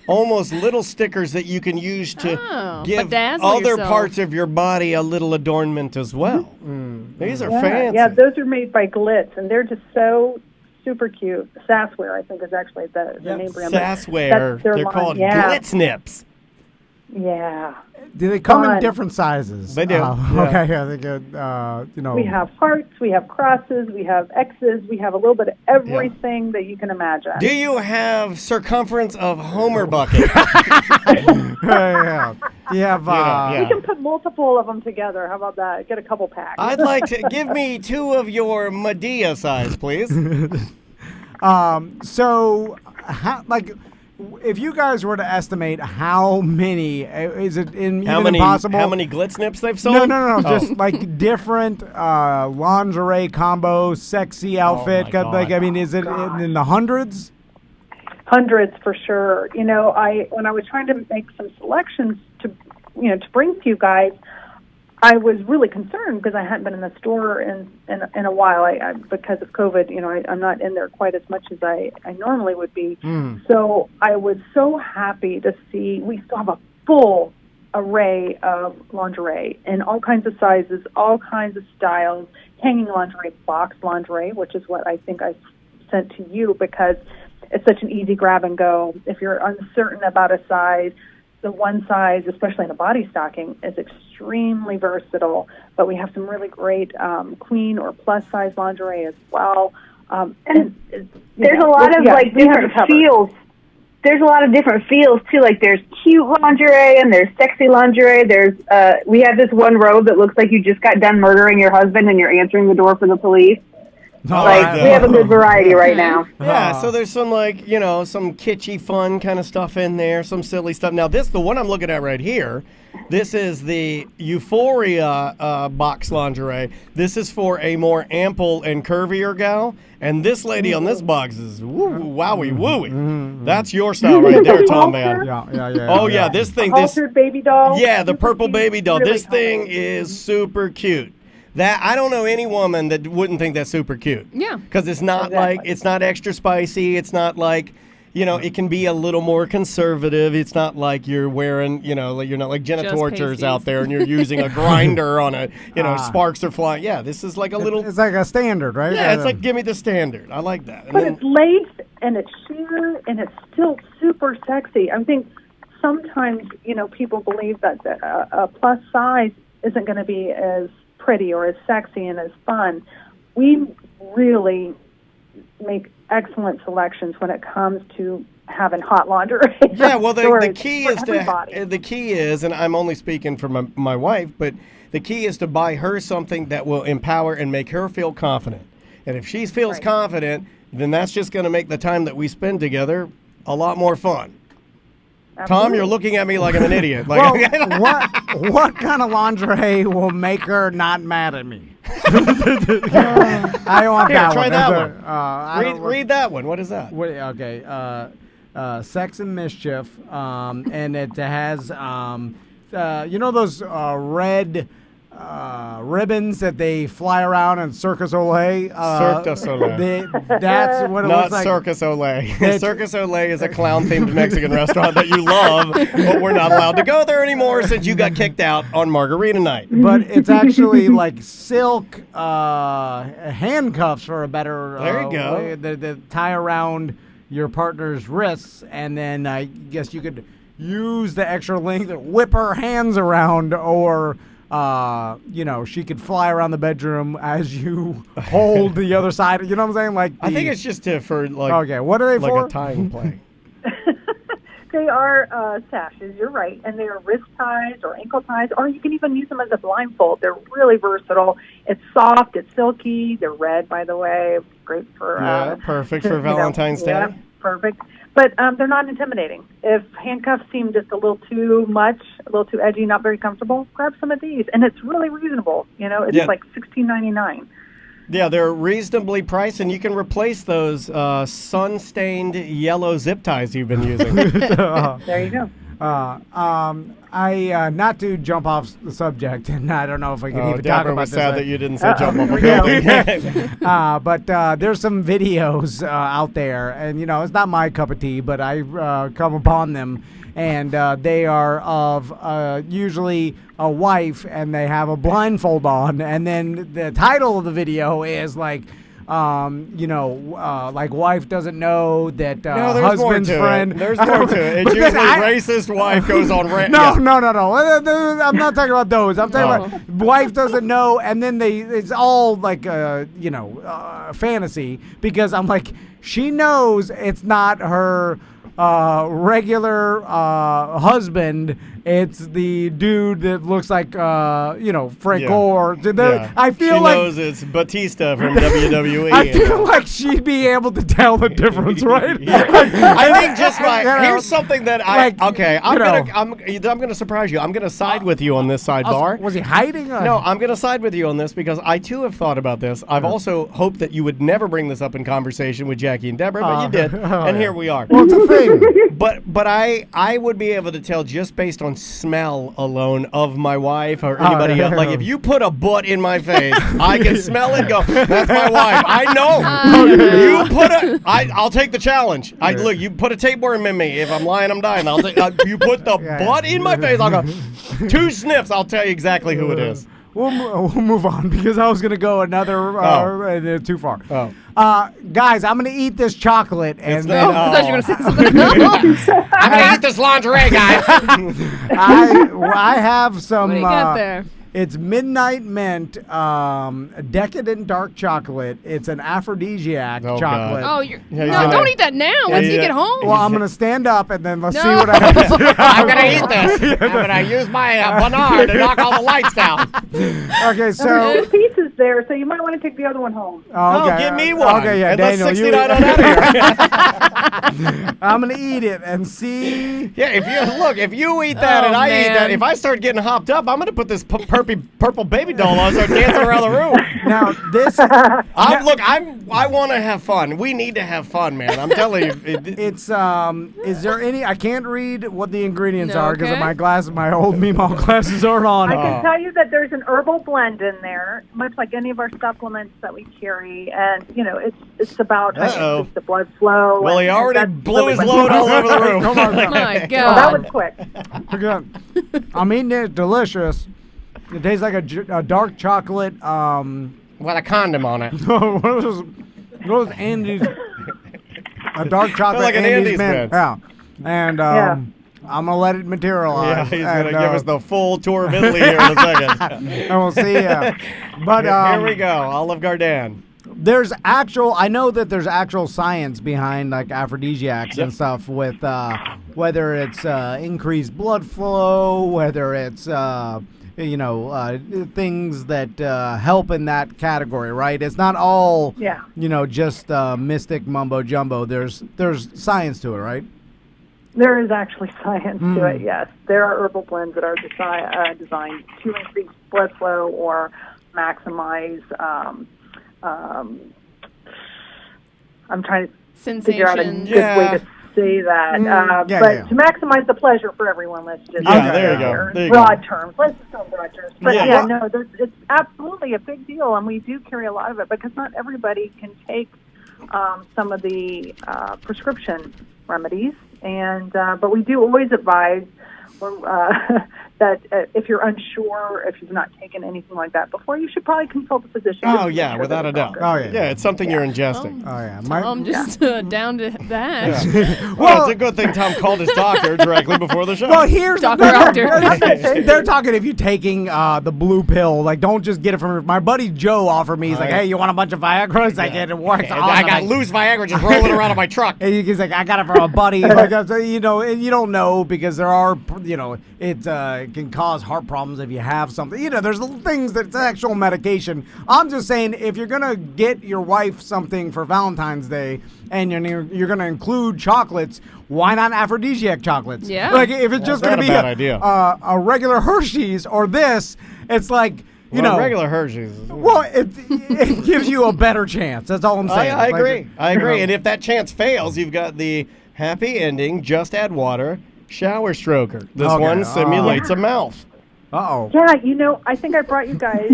Speaker 2: almost little stickers that you can use to give other parts of your body a little adornment as well. These are fancy.
Speaker 10: Yeah, those are made by Glitz, and they're just so super cute. Sasswear, I think, is actually the name brand.
Speaker 2: Sasswear. They're called Glitz Nips.
Speaker 10: Yeah.
Speaker 1: Do they come in different sizes?
Speaker 2: They do.
Speaker 1: Okay, yeah, they get,
Speaker 10: We have hearts, we have crosses, we have X's, we have a little bit of everything that you can imagine.
Speaker 2: Do you have circumference of Homer bucket?
Speaker 1: Yeah. You have,
Speaker 10: We can put multiple of them together. How about that? Get a couple packs.
Speaker 2: I'd like to give me 2 of your Medea size, please.
Speaker 1: If you guys were to estimate how many, is it even impossible?
Speaker 2: How many Glitz Nips they've sold?
Speaker 1: No. Just like different lingerie combo, sexy outfit. Is it in the hundreds?
Speaker 10: Hundreds for sure. When I was trying to make some selections to bring to you guys, I was really concerned because I hadn't been in the store in a while. I because of COVID, I'm not in there quite as much as I normally would be. So I was so happy to see we still have a full array of lingerie in all kinds of sizes, all kinds of styles, hanging lingerie, boxed lingerie, which is what I think I sent to you because it's such an easy grab and go. If you're uncertain about a size, the one size, especially in a body stocking, is extremely versatile. But we have some really great queen or plus size lingerie as well.
Speaker 11: And there's a lot of different feels. There's a lot of different feels too. Like there's cute lingerie and there's sexy lingerie. There's we have this one robe that looks like you just got done murdering your husband and you're answering the door for the police. We have a good variety right now.
Speaker 2: Yeah, so there's some some kitschy fun kind of stuff in there, some silly stuff. Now the one I'm looking at right here, this is the Euphoria box lingerie. This is for a more ample and curvier gal. And this lady on this box is wowie wooey. That's your style right there, Tom Man. Yeah. This thing,
Speaker 10: haltered baby doll.
Speaker 2: Yeah, the purple baby doll. Really this thing is super cute. That I don't know any woman that wouldn't think that's super cute.
Speaker 3: Yeah.
Speaker 2: Because it's not it's not extra spicy. It's not like, it can be a little more conservative. It's not like you're wearing, you're not like Jenna Tortures out there and you're using a grinder on a, sparks are flying. Yeah, this is like a little.
Speaker 1: It's like a standard, right?
Speaker 2: Yeah, it's like give me the standard. I like that.
Speaker 10: But it's lace and it's sheer and it's still super sexy. I think sometimes, people believe that a plus size isn't going to be as pretty or as sexy and as fun. We really make excellent selections when it comes to having hot lingerie.
Speaker 2: Yeah, well, the key is, and I'm only speaking for my wife, but the key is to buy her something that will empower and make her feel confident. And if she feels confident, then that's just going to make the time that we spend together a lot more fun.
Speaker 10: Absolutely.
Speaker 2: Tom, you're looking at me like I'm an idiot.
Speaker 1: Well, what kind of lingerie will make her not mad at me? I want
Speaker 2: Here,
Speaker 1: that
Speaker 2: try
Speaker 1: one.
Speaker 2: that one. Read that one. What is that?
Speaker 1: Okay. Sex and Mischief, and it has, you know those red ribbons that they fly around in Circus Olay?
Speaker 2: Cirque du Soleil.
Speaker 1: That's what it
Speaker 2: Not
Speaker 1: looks like.
Speaker 2: Circus Olay. Circus Olay is a clown-themed Mexican restaurant that you love, but we're not allowed to go there anymore since you got kicked out on Margarita Night.
Speaker 1: But it's actually like silk handcuffs for a better
Speaker 2: There you go.
Speaker 1: way that tie around your partner's wrists, and then I guess you could use the extra length to whip her hands around, or she could fly around the bedroom as you hold the other side. You know what I'm saying? Like
Speaker 2: I think it's just for like.
Speaker 1: Okay, what are they
Speaker 2: like
Speaker 1: for?
Speaker 2: a tying play.
Speaker 10: They are sashes, you're right, and they are wrist ties or ankle ties, or you can even use them as a blindfold. They're really versatile. It's soft, it's silky. They're red, by the way. Great for
Speaker 2: perfect for Valentine's Day.
Speaker 10: Yeah, perfect. But they're not intimidating. If handcuffs seem just a little too much, a little too edgy, not very comfortable, grab some of these, and it's really reasonable. It's like $16.99.
Speaker 2: Yeah, they're reasonably priced, and you can replace those sun-stained yellow zip ties you've been using.
Speaker 10: There you go.
Speaker 1: Not to jump off the subject, and I don't know if I can even talk
Speaker 2: Deborah
Speaker 1: about
Speaker 2: was
Speaker 1: this.
Speaker 2: sad that you didn't say jump off a building.
Speaker 1: But there's some videos out there, and it's not my cup of tea, but I come upon them, and they are of usually a wife, and they have a blindfold on, and then the title of the video is like, like wife doesn't know that
Speaker 2: no, there's
Speaker 1: husband's
Speaker 2: more to
Speaker 1: friend.
Speaker 2: It. There's more to it. It's usually racist wife goes on rant.
Speaker 1: No. I'm not talking about those. I'm talking about wife doesn't know, and then it's all like fantasy, because I'm like, she knows it's not her regular husband. It's the dude that looks like Frank Gore. I feel
Speaker 2: she
Speaker 1: like
Speaker 2: knows it's Batista from WWE.
Speaker 1: I feel like she'd be able to tell the difference, right?
Speaker 2: I think just here's something that I'm gonna surprise you. I'm gonna side with you on this sidebar.
Speaker 1: Was he hiding?
Speaker 2: No, I'm gonna side with you on this because I too have thought about this. I've also hoped that you would never bring this up in conversation with Jackie and Deborah, but you did, and here we are.
Speaker 1: Well, it's a thing.
Speaker 2: But I would be able to tell just based on smell alone of my wife or anybody else. Like if you put a butt in my face, I can smell it and go, that's my wife. I know. You put I'll take the challenge. Look, you put a tapeworm in me. If I'm lying, I'm dying. I'll take. You put the butt in my face, I'll go 2 sniffs. I'll tell you exactly who it is.
Speaker 1: We'll move on because I was going to go another too far. Guys, I'm going to eat this chocolate and then.
Speaker 3: I thought you were going to say something else.
Speaker 5: I'm going to eat this lingerie, guys.
Speaker 1: I have some.
Speaker 3: What do you got there?
Speaker 1: It's Midnight Mint, decadent dark chocolate. It's an aphrodisiac chocolate.
Speaker 3: Oh, don't eat that now. Once you get home.
Speaker 1: Well, I'm gonna stand up and then let's see what I can do.
Speaker 5: I'm going to eat this. I'm going to use my Bernard to knock all the lights down.
Speaker 1: Okay, so.
Speaker 10: There's 2 pieces there, so you might want to take the other one home.
Speaker 1: Okay.
Speaker 2: Give me one.
Speaker 1: Okay, yeah,
Speaker 2: and
Speaker 1: Daniel,
Speaker 2: let's 69 on out of here.
Speaker 1: I'm gonna eat it and see.
Speaker 2: Yeah, if you eat that and I eat that, if I start getting hopped up, I'm gonna put this purple baby doll on, start dancing around the room.
Speaker 1: Now this,
Speaker 2: I want to have fun. We need to have fun, man. I'm telling you.
Speaker 1: It's is there any? I can't read what the ingredients
Speaker 3: No,
Speaker 1: are because
Speaker 3: okay.
Speaker 1: my glasses, my old Meemaw glasses aren't on.
Speaker 10: I can tell you that there's an herbal blend in there, much like any of our supplements that we carry, and it's about the blood flow.
Speaker 2: Well, he already blew his load all over the room.
Speaker 3: My God.
Speaker 10: Well, that was quick.
Speaker 1: Again, I'm eating it. Delicious. It tastes like a dark chocolate.
Speaker 5: With a condom on it.
Speaker 1: What was Andy's? A dark chocolate
Speaker 2: like an Andes
Speaker 1: Mint. Yeah, and I'm gonna let it materialize.
Speaker 2: Yeah, he's gonna give us the full tour of Italy here in a second.
Speaker 1: And we'll see. But
Speaker 2: here we go, Olive Garden.
Speaker 1: I know that there's actual science behind like aphrodisiacs and stuff with whether it's increased blood flow, whether it's things that help in that category, right? It's not all, just mystic mumbo jumbo. There's science to it, right?
Speaker 10: There is actually science to it, yes. There are herbal blends that are designed to increase blood flow or maximize, I'm trying to figure out a good way to say that. To maximize the pleasure for everyone, let's just
Speaker 2: there you go.
Speaker 10: In broad terms. Let's just go in broad terms. But it's absolutely a big deal, and we do carry a lot of it because not everybody can take some of the prescription remedies. And but we do always advise that if you're unsure, if you've not taken anything like that before, you should probably consult a physician.
Speaker 2: Oh yeah, without a doubt.
Speaker 1: Oh yeah,
Speaker 2: it's something you're ingesting.
Speaker 3: I'm just down to that.
Speaker 2: Well, it's a good thing Tom called his doctor directly before the show.
Speaker 1: Well, here's
Speaker 3: doctor.
Speaker 1: They're talking if you're taking the blue pill, like don't just get it from my buddy Joe. Offered me, he's like, hey, you want a bunch of Viagra? He's like, it works.
Speaker 2: I got loose Viagra just rolling around in my truck.
Speaker 1: And he's like, I got it from a buddy. Like, and you don't know because there are, it can cause heart problems if you have something. There's little things that's actual medication. I'm just saying, if you're gonna get your wife something for Valentine's Day and you're gonna include chocolates, why not aphrodisiac chocolates?
Speaker 3: Yeah.
Speaker 1: Like if it's just gonna be a regular Hershey's or this, it's like.
Speaker 2: Regular Hershey's.
Speaker 1: Well, it gives you a better chance. That's all I'm saying.
Speaker 2: I agree. I agree. And if that chance fails, you've got the happy ending, just add water, shower stroker. This one simulates a mouth.
Speaker 1: Uh-oh.
Speaker 10: Yeah, I think I brought you guys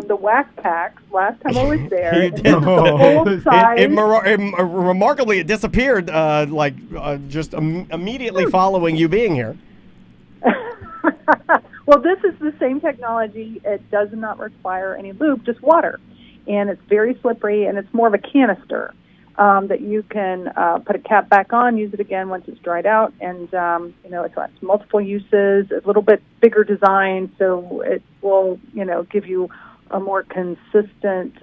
Speaker 10: the wax packs last time I was there.
Speaker 2: You did.
Speaker 10: Full size.
Speaker 2: Remarkably, it disappeared just immediately following you being here.
Speaker 10: Well, this is the same technology. It does not require any lube, just water. And it's very slippery, and it's more of a canister that you can put a cap back on, use it again once it's dried out. And, it's got multiple uses, a little bit bigger design, so it will, give you a more consistent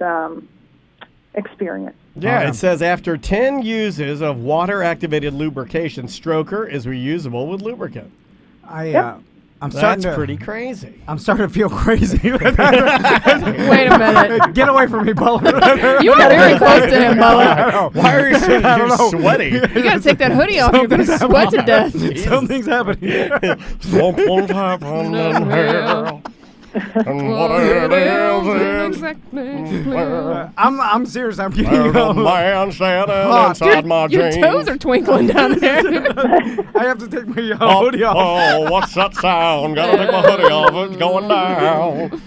Speaker 10: experience.
Speaker 2: Yeah, it says after 10 uses of water-activated lubrication, stroker is reusable with lubricant. That's pretty crazy.
Speaker 1: I'm starting to feel crazy.
Speaker 3: Wait a minute.
Speaker 1: Get away from me, Butler.
Speaker 3: You are very close to him, Butler.
Speaker 2: Why are you sweaty?
Speaker 3: You got to take that hoodie off. You're going to sweat to death.
Speaker 1: Something's happening.
Speaker 2: Something's happening here. And what it is
Speaker 1: I'm serious. I'm kidding.
Speaker 2: There's a man standing inside my jeans.
Speaker 3: Your toes are twinkling down there.
Speaker 1: I have to take my hoodie off.
Speaker 2: Oh, what's that sound? Gotta take my hoodie off. It's going down.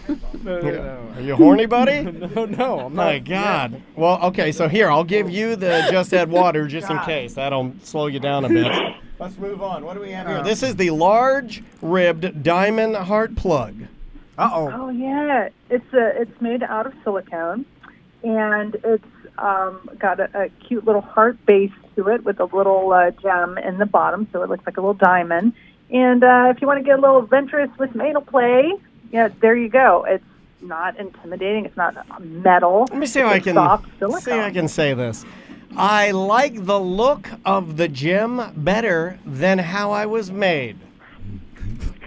Speaker 2: Are you horny, buddy?
Speaker 1: No, I'm not.
Speaker 2: My God. Well, okay, so here, I'll give you the just add water just in case. That'll slow you down a bit. Let's move on. What do we have here? This is the large ribbed diamond heart plug.
Speaker 1: Uh-oh.
Speaker 10: Oh, yeah. It's made out of silicone, and it's got a cute little heart base to it with a little gem in the bottom, so it looks like a little diamond. And if you want to get a little adventurous with anal play, there you go. It's not intimidating. It's not metal.
Speaker 2: Let me see how I can say this. I like the look of the gem better than how I was made.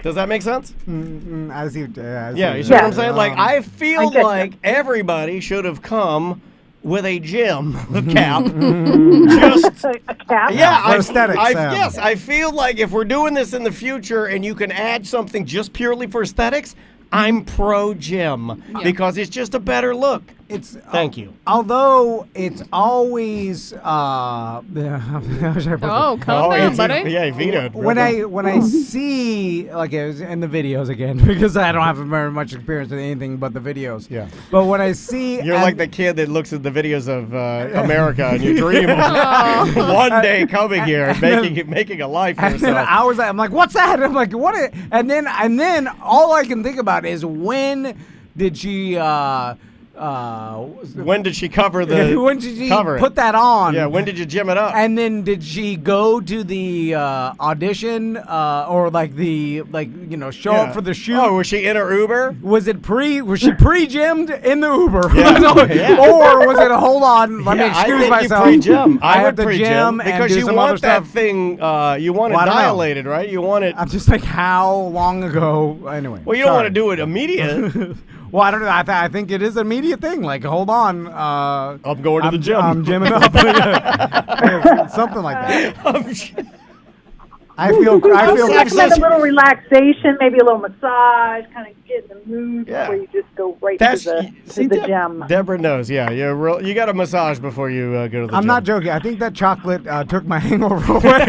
Speaker 2: Does that make sense?
Speaker 1: I see.
Speaker 2: Yeah, you see what I'm saying? Like, I feel like everybody should have come with a gem cap.
Speaker 10: Just a cap?
Speaker 2: Yeah,
Speaker 1: for aesthetics.
Speaker 2: Yes, I feel like if we're doing this in the future and you can add something just purely for aesthetics, I'm pro gem because it's just a better look. Thank you.
Speaker 1: Although it's always
Speaker 3: calm down, buddy.
Speaker 2: Yeah, he vetoed.
Speaker 1: When I see, like, it was in the videos again, because I don't have very much experience with anything but the videos.
Speaker 2: Yeah.
Speaker 1: But when I see,
Speaker 2: you're like the kid that looks at the videos of America and you dream of one day coming here and making a life for yourself.
Speaker 1: I'm like, what's that? I'm like, what? And then all I can think about is when did she
Speaker 2: When did she cover the?
Speaker 1: When did she
Speaker 2: cover
Speaker 1: put
Speaker 2: it?
Speaker 1: that on?
Speaker 2: Yeah. When did you gym it up?
Speaker 1: And then did she go to the audition or like show up for the shoot?
Speaker 2: Oh, was she in her Uber?
Speaker 1: Was she pre-gymmed in the Uber?
Speaker 2: Yeah.
Speaker 1: Or was it hold on, let me excuse myself.
Speaker 2: You pre-gym.
Speaker 1: I
Speaker 2: would
Speaker 1: have to
Speaker 2: pre-gym
Speaker 1: gym
Speaker 2: because
Speaker 1: and do
Speaker 2: you
Speaker 1: some
Speaker 2: want
Speaker 1: other
Speaker 2: that
Speaker 1: stuff.
Speaker 2: thing. You want it
Speaker 1: Well, I don't know.
Speaker 2: dilated, right? You want it.
Speaker 1: I'm just like, how long ago? Anyway.
Speaker 2: Well, you don't want to do it immediate.
Speaker 1: Well, I don't know. I think it is an immediate thing. Like, hold on.
Speaker 2: I'm going to the gym.
Speaker 1: I'm gymming up. Yeah, something like that. I feel.
Speaker 10: Recommend a little relaxation, maybe a little massage, kind of get in the mood before you just go right to the gym.
Speaker 2: Deborah knows. Yeah, you got a massage before you go to the gym.
Speaker 1: I'm not joking. I think that chocolate took my hangover away.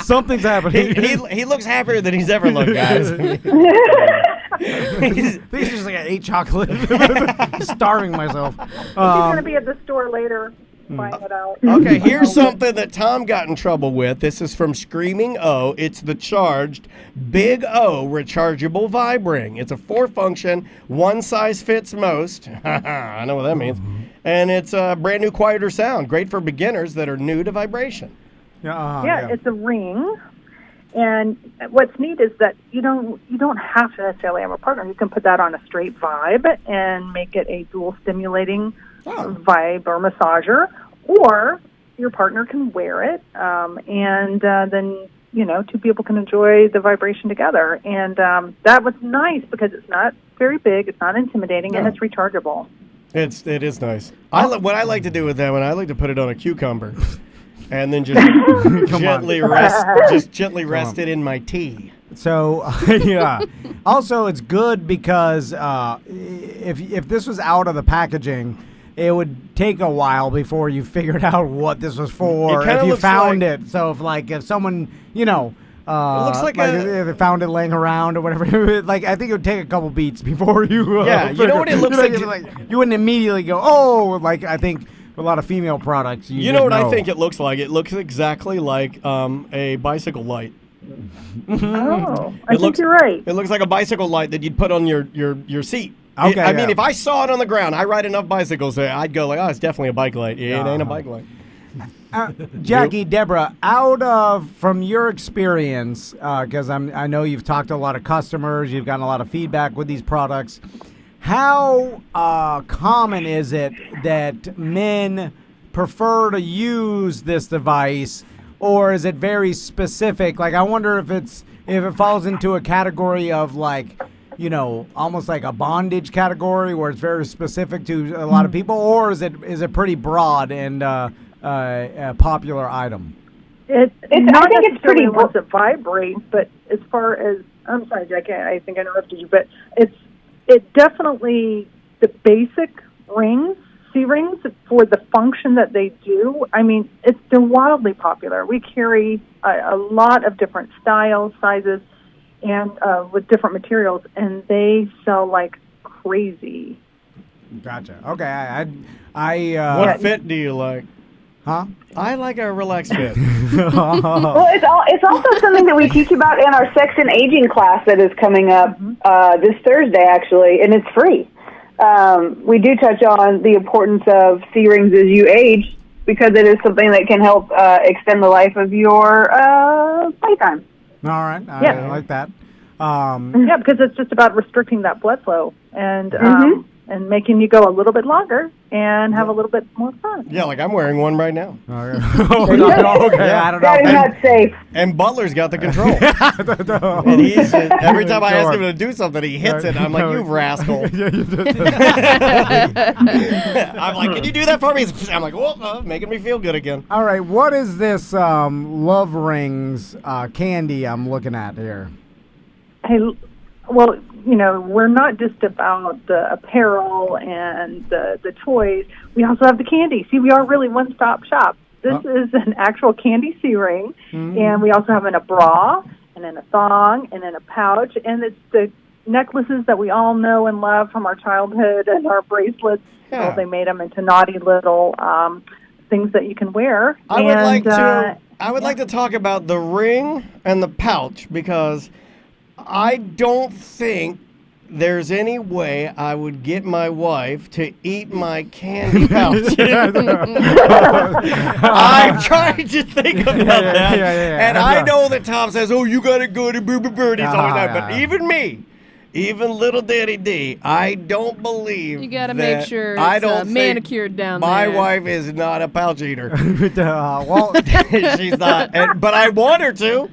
Speaker 1: Something's happening.
Speaker 2: He looks happier than he's ever looked, guys.
Speaker 1: I think it's just like I ate chocolate, starving myself.
Speaker 10: He's going to be at the store later. Find it out.
Speaker 2: Okay, here's something that Tom got in trouble with. This is from Screaming O. It's the charged Big O rechargeable vibring. It's a 4-function, one size fits most. I know what that means. And it's a brand new, quieter sound. Great for beginners that are new to vibration.
Speaker 10: Yeah, it's a ring. And what's neat is that you don't have to necessarily have a partner. You can put that on a straight vibe and make it a dual stimulating vibe or massager, or your partner can wear it, and then two people can enjoy the vibration together. And that was nice because it's not very big, it's not intimidating, and it's rechargeable.
Speaker 2: It is nice. What I like to do with that one, I like to put it on a cucumber, and then just gently rest it in my tea.
Speaker 1: So, yeah. Also, it's good because if this was out of the packaging, it would take a while before you figured out what this was for. If you found it, so if someone it looks like if they found it laying around or whatever, I think it would take a couple beats before you.
Speaker 2: You know what it looks like.
Speaker 1: You wouldn't immediately go, I think a lot of female products.
Speaker 2: You know what I think it looks like? It looks exactly like a bicycle light.
Speaker 10: Oh, I think you're right.
Speaker 2: It looks like a bicycle light that you'd put on your seat.
Speaker 1: Okay,
Speaker 2: I mean, if I saw it on the ground, I ride enough bicycles, I'd go like, it's definitely a bike light. It ain't a bike light.
Speaker 1: Jackie, Deborah, from your experience, because I know you've talked to a lot of customers, you've gotten a lot of feedback with these products. How common is it that men prefer to use this device, or is it very specific? Like, I wonder if it falls into a category of almost like a bondage category where it's very specific to a lot of people, or is it pretty broad and a popular item?
Speaker 10: I think it's pretty once it vibrates, but as far as I'm sorry, Jackie, I think I interrupted you, but it's definitely the basic rings, C-rings, for the function that they do. I mean, they're wildly popular. We carry a lot of different styles, sizes, and with different materials, and they sell like crazy.
Speaker 1: Gotcha. Okay,
Speaker 2: what fit do you like?
Speaker 1: Huh?
Speaker 2: I like a relaxed fit.
Speaker 11: Well, it's also something that we teach about in our sex and aging class that is coming up this Thursday, actually, and it's free. We do touch on the importance of C-rings as you age because it is something that can help extend the life of your playtime.
Speaker 1: All right, I like that.
Speaker 10: Yeah, because it's just about restricting that blood flow and making you go a little bit longer and have a little bit more fun.
Speaker 2: Yeah, like I'm wearing one right now.
Speaker 1: Okay, I don't know.
Speaker 11: That is not safe.
Speaker 2: And Butler's got the control. And he's every time I ask him to do something, he hits it. I'm like, you rascal. I'm like, can you do that for me? I'm like, whoa, making me feel good again.
Speaker 1: All right, what is this Love Rings candy I'm looking at here?
Speaker 10: Hey, well, we're not just about the apparel and the toys. We also have the candy. See, we are really one-stop shop. This is an actual candy C-ring, and we also have in a bra, and in a thong, and in a pouch, and it's the necklaces that we all know and love from our childhood and our bracelets.
Speaker 2: Yeah.
Speaker 10: So they made them into naughty little things that you can wear.
Speaker 2: I would like to talk about the ring and the pouch because I don't think there's any way I would get my wife to eat my candy pouch. I'm trying to think about that. And I know that Tom says, oh, you got to go to Boo Boo Birdie's all the time. But even me, even little Daddy D, I don't believe
Speaker 3: You got to
Speaker 2: that-
Speaker 3: make sure
Speaker 2: I
Speaker 3: it's
Speaker 2: don't think
Speaker 3: manicured down
Speaker 2: my
Speaker 3: there.
Speaker 2: wife is not a pouch eater.
Speaker 1: Well,
Speaker 2: She's not. But I want her to.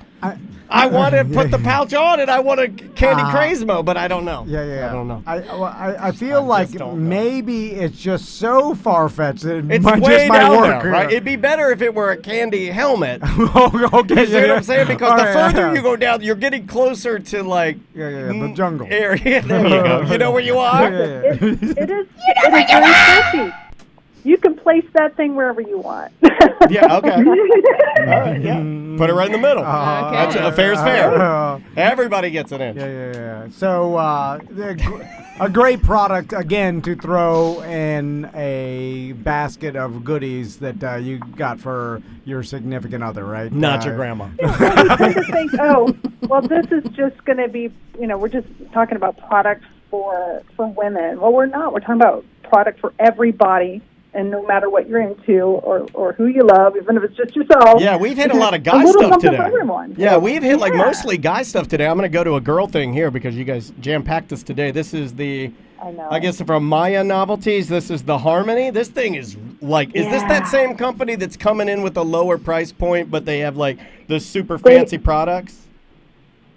Speaker 2: I want to put the pouch on, and I want to candy Crazmo, but I don't know.
Speaker 1: yeah.
Speaker 2: I don't know.
Speaker 1: I feel
Speaker 2: I just
Speaker 1: like
Speaker 2: don't know.
Speaker 1: maybe it's just so far-fetched that
Speaker 2: It's
Speaker 1: it
Speaker 2: way
Speaker 1: just might
Speaker 2: down
Speaker 1: work.
Speaker 2: there, right? It'd be better if it were a candy helmet.
Speaker 1: Okay,
Speaker 2: You see what I'm saying? Because
Speaker 1: All
Speaker 2: the
Speaker 1: right,
Speaker 2: further
Speaker 1: yeah.
Speaker 2: you go down, you're getting closer to like
Speaker 1: the jungle
Speaker 2: area. There you go. You know where you are?
Speaker 10: It is very tricky. You can place that thing wherever you want.
Speaker 2: Yeah. Okay. All right. Yeah. Put it right in the middle. That's a fair's fair. Everybody gets it in.
Speaker 1: Yeah. So a great product again to throw in a basket of goodies that you got for your significant other, right?
Speaker 2: Not your grandma.
Speaker 10: I tend to think, oh, well, this is just going to be, we're just talking about products for women. Well, we're not. We're talking about product for everybody. And no matter what you're into or who you love, even if it's just yourself.
Speaker 2: Yeah, we've hit a lot of
Speaker 10: a
Speaker 2: guy
Speaker 10: little
Speaker 2: stuff
Speaker 10: something
Speaker 2: today.
Speaker 10: for everyone.
Speaker 2: Yeah, we've hit like
Speaker 10: Yeah.
Speaker 2: mostly guy stuff today. I'm going to go to a girl thing here because you guys jam-packed this today. This is I guess from Maya Novelties, this is the Harmony. This thing is like, is this that same company that's coming in with a lower price point, but they have like the super fancy products?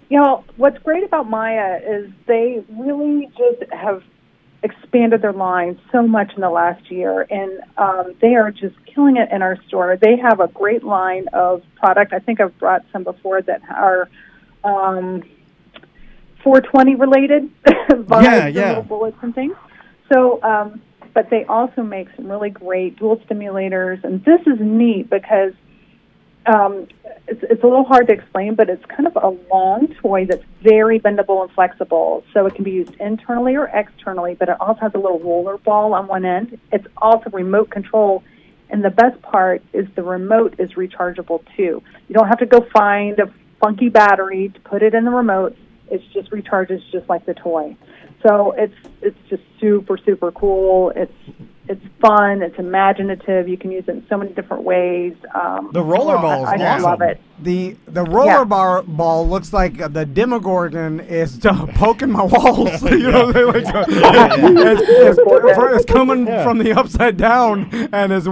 Speaker 10: What's great about Maya is they really just have expanded their line so much in the last year, and they are just killing it in our store. They have a great line of product. I think I've brought some before that are 420 related, little bullets and things. So, but they also make some really great dual stimulators, and this is neat because it's a little hard to explain, but it's kind of a long toy that's very bendable and flexible. So it can be used internally or externally, but it also has a little roller ball on one end. It's also remote control, and the best part is the remote is rechargeable too. You don't have to go find a funky battery to put it in the remote. It just recharges just like the toy. So it's just super, super cool. It's fun. It's imaginative. You can use it in so many different ways.
Speaker 2: The roller ball is
Speaker 10: I
Speaker 2: awesome.
Speaker 10: love it.
Speaker 1: The roller ball looks like the Demogorgon is poking my walls. It's coming from the upside down and it's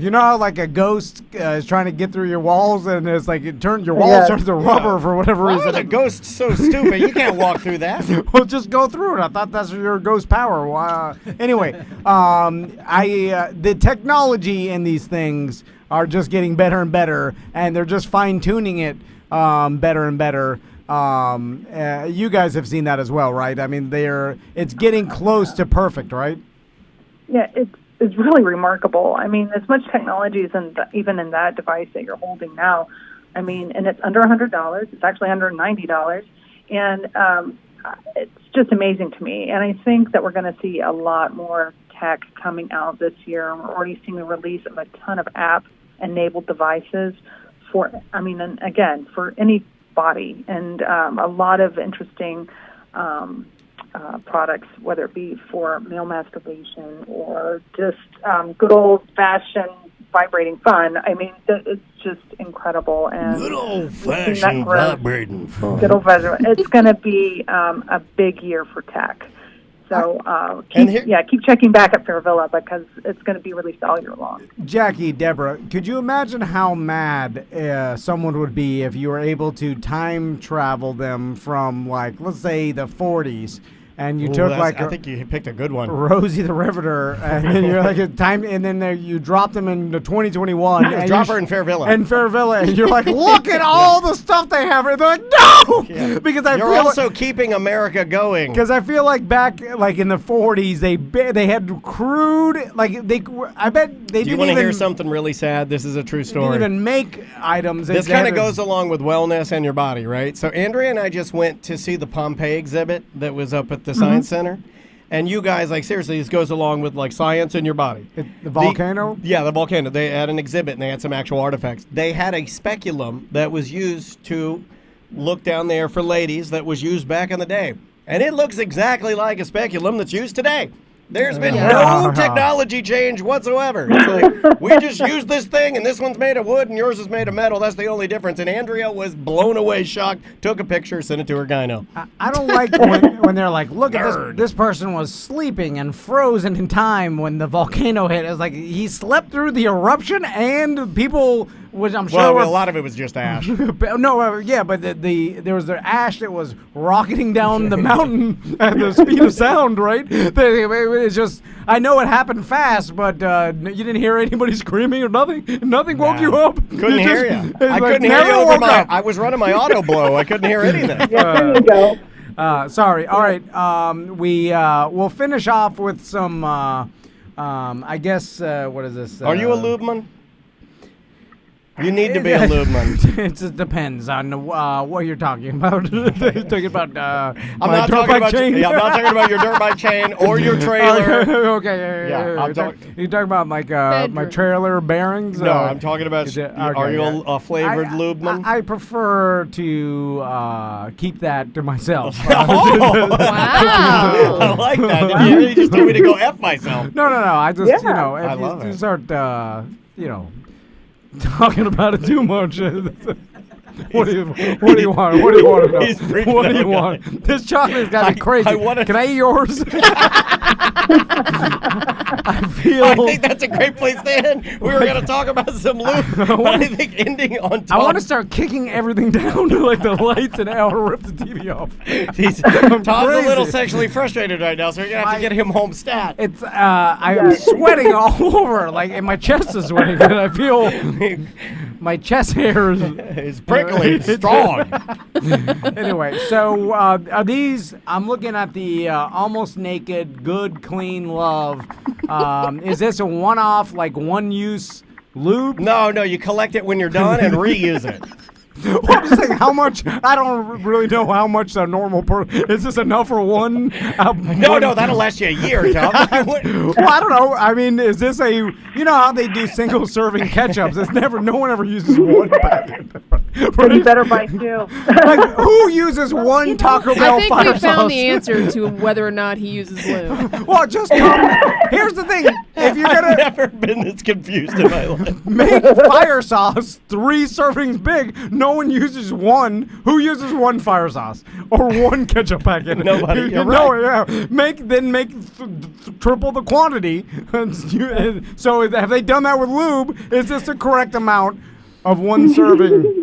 Speaker 1: You know how like a ghost is trying to get through your walls and it's like your walls turn to rubber for whatever
Speaker 2: Why
Speaker 1: reason.
Speaker 2: are the ghosts so stupid? You can't walk through that.
Speaker 1: Well, just go through it. I thought that's your ghost power. Anyway, the technology in these things are just getting better and better, and they're just fine tuning it better and better. You guys have seen that as well, right? I mean, it's getting close to perfect, right?
Speaker 10: Yeah, it's really remarkable. I mean, as much technology is even in that device that you're holding now. I mean, and it's under $100. It's actually under $90, and it's just amazing to me. And I think that we're going to see a lot more tech coming out this year. We're already seeing the release of a ton of app-enabled devices for any body, and a lot of interesting products, whether it be for male masturbation or just good old-fashioned vibrating fun. I mean, it's just incredible. And
Speaker 2: good old-fashioned vibrating fun.
Speaker 10: Good old-fashioned. It's going to be a big year for tech. So keep checking back at Fairvilla because it's going to be released all year long.
Speaker 1: Jackie, Deborah, could you imagine how mad someone would be if you were able to time travel them from, like, let's say the 40s, and you took
Speaker 2: I think you picked a good one.
Speaker 1: Rosie the Riveter, and then you're like and then you drop them into 2021. And
Speaker 2: drop her in Fairvilla.
Speaker 1: And you're like, look at all the stuff they have. And they're like, no, because
Speaker 2: you're also keeping America going.
Speaker 1: Because I feel like back, like in the 40s, they had crude, I bet they didn't.
Speaker 2: Do you want to hear something really sad? This is a true story.
Speaker 1: They didn't even make items.
Speaker 2: This kind of goes along with wellness and your body, right? So Andrea and I just went to see the Pompeii exhibit that was up at the Science Center. And you guys, like, seriously, this goes along with, like, science in your body.
Speaker 1: The volcano?
Speaker 2: The volcano. They had an exhibit, and they had some actual artifacts. They had a speculum that was used to look down there for ladies that was used back in the day. And it looks exactly like a speculum that's used today. There's been no technology change whatsoever. It's like, we just used this thing, and this one's made of wood, and yours is made of metal. That's the only difference. And Andrea was blown away, shocked, took a picture, sent it to her gyno.
Speaker 1: I don't like when they're like, look at this person was sleeping and frozen in time when the volcano hit. It's like, he slept through the eruption, and people, which I'm sure
Speaker 2: Well, a lot of it was just ash.
Speaker 1: No, but there was the ash that was rocketing down the mountain at the speed of sound, right? It's just, I know it happened fast, but you didn't hear anybody screaming or nothing. Nothing woke you up.
Speaker 2: Couldn't hear you. I couldn't hear you over my. I was running my auto blow. I couldn't hear anything.
Speaker 10: There you go.
Speaker 1: Sorry. All right. We'll finish off with some. I guess. What is this?
Speaker 2: Are you a lubeman? You need to be a lubeman.
Speaker 1: It just depends on what you're talking about. You're talking about
Speaker 2: I'm not talking about your dirt bike chain or your trailer.
Speaker 1: Okay. You're talking about like my trailer bearings.
Speaker 2: No, I'm talking about. Are you a flavored lubeman?
Speaker 1: I prefer to keep that to myself.
Speaker 2: Wow! I like that. You just told me to go F myself.
Speaker 1: No. I just if
Speaker 2: I love
Speaker 1: you
Speaker 2: it.
Speaker 1: start talking about it too much. What do you want? What do you want to know?
Speaker 2: He's freaking
Speaker 1: What do you
Speaker 2: out,
Speaker 1: want? This chocolate's got to be crazy. Can I eat yours?
Speaker 2: I think that's a great place to end. We were going to talk about some lube, but I think ending on top.
Speaker 1: I want to start kicking everything down to like the lights and I'll rip the TV off.
Speaker 2: Tom's a little sexually frustrated right now, so you're going to have to get him home stat.
Speaker 1: It's I'm sweating all over, and my chest is sweating, and I feel my chest hair
Speaker 2: is prickly, strong.
Speaker 1: Anyway, so are these? I'm looking at the almost naked, good, clean love. Is this a one-off, like one-use lube?
Speaker 2: No, you collect it when you're done and reuse it.
Speaker 1: Well, I'm just saying, how much? I don't really know how much a normal person. Is this enough for one?
Speaker 2: No, that'll last you a year, Tom.
Speaker 1: Well, I don't know. I mean, is this a? You know how they do single-serving ketchups? It's never. No one ever uses one packet.
Speaker 10: Right? You better buy two.
Speaker 1: Like, who uses one Taco Bell
Speaker 3: I think
Speaker 1: fire
Speaker 3: we found
Speaker 1: sauce?
Speaker 3: the answer to whether or not he uses lube.
Speaker 1: Well, just here's the thing: if you're gonna
Speaker 2: I've never been this confused in my life.
Speaker 1: Make fire sauce 3 servings big. No one uses one. Who uses one fire sauce or one ketchup packet?
Speaker 2: Nobody. You're
Speaker 1: No, yeah. Make triple the quantity. So have they done that with lube? Is this the correct amount of one serving?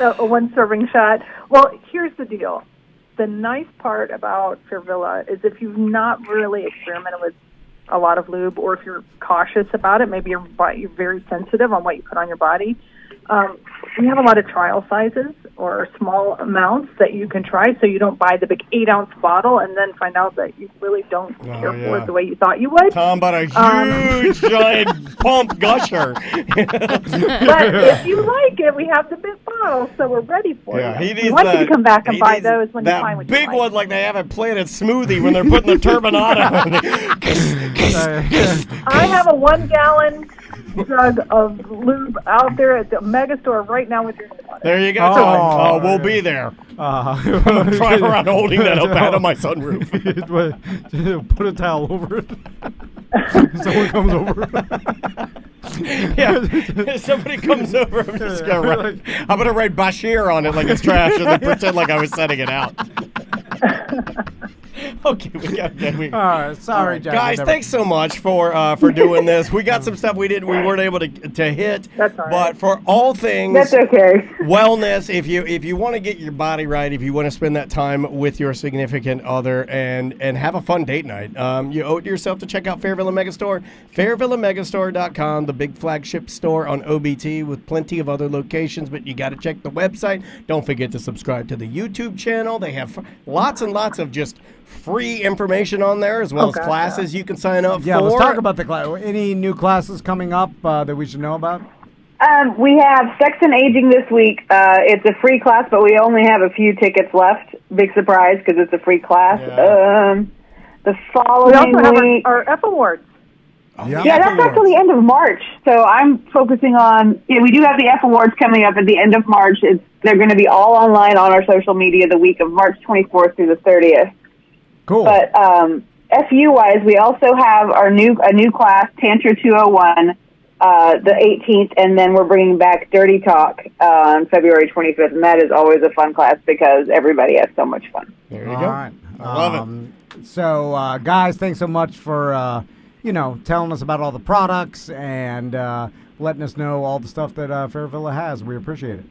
Speaker 10: A one serving shot. Well, here's the deal. The nice part about Fairvilla is if you've not really experimented with a lot of lube, or if you're cautious about it, maybe you're very sensitive on what you put on your body. We have a lot of trial sizes or small amounts that you can try, so you don't buy the big 8-ounce bottle and then find out that you really don't care for it the way you thought you would.
Speaker 2: Tom bought a huge, giant pump gusher.
Speaker 10: But if you like it, we have the big bottles, so we're ready for you.
Speaker 2: He needs
Speaker 10: we want you to come back and buy those when you find what you
Speaker 2: big
Speaker 10: like.
Speaker 2: one like they have at Planet Smoothie when they're putting the turbinado on it.
Speaker 10: I have a 1-gallon jug of lube out there at the mega store right now with your name on it.
Speaker 2: There you go. We'll be there. I'm driving around holding that up out of my sunroof.
Speaker 1: Put a towel over it. Someone comes over.
Speaker 2: Yeah, if somebody comes over, I'm just gonna I'm gonna write Bashir on it like it's trash, and then pretend like I was setting it out. Okay, we got that.
Speaker 1: Sorry, Jack.
Speaker 2: Guys, thanks so much for doing this. We got some stuff we weren't able to hit.
Speaker 10: That's all right.
Speaker 2: But for all things
Speaker 11: That's okay.
Speaker 2: wellness, if you want to get your body right, if you want to spend that time with your significant other and have a fun date night, you owe it to yourself to check out Fairvilla Megastore, fairvillamegastore.com, the big flagship store on OBT with plenty of other locations, but you got to check the website. Don't forget to subscribe to the YouTube channel. They have lots and lots of just free information on there, as well as classes you can sign up for.
Speaker 1: Yeah, let's talk about the class. Any new classes coming up that we should know about?
Speaker 11: We have Sex and Aging this week. It's a free class, but we only have a few tickets left. Big surprise, because it's a free class.
Speaker 2: Yeah.
Speaker 11: The following
Speaker 10: we also have
Speaker 11: week...
Speaker 10: our F Awards.
Speaker 1: Yeah.
Speaker 11: Yeah, that's not till the end of March. So I'm focusing on. Yeah, we do have the F Awards coming up at the end of March. They're going to be all online on our social media the week of March 24th through the 30th.
Speaker 1: Cool.
Speaker 11: But FU wise, we also have a new class, Tantra 201, the 18th, and then we're bringing back Dirty Talk on February 25th, and that is always a fun class because everybody has so much fun.
Speaker 2: There you
Speaker 1: All
Speaker 2: go.
Speaker 1: right.
Speaker 2: I love it.
Speaker 1: So, guys, thanks so much for, telling us about all the products and letting us know all the stuff that Fairvilla has. We appreciate it.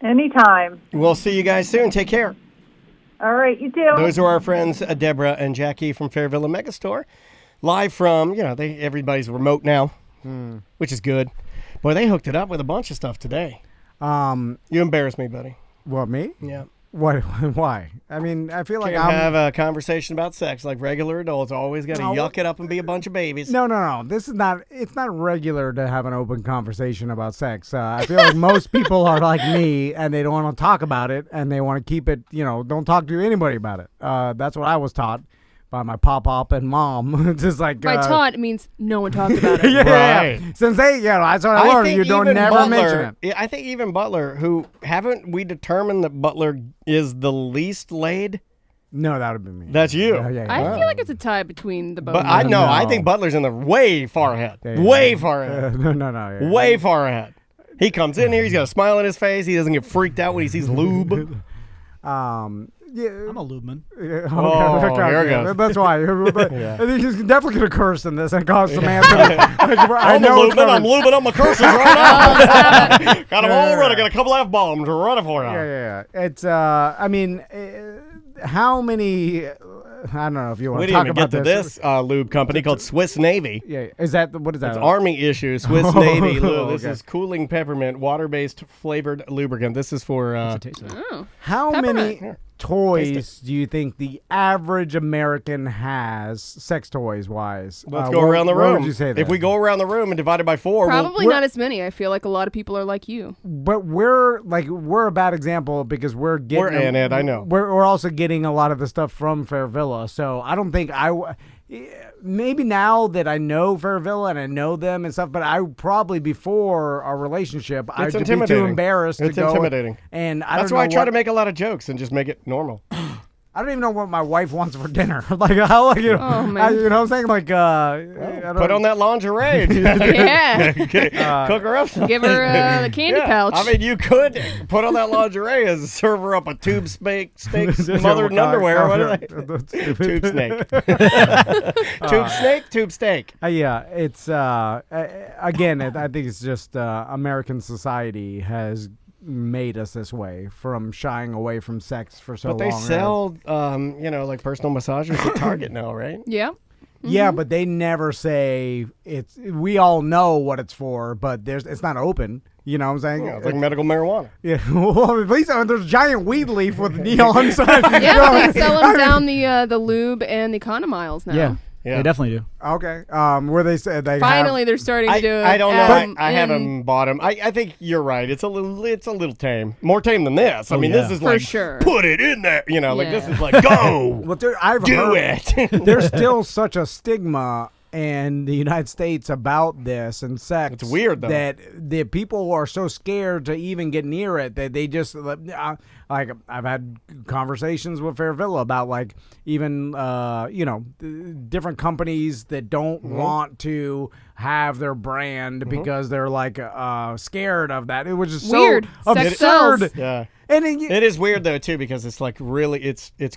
Speaker 10: Anytime.
Speaker 2: We'll see you guys soon. Take care.
Speaker 10: All right, you too.
Speaker 2: Those are our friends Deborah and Jackie from Fairvilla Megastore, live from everybody's remote now, which is good. Boy, they hooked it up with a bunch of stuff today. You embarrass me, buddy.
Speaker 1: What, me?
Speaker 2: Yeah.
Speaker 1: What? Why? I mean, I feel like
Speaker 2: Can't
Speaker 1: I'm
Speaker 2: have a conversation about sex like regular adults. Always got to
Speaker 1: No.
Speaker 2: yuck it up and be a bunch of babies.
Speaker 1: No. This is not. It's not regular to have an open conversation about sex. I feel like most people are like me, and they don't want to talk about it, and they want to keep it. Don't talk to anybody about it. That's what I was taught by my pop and mom. Just like
Speaker 3: By taught means no one talked about it.
Speaker 2: Right.
Speaker 1: Since that's what I learned.
Speaker 2: think
Speaker 1: You don't
Speaker 2: even
Speaker 1: never
Speaker 2: Butler,
Speaker 1: mention it.
Speaker 2: Yeah, I think even Butler, who haven't we determined that Butler is the least laid?
Speaker 1: No, that would be me.
Speaker 2: That's you.
Speaker 1: Yeah.
Speaker 3: I feel like it's a tie between the both.
Speaker 2: But
Speaker 3: of
Speaker 2: I
Speaker 3: them.
Speaker 2: know.
Speaker 1: No.
Speaker 2: I think Butler's in the way far ahead.
Speaker 1: Yeah.
Speaker 2: Way far ahead.
Speaker 1: No. Yeah.
Speaker 2: Way far ahead. He comes in here. He's got a smile on his face. He doesn't get freaked out when he sees lube.
Speaker 1: Yeah.
Speaker 12: I'm a lubeman.
Speaker 1: Yeah,
Speaker 2: Oh,
Speaker 1: okay,
Speaker 2: here it
Speaker 1: yeah,
Speaker 2: goes.
Speaker 1: That's why. But
Speaker 2: Yeah.
Speaker 1: I think he's definitely going to curse in this and cause some answer.
Speaker 2: I'm lubing up my curses right now. Got them all ready. Got a couple F-bombs ready for you.
Speaker 1: Yeah. It's, how many, I don't know if you want
Speaker 2: We
Speaker 1: to
Speaker 2: didn't
Speaker 1: talk
Speaker 2: even
Speaker 1: about
Speaker 2: get to this lube company called Swiss Navy.
Speaker 1: Yeah, what is that?
Speaker 2: It's Army issue, Swiss Navy lube. This
Speaker 1: Okay.
Speaker 2: is cooling peppermint, water-based flavored lubricant. This is for
Speaker 1: How
Speaker 3: Peppermint.
Speaker 1: many toys do you think the average American has, sex toys wise?
Speaker 2: Let's go around the room.
Speaker 1: What would you say that?
Speaker 2: If we go around the room and divide it by 4,
Speaker 3: Probably
Speaker 1: we're-
Speaker 3: not as many. I feel like a lot of people are like you.
Speaker 1: But we're a bad example because we're getting.
Speaker 2: We're in it, I know.
Speaker 1: We're also getting a lot of the stuff from Fairvilla, so I don't think maybe now that I know Fairvilla and I know them and stuff, but I probably before our relationship, I'd be too
Speaker 2: intimidating.
Speaker 1: embarrassed
Speaker 2: It's
Speaker 1: to go.
Speaker 2: intimidating.
Speaker 1: And
Speaker 2: That's why I try to make a lot of jokes and just make it normal.
Speaker 1: I don't even know what my wife wants for dinner. Like how, like,
Speaker 3: Oh, man.
Speaker 1: you know what I'm saying? Like, I don't-
Speaker 2: Put on that lingerie.
Speaker 3: Yeah.
Speaker 2: Cook her up.
Speaker 3: Give her the candy pouch.
Speaker 2: I mean, you could put on that lingerie and serve her up a tube steak smothered in
Speaker 1: God,
Speaker 2: underwear.
Speaker 1: God,
Speaker 2: What are
Speaker 1: God,
Speaker 2: they?
Speaker 1: that's stupid.
Speaker 2: Tube snake. Tube steak.
Speaker 1: Yeah, it's again. I think it's just American society has made us this way from shying away from sex for so
Speaker 2: But they
Speaker 1: long.
Speaker 2: sell, like personal massagers at Target now, right?
Speaker 3: Yeah.
Speaker 1: Yeah, but they never say it's. We all know what it's for, but it's not open. You know what I'm saying?
Speaker 2: Yeah, it's like medical marijuana.
Speaker 1: Yeah, well, at least there's a giant weed leaf with neon signs.
Speaker 3: Yeah, but they sell them down the lube and the Economiles now.
Speaker 12: Yeah,
Speaker 2: Yeah.
Speaker 12: they definitely do.
Speaker 1: Okay. Where they said they
Speaker 3: Finally, they're starting to do it.
Speaker 2: I don't know. I
Speaker 3: in-
Speaker 2: haven't bought them. I think you're right. It's a little tame. More tame than this. I mean,
Speaker 12: yeah.
Speaker 2: this is
Speaker 3: For
Speaker 2: like
Speaker 3: sure.
Speaker 2: put it in there. Like this
Speaker 3: Yeah.
Speaker 2: is like go
Speaker 1: Well, I've
Speaker 2: do
Speaker 1: heard
Speaker 2: it.
Speaker 1: there's still such a stigma in the United States about this and sex.
Speaker 2: It's weird, though.
Speaker 1: That the people are so scared to even get near it that they just like. I've had conversations with Fairvilla about like even different companies that don't want to have their brand because they're like scared of that. It was just
Speaker 3: Weird.
Speaker 1: so
Speaker 3: Sex
Speaker 1: absurd.
Speaker 3: sells.
Speaker 2: Yeah.
Speaker 1: And
Speaker 2: It is weird though too because it's like really if it's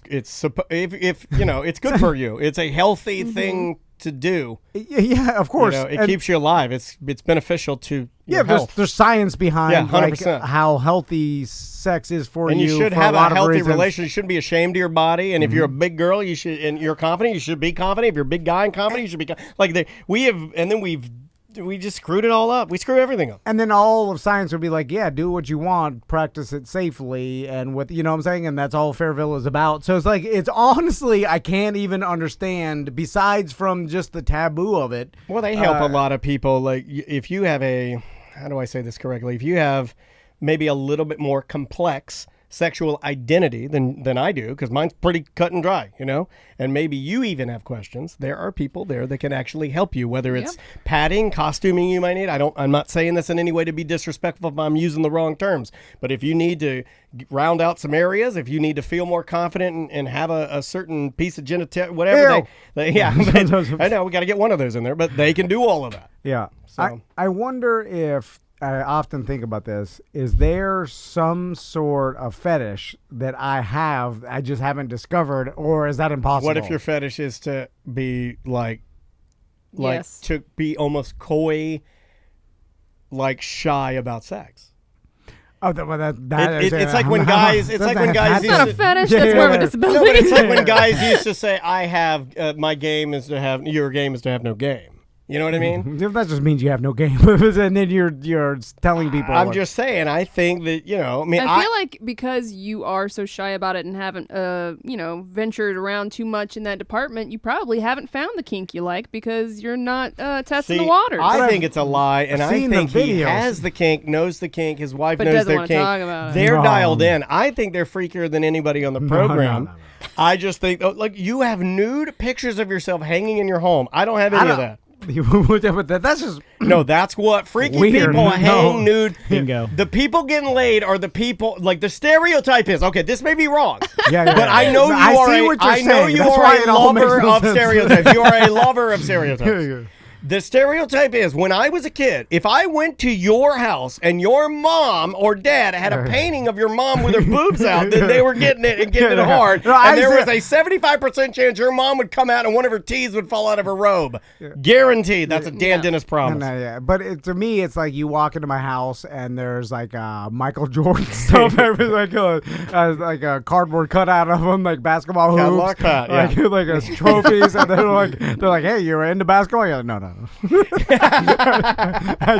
Speaker 2: good for you. It's a healthy thing to do.
Speaker 1: yeah, of course.
Speaker 2: It
Speaker 1: And-
Speaker 2: keeps you alive. It's beneficial to your health.
Speaker 1: there's science behind
Speaker 2: Yeah,
Speaker 1: like
Speaker 2: 100%.
Speaker 1: how healthy sex is for
Speaker 2: And
Speaker 1: you.
Speaker 2: you should
Speaker 1: for
Speaker 2: have
Speaker 1: a lot
Speaker 2: a
Speaker 1: of
Speaker 2: healthy
Speaker 1: reasons.
Speaker 2: relationship. You shouldn't be ashamed of your body. And if you're a big girl, you should, and you're confident, you should be confident. If you're a big guy and confident, you should be we just screwed it all up. We screw everything up.
Speaker 1: And then all of science would be like, yeah, do what you want, practice it safely, and with what I'm saying, and that's all Fairville is about. So it's like it's honestly I can't even understand besides from just the taboo of it.
Speaker 2: Well, they help a lot of people. Like if you have how do I say this correctly? If you have maybe a little bit more complex sexual identity than I do, because mine's pretty cut and dry, and maybe you even have questions. There are people there that can actually help you, whether it's padding, costuming you might need. I'm not saying this in any way to be disrespectful if I'm using the wrong terms, but if you need to round out some areas, if you need to feel more confident and have a certain piece of genitalia, whatever I know we got to get one of those in there, but they can do all of that.
Speaker 1: Yeah.
Speaker 2: So
Speaker 1: I wonder if, I often think about this, is there some sort of fetish that I just haven't discovered, or is that impossible?
Speaker 2: What if your fetish is to be like
Speaker 3: Yes.
Speaker 2: to be almost coy, like shy about sex?
Speaker 1: Oh,
Speaker 2: It's like when guys. It's like when guys.
Speaker 3: That's not a fetish.
Speaker 1: Yeah,
Speaker 3: That's
Speaker 1: yeah,
Speaker 3: more of a
Speaker 1: yeah.
Speaker 3: disability.
Speaker 2: No, but it's like when guys used to say, "I have my game is to have your game is to have no game." You know what I mean?
Speaker 1: That just means you have no game, and then you're telling people.
Speaker 2: I'm just saying. I think that
Speaker 3: I feel like because you are so shy about it and haven't, ventured around too much in that department, you probably haven't found the kink you like because you're not testing the waters.
Speaker 2: I think it's a lie, and I think he has the kink, knows the kink. His wife
Speaker 3: But
Speaker 2: knows
Speaker 3: doesn't
Speaker 2: their
Speaker 3: wanna
Speaker 2: kink.
Speaker 3: talk about it.
Speaker 2: They're
Speaker 1: No.
Speaker 2: dialed in. I think they're freakier than anybody on the program.
Speaker 1: No.
Speaker 2: I just think, like, you have nude pictures of yourself hanging in your home. I don't have any of that.
Speaker 1: But that's just
Speaker 2: No, that's what freaky
Speaker 1: Weird.
Speaker 2: people
Speaker 1: No.
Speaker 2: hang nude.
Speaker 12: Bingo.
Speaker 2: The people getting laid are the people, like, the stereotype is, okay, this may be wrong.
Speaker 1: Yeah,
Speaker 2: But I know you
Speaker 1: I
Speaker 2: are
Speaker 1: see
Speaker 2: a,
Speaker 1: what you're
Speaker 2: I know
Speaker 1: saying.
Speaker 2: you
Speaker 1: That's
Speaker 2: are
Speaker 1: why
Speaker 2: a
Speaker 1: it all makes
Speaker 2: lover
Speaker 1: no
Speaker 2: of
Speaker 1: sense.
Speaker 2: stereotypes. You are a lover of stereotypes.
Speaker 1: Yeah.
Speaker 2: The stereotype is, when I was a kid, if I went to your house and your mom or dad had a painting of your mom with her boobs out, then they were getting it and getting it hard.
Speaker 1: No,
Speaker 2: And there was a 75% chance your mom would come out and one of her tees would fall out of her robe. Guaranteed. That's a Dan Dennis promise.
Speaker 1: No, yeah. But to me, it's like you walk into my house and there's like Michael Jordan stuff. Like a cardboard cutout of him, like basketball hoops,
Speaker 2: Catalog cut, yeah.
Speaker 1: like trophies, and they're like, hey, you're into basketball? Yeah, no. I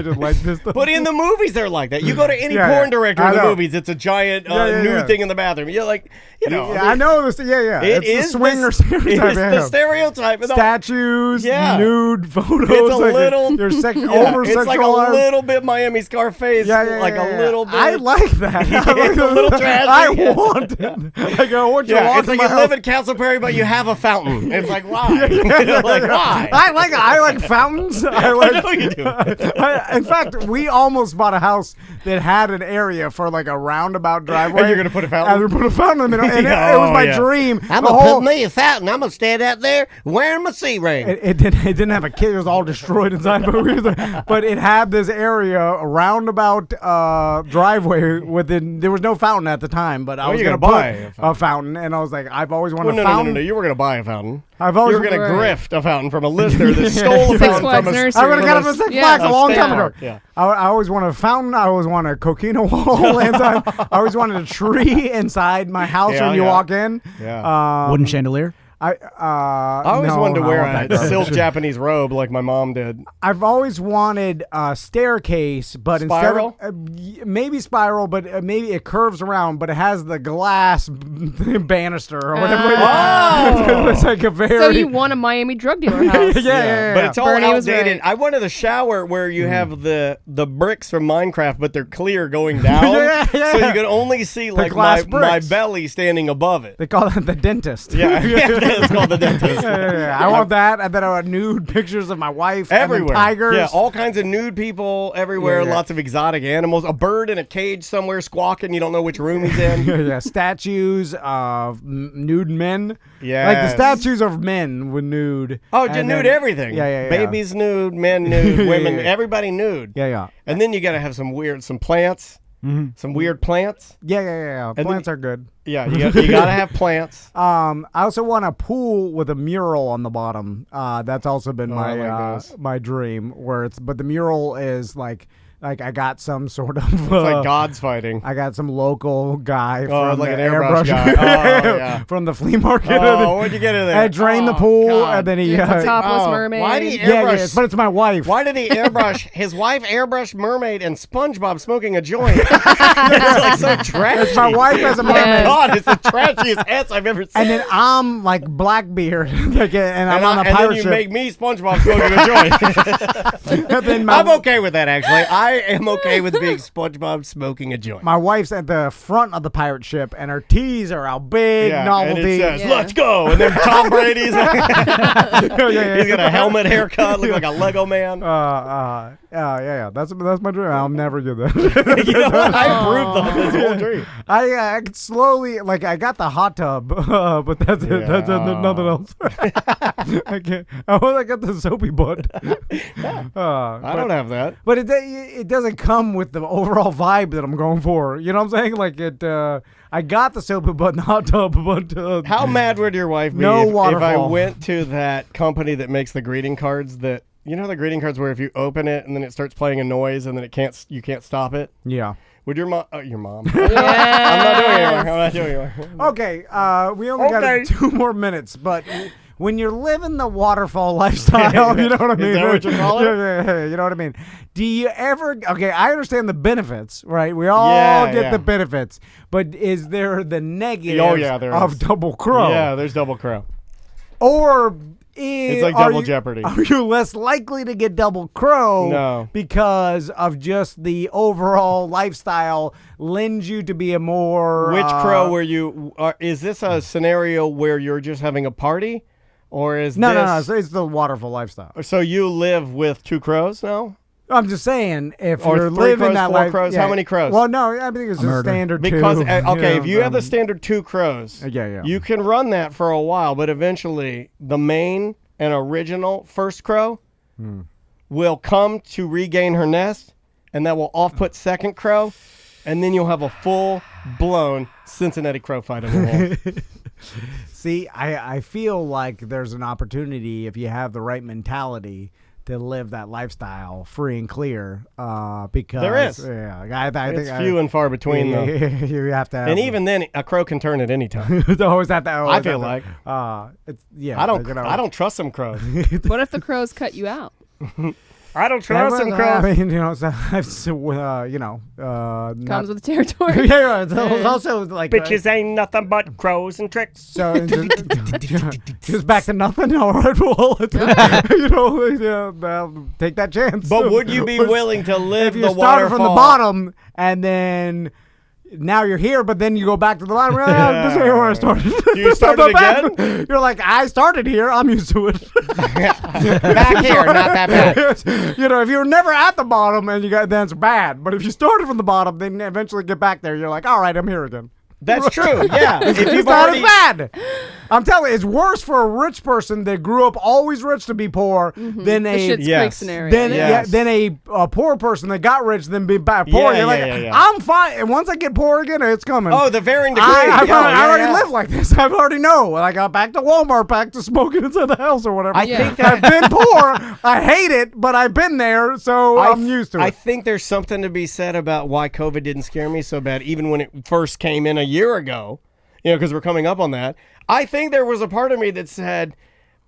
Speaker 1: just like this stuff.
Speaker 2: But in the movies, they're like that. You go to any
Speaker 1: Yeah,
Speaker 2: porn
Speaker 1: yeah.
Speaker 2: director
Speaker 1: I
Speaker 2: in the
Speaker 1: know.
Speaker 2: movies, it's a giant
Speaker 1: Yeah,
Speaker 2: nude thing in the bathroom. You're like,
Speaker 1: I know this. Yeah.
Speaker 2: It
Speaker 1: It's
Speaker 2: is
Speaker 1: the swinger stereotype.
Speaker 2: It's the stereotype.
Speaker 1: Statues,
Speaker 2: Yeah.
Speaker 1: nude photos.
Speaker 2: It's a
Speaker 1: like
Speaker 2: little
Speaker 1: You're over
Speaker 2: It's like a little bit Miami Scarface. Like a little bit.
Speaker 1: I like that.
Speaker 2: It's a little trashy.
Speaker 1: I want it. Like I want you to walk
Speaker 2: it's like
Speaker 1: in
Speaker 2: you
Speaker 1: my
Speaker 2: live
Speaker 1: house.
Speaker 2: in Castle Perry, but you have a fountain. It's like, why? Like, why?
Speaker 1: I like fountains. I
Speaker 2: know you do.
Speaker 1: In fact, we almost bought a house that had an area for like a roundabout driveway.
Speaker 2: And you're gonna put a fountain?
Speaker 1: And we put a fountain in the middle. And it was my dream.
Speaker 5: I'm
Speaker 1: The
Speaker 5: going to
Speaker 1: whole-
Speaker 5: put me a fountain. I'm going to stand out there wearing my sea ring.
Speaker 1: It didn't have a kid. It was all destroyed inside. But it had this area, a roundabout driveway within. There was no fountain at the time, but I was
Speaker 2: you're
Speaker 1: going to
Speaker 2: gonna
Speaker 1: put
Speaker 2: buy
Speaker 1: a fountain. And I was like, I've always wanted
Speaker 2: Well,
Speaker 1: a
Speaker 2: no,
Speaker 1: fountain.
Speaker 2: no. You were going to buy a fountain.
Speaker 1: I've always
Speaker 2: You were going to
Speaker 1: Right.
Speaker 2: grift a fountain from a listener that stole a
Speaker 3: Six
Speaker 2: fountain
Speaker 3: Flags
Speaker 2: from a
Speaker 3: Nursery.
Speaker 1: I would have got it from Six Flags a long time ago.
Speaker 2: Yeah.
Speaker 1: I always wanted a fountain. I always wanted a coquina wall inside. I always wanted a tree inside my house
Speaker 2: Yeah,
Speaker 1: when you
Speaker 2: yeah.
Speaker 1: walk in.
Speaker 2: Yeah.
Speaker 12: Wooden chandelier.
Speaker 1: I
Speaker 2: always
Speaker 1: no,
Speaker 2: wanted to
Speaker 1: I
Speaker 2: wear
Speaker 1: want
Speaker 2: a
Speaker 1: that
Speaker 2: silk
Speaker 1: garbage.
Speaker 2: Japanese robe like my mom did.
Speaker 1: I've always wanted a staircase, but
Speaker 2: Spiral?
Speaker 1: instead of maybe spiral, but maybe it curves around, but it has the glass banister or whatever.
Speaker 2: Oh.
Speaker 1: It's like a very.
Speaker 3: So you want a Miami drug dealer house?
Speaker 1: yeah.
Speaker 2: But it's all
Speaker 3: Bernie was
Speaker 2: outdated.
Speaker 3: right.
Speaker 2: I wanted a shower where you have the bricks from Minecraft, but they're clear going down.
Speaker 1: Yeah.
Speaker 2: So you can only see like
Speaker 1: glass
Speaker 2: my
Speaker 1: bricks.
Speaker 2: belly standing above it.
Speaker 1: They call it the dentist.
Speaker 2: Yeah, it's called the dentist.
Speaker 1: Yeah. I want that, and then I want nude pictures of my wife and
Speaker 2: Everywhere.
Speaker 1: then tigers.
Speaker 2: Yeah, all kinds of nude people everywhere,
Speaker 1: Yeah.
Speaker 2: lots of exotic animals, a bird in a cage somewhere squawking, you don't know which room he's in.
Speaker 1: Yeah, statues of nude men.
Speaker 2: Yeah.
Speaker 1: Like the statues of men were nude.
Speaker 2: Oh,
Speaker 1: And
Speaker 2: nude
Speaker 1: then-
Speaker 2: everything.
Speaker 1: Yeah.
Speaker 2: Babies nude, men nude, women,
Speaker 1: Yeah.
Speaker 2: everybody nude.
Speaker 1: Yeah.
Speaker 2: And then you got to have some plants, some weird plants.
Speaker 1: Yeah.
Speaker 2: then-
Speaker 1: Plants are good.
Speaker 2: Yeah, you got to have plants.
Speaker 1: I also want a pool with a mural on the bottom. That's also been
Speaker 2: I like those.
Speaker 1: my dream. But the mural is like I got some sort of
Speaker 2: It's like gods fighting.
Speaker 1: I got some local guy
Speaker 2: Oh,
Speaker 1: from
Speaker 2: like
Speaker 1: the
Speaker 2: an airbrush guy. Oh, yeah.
Speaker 1: from the flea market.
Speaker 2: Oh, what'd you get in there?
Speaker 1: I drained the
Speaker 2: Oh,
Speaker 1: pool,
Speaker 2: God.
Speaker 1: and then he
Speaker 3: It's a topless
Speaker 2: Oh,
Speaker 3: mermaid.
Speaker 2: why do you
Speaker 1: yeah,
Speaker 2: airbrush?
Speaker 1: but it's my wife.
Speaker 2: Why did he airbrush his wife airbrush mermaid and SpongeBob smoking a joint? It's like so trashy.
Speaker 1: It's my wife as a
Speaker 2: Oh my
Speaker 1: mermaid.
Speaker 2: God, it's the trashiest ass I've ever seen.
Speaker 1: And then I'm like Blackbeard, and I'm on a
Speaker 2: and then
Speaker 1: pirate
Speaker 2: you
Speaker 1: ship.
Speaker 2: make me SpongeBob smoking a joint.
Speaker 1: And then my-
Speaker 2: I'm okay with that, actually. am okay with being SpongeBob smoking a joint.
Speaker 1: My wife's at the front of the pirate ship, and her tees are out big, novelty.
Speaker 2: And it says, "Let's go!" And then Tom Brady's he's got a helmet haircut, look like a Lego man.
Speaker 1: Yeah. That's my dream. I'll never get that.
Speaker 2: You know what? I approved of this whole dream.
Speaker 1: I could slowly, I got the hot tub, but that's it. That's nothing else. I can't. I got the soapy butt.
Speaker 2: I don't have that.
Speaker 1: But it doesn't come with the overall vibe that I'm going for. You know what I'm saying? I got the soapy butt and the hot tub, but
Speaker 2: how mad would your wife be if I went to that company that makes the greeting cards that, you know, the greeting cards where if you open it and then it starts playing a noise and then you can't stop it?
Speaker 1: Yeah.
Speaker 2: Would your mom? Your mom. I'm not doing it anymore.
Speaker 1: Okay. We only got 2 more minutes, but when you're living the waterfall lifestyle, you know what I mean?
Speaker 2: Is that what you call it?
Speaker 1: Yeah, you know what I mean? Do you ever? Okay, I understand the benefits, right? We all get the benefits, but is there the negatives of double crow?
Speaker 2: Yeah, there's double crow.
Speaker 1: Or
Speaker 2: it's like double jeopardy.
Speaker 1: Are you less likely to get double crow?
Speaker 2: No.
Speaker 1: Because of just the overall lifestyle lends you to be a more...
Speaker 2: Which crow were you... is this a scenario where you're just having a party? Or is
Speaker 1: No. It's the waterfall lifestyle.
Speaker 2: So you live with 2 crows now?
Speaker 1: I'm just saying, if
Speaker 2: or
Speaker 1: you're
Speaker 2: 3
Speaker 1: living
Speaker 2: crows,
Speaker 1: that
Speaker 2: 4
Speaker 1: life...
Speaker 2: crows?
Speaker 1: Yeah.
Speaker 2: How many crows?
Speaker 1: Well, no, I think it's a standard 2.
Speaker 2: Because, if you have the standard 2 crows, you can run that for a while, but eventually the main and original first crow will come to regain her nest, and that will off-put second crow, and then you'll have a full-blown Cincinnati crow fight on the wall.
Speaker 1: See, I feel like there's an opportunity if you have the right mentality to live that lifestyle free and clear, because
Speaker 2: there is.
Speaker 1: Yeah, I think
Speaker 2: it's few and far between, though.
Speaker 1: You have to have,
Speaker 2: and even then, a crow can turn at any time.
Speaker 1: It's always at that.
Speaker 2: I feel like. I don't trust some crows.
Speaker 3: What if the crows cut you out?
Speaker 2: I don't trust some crows.
Speaker 1: I mean, comes
Speaker 3: with the territory.
Speaker 1: Yeah, it's also like
Speaker 2: bitches ain't nothing but crows and tricks.
Speaker 1: So just back to nothing. All right, well, take that chance.
Speaker 2: But would you be willing to live
Speaker 1: if you
Speaker 2: the
Speaker 1: started
Speaker 2: waterfall
Speaker 1: from the bottom and then? Now you're here, but then you go back to the bottom. This is where I started.
Speaker 2: You started again?
Speaker 1: You're like, I started here. I'm used to it.
Speaker 5: Back here, not that bad.
Speaker 1: If you're never at the bottom, and then it's bad. But if you started from the bottom, then eventually get back there. You're like, all right, I'm here again.
Speaker 2: That's true. Yeah,
Speaker 1: if you've not as bad. I'm telling you, it's worse for a rich person that grew up always rich to be poor than a poor person that got rich then be back poor. You're like, I'm fine. And once I get poor again, it's coming.
Speaker 2: Oh, the varying degree.
Speaker 1: I already live like this. I already know. I got back to Walmart, back to smoking inside the house or whatever.
Speaker 2: I think
Speaker 1: I've been poor. I hate it, but I've been there, so I'm used to it.
Speaker 2: I think there's something to be said about why COVID didn't scare me so bad, even when it first came in a year ago. Because we're coming up on that. I think there was a part of me that said,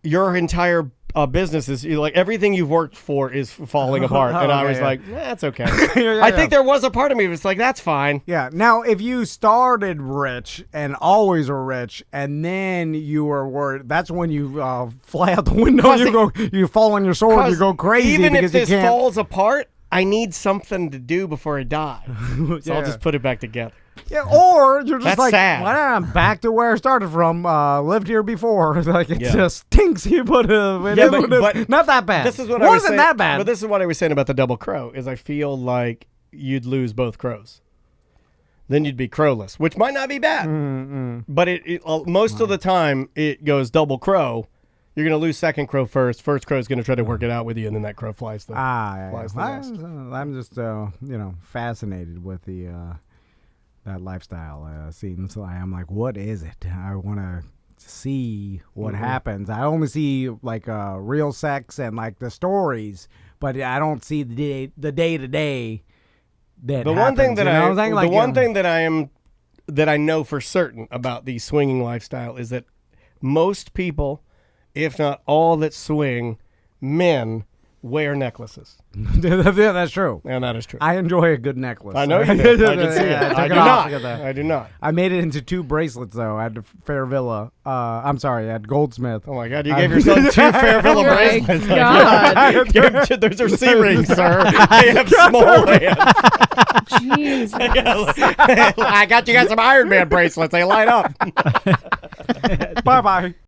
Speaker 2: your entire business is like everything you've worked for is falling apart. And I was like, that's okay. I think there was a part of me that's like, that's fine.
Speaker 1: Yeah. Now, if you started rich and always were rich and then you were worried, that's when you fly out the window. You fall on your sword. You go crazy.
Speaker 2: Even
Speaker 1: because
Speaker 2: if this
Speaker 1: you can't...
Speaker 2: falls apart, I need something to do before I die. So I'll just put it back together.
Speaker 1: Yeah, or you're just
Speaker 2: That's
Speaker 1: like,
Speaker 2: sad.
Speaker 1: why not? I'm back to where I started from. Lived here before. Like it just stinks. But not that bad.
Speaker 2: This is what
Speaker 1: wasn't that bad.
Speaker 2: But this is what I was saying about the double crow. Is I feel like you'd lose both crows. Then you'd be crowless, which might not be bad. But most of the time it goes double crow. You're going to lose second crow first. First crow is going to try to work it out with you, and then that crow flies the nest.
Speaker 1: I'm just fascinated with the that lifestyle. Seems like I'm like, what is it? I want to see what happens. I only see like real sex and like the stories, but I don't see the day to day.
Speaker 2: The one thing that I know for certain about the swinging lifestyle is that most people, if not all that swing, men wear necklaces.
Speaker 1: Yeah, that's true.
Speaker 2: And that is true.
Speaker 1: I enjoy a good necklace.
Speaker 2: I know you do. I can see it.
Speaker 1: Yeah,
Speaker 2: I
Speaker 1: took
Speaker 2: do
Speaker 1: off.
Speaker 2: not.
Speaker 1: Look at that.
Speaker 2: I do not.
Speaker 1: I made it into 2 bracelets though. I had Fairvilla. I'm sorry, at Goldsmith.
Speaker 2: Oh my God! You gave your son 2 Fairvilla
Speaker 3: Oh my
Speaker 2: bracelets.
Speaker 3: God.
Speaker 2: Those are C rings, sir. They have small hands.
Speaker 3: Jeez.
Speaker 2: I got you guys some Iron Man bracelets. They light up.
Speaker 1: Bye bye.